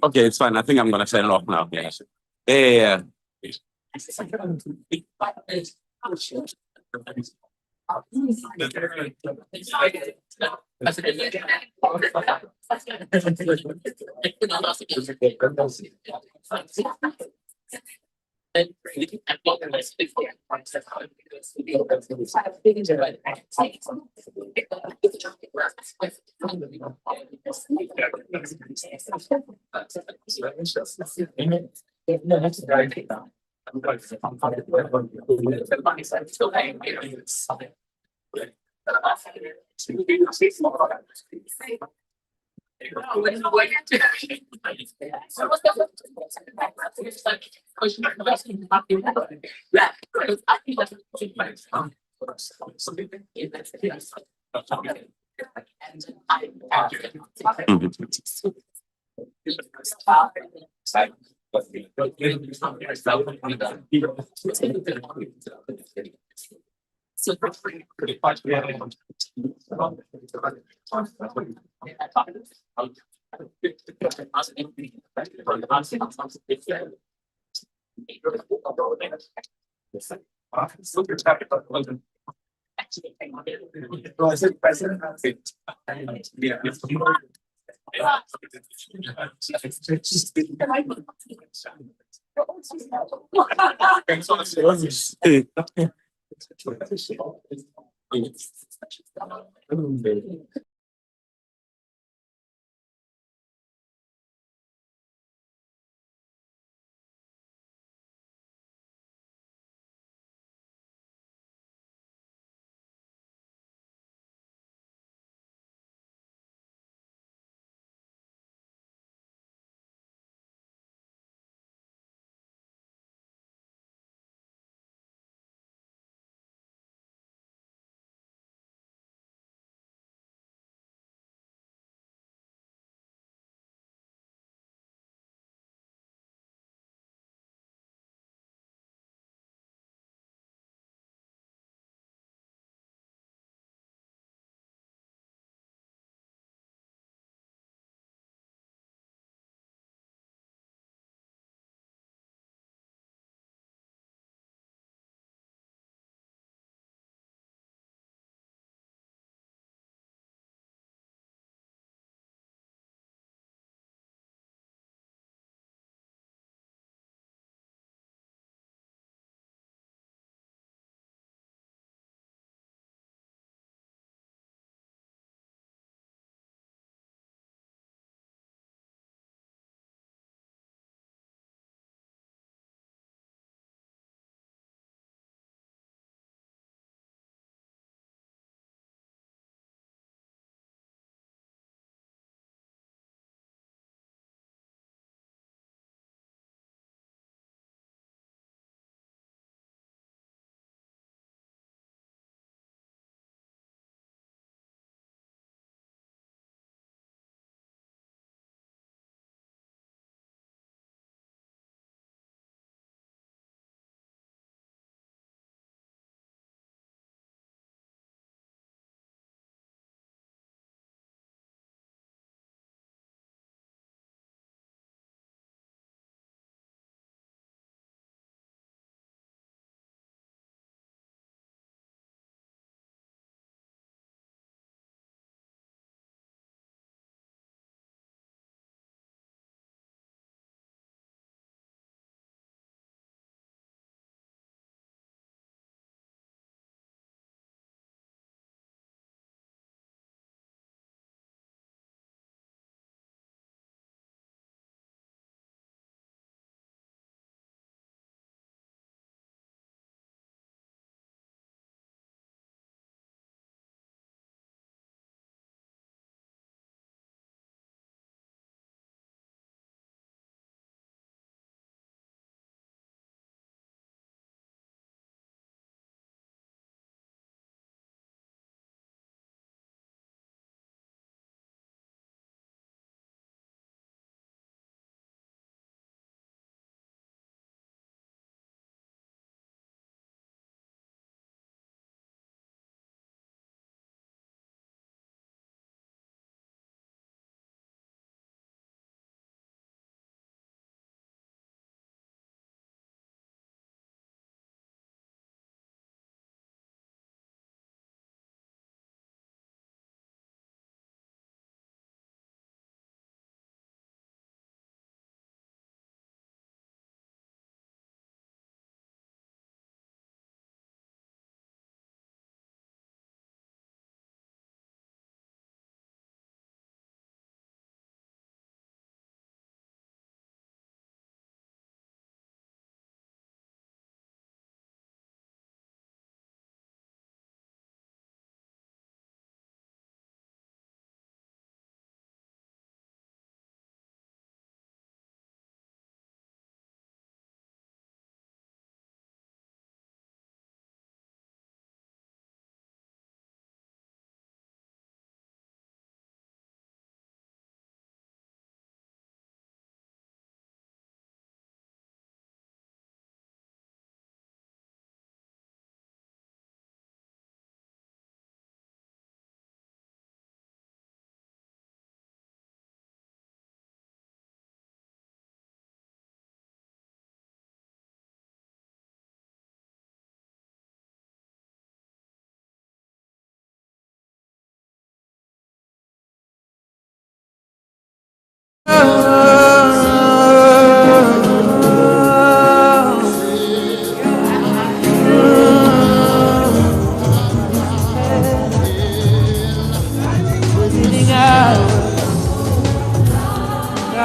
Okay, it's fine. I think I'm gonna turn it off now. Yeah. Yeah.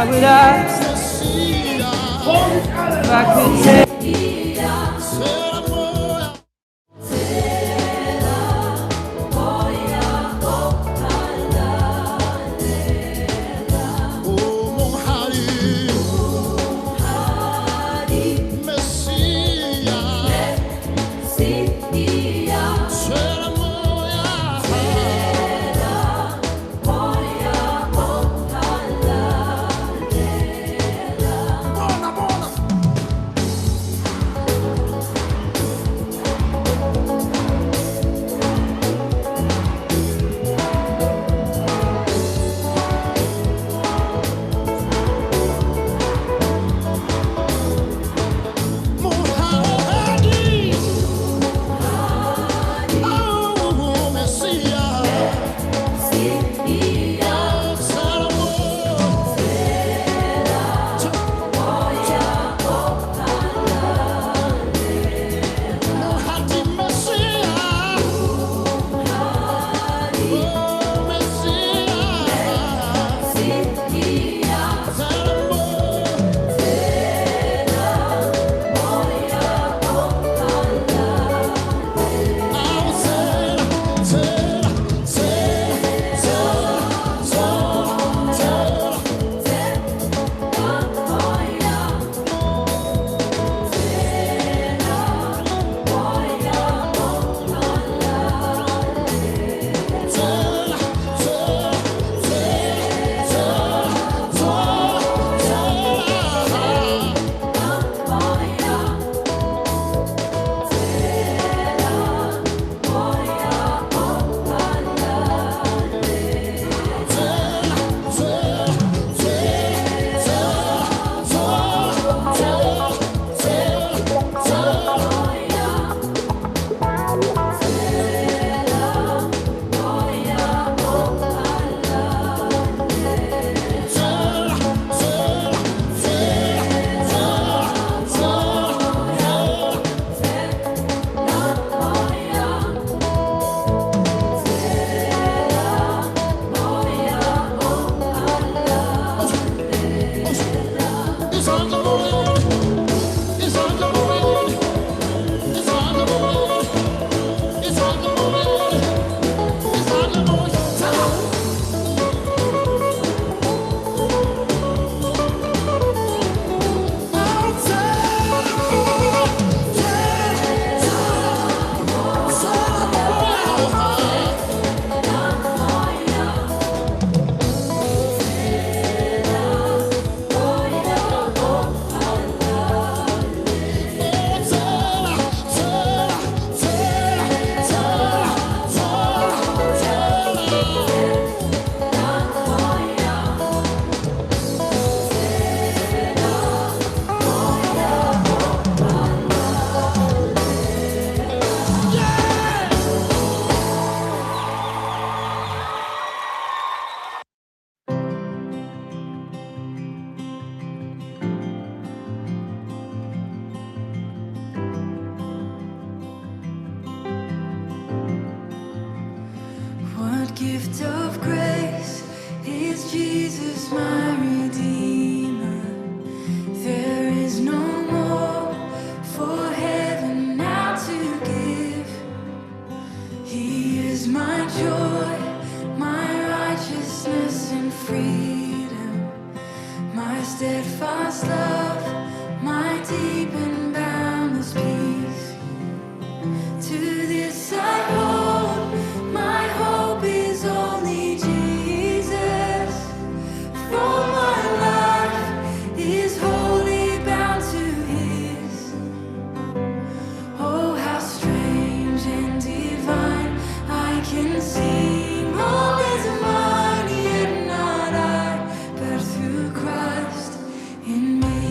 I would ask if I could say. Gift of grace is Jesus, my Redeemer. There is no more for heaven now to give. He is my joy, my righteousness and freedom, my steadfast love, my deep and boundless peace. To this I hold, my hope is only Jesus. For my life is wholly bound to His. Oh, how strange and divine, I can sing all is mine, yet not I, but through Christ in me.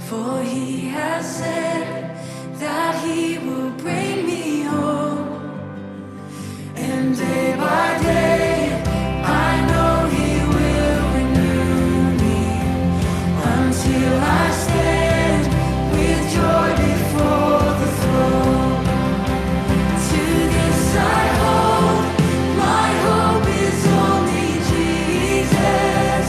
For he has said that he will bring me home. And day by day, I know he will renew me until I stand with joy before the throne. To this I hold, my hope is only Jesus.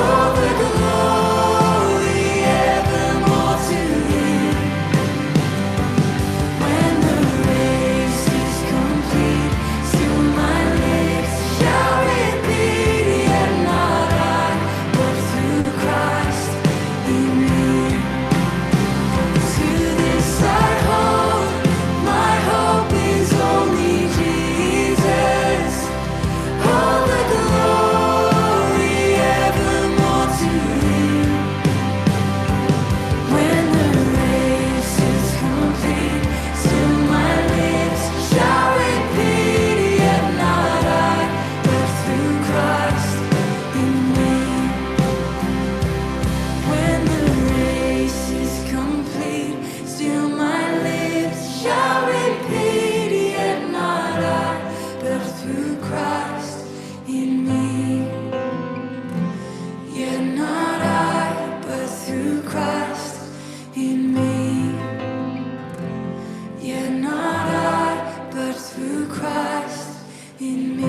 All the glory evermore to him. When the race is complete, still my lips shall repeat, yet not I, but through Christ in me. To this I hold, my hope is only Jesus. All the glory evermore to him. When the race is complete, still my lips shall repeat, yet not I, but through Christ in me. When the race is complete, still my lips shall repeat, yet not I, but through Christ in me. Yet not I, but through Christ in me. Yet not I, but through Christ in me.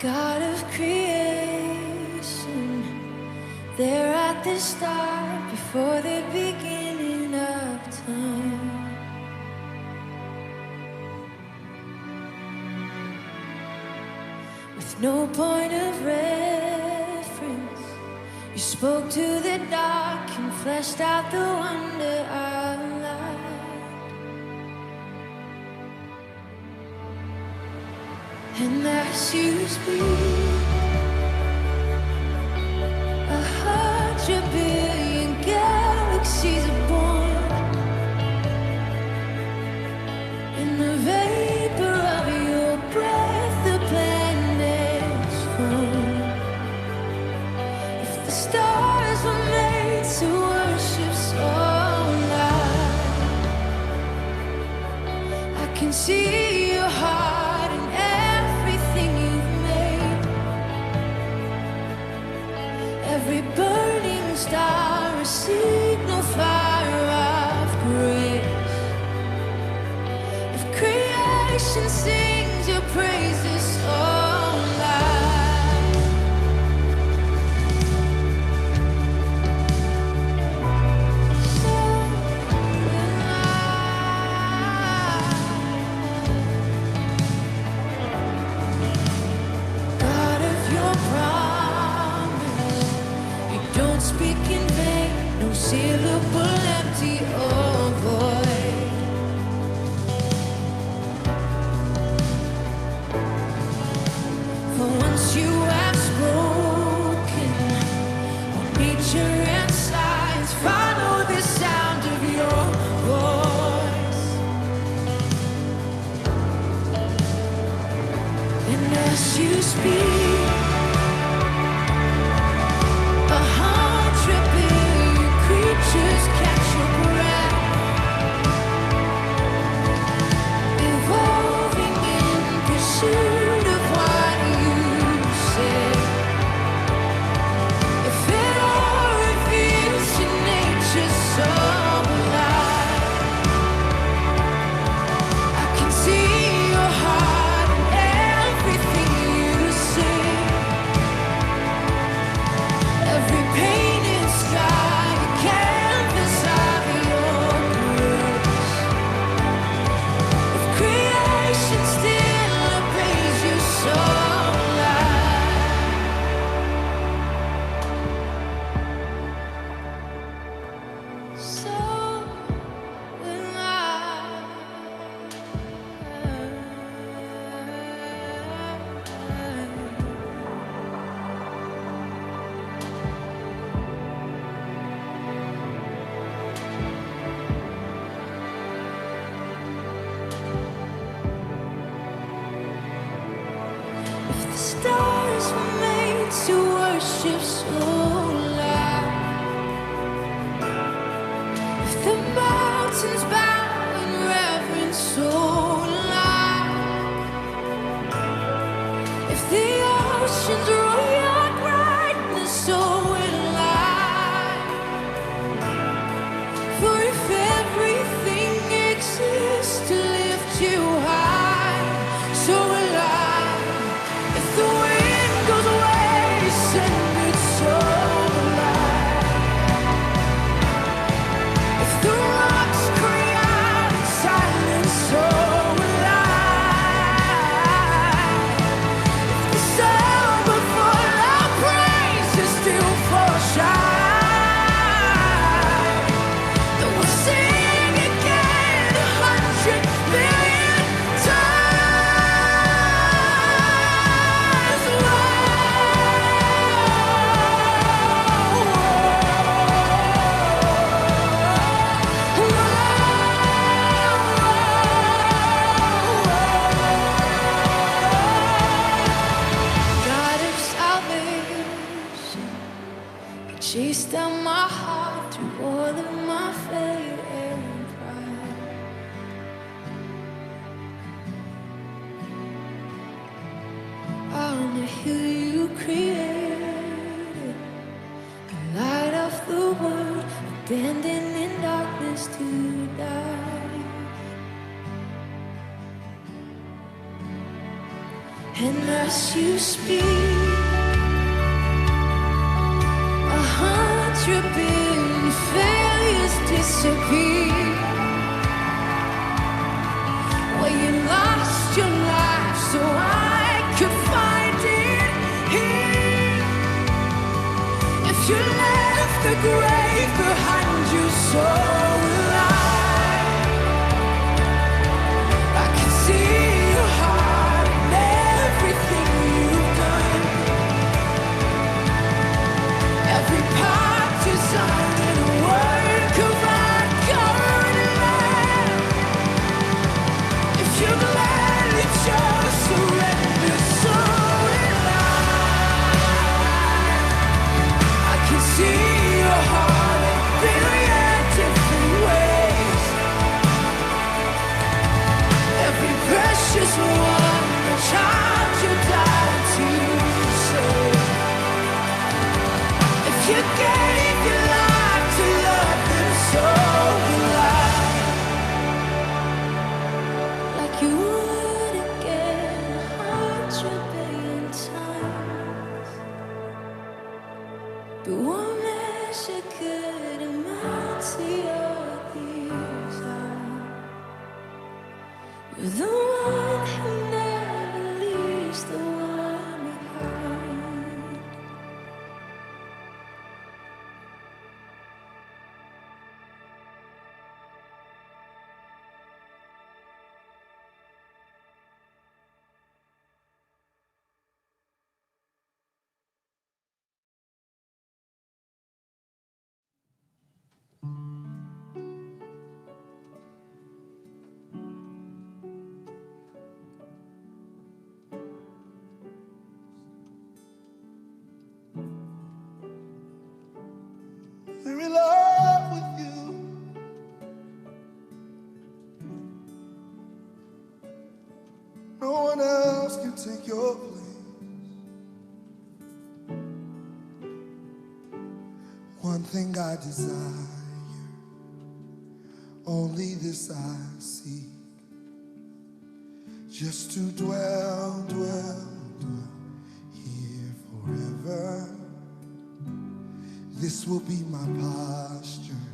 God of creation, there at the start, before the beginning of time. With no point of reference, you spoke to the dark and fleshed out the wonder of life. And as you speak, 100 billion galaxies are born. In the vapor of your breath, the planets form. If the stars were made to worship so loud, I can see your heart in everything you've made. Every burning star, a signal fire of grace. If creation sings your praises so loud, so loud. God of your promise, you don't speak in vain, no syllable empty or void. For once you have spoken, all nature and science follow the sound of your voice. And as you speak, 100 billion creatures catch your breath, evolving in pursuit of what you say. If it all reveals your nature so alive, I can see your heart in everything you say. Every painted sky, a canvas stars were made to worship so loud. If the mountains bow in reverence so loud. If the oceans roar your brightness, so will I. For if everything exists to lift you high, so will I. If the wind goes away, send it, so will I. If the rocks cry out in silence, so will I. If the sun will fall, our praises still fall shine. Then we'll sing again 100 million times. God of salvation, you chased down my heart through all of my failure and pride. On the hill you created, the light of the world, abandoned in darkness to die. And as you speak, 100 billion failures disappear. Where you lost your life so I could find it here. If you left the grave behind you, so will I. I can see your heart and everything you've done. Every part designed in a work of art, covered in love. If you gladly chose surrender, so will I can see your heart in a billion different ways. Every precious one, a child you died to save. If you gave your life to love them, so will I. Like you would again 100 billion times. But one measure could amount to your desire. You're the one who never leaves the one behind. We're in love with you. No one else can take your place. One thing I desire, only this I seek, just to dwell here forever. This will be my posture,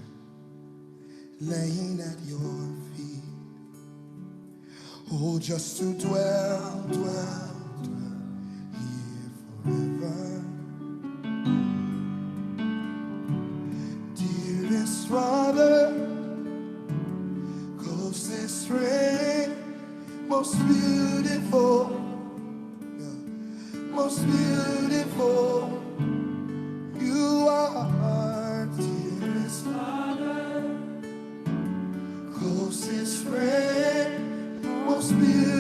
laying at your feet. Oh, just to dwell here forever. Dearest Father, closest friend, most beautiful, most beautiful. You are, dearest Father, closest friend, most beautiful.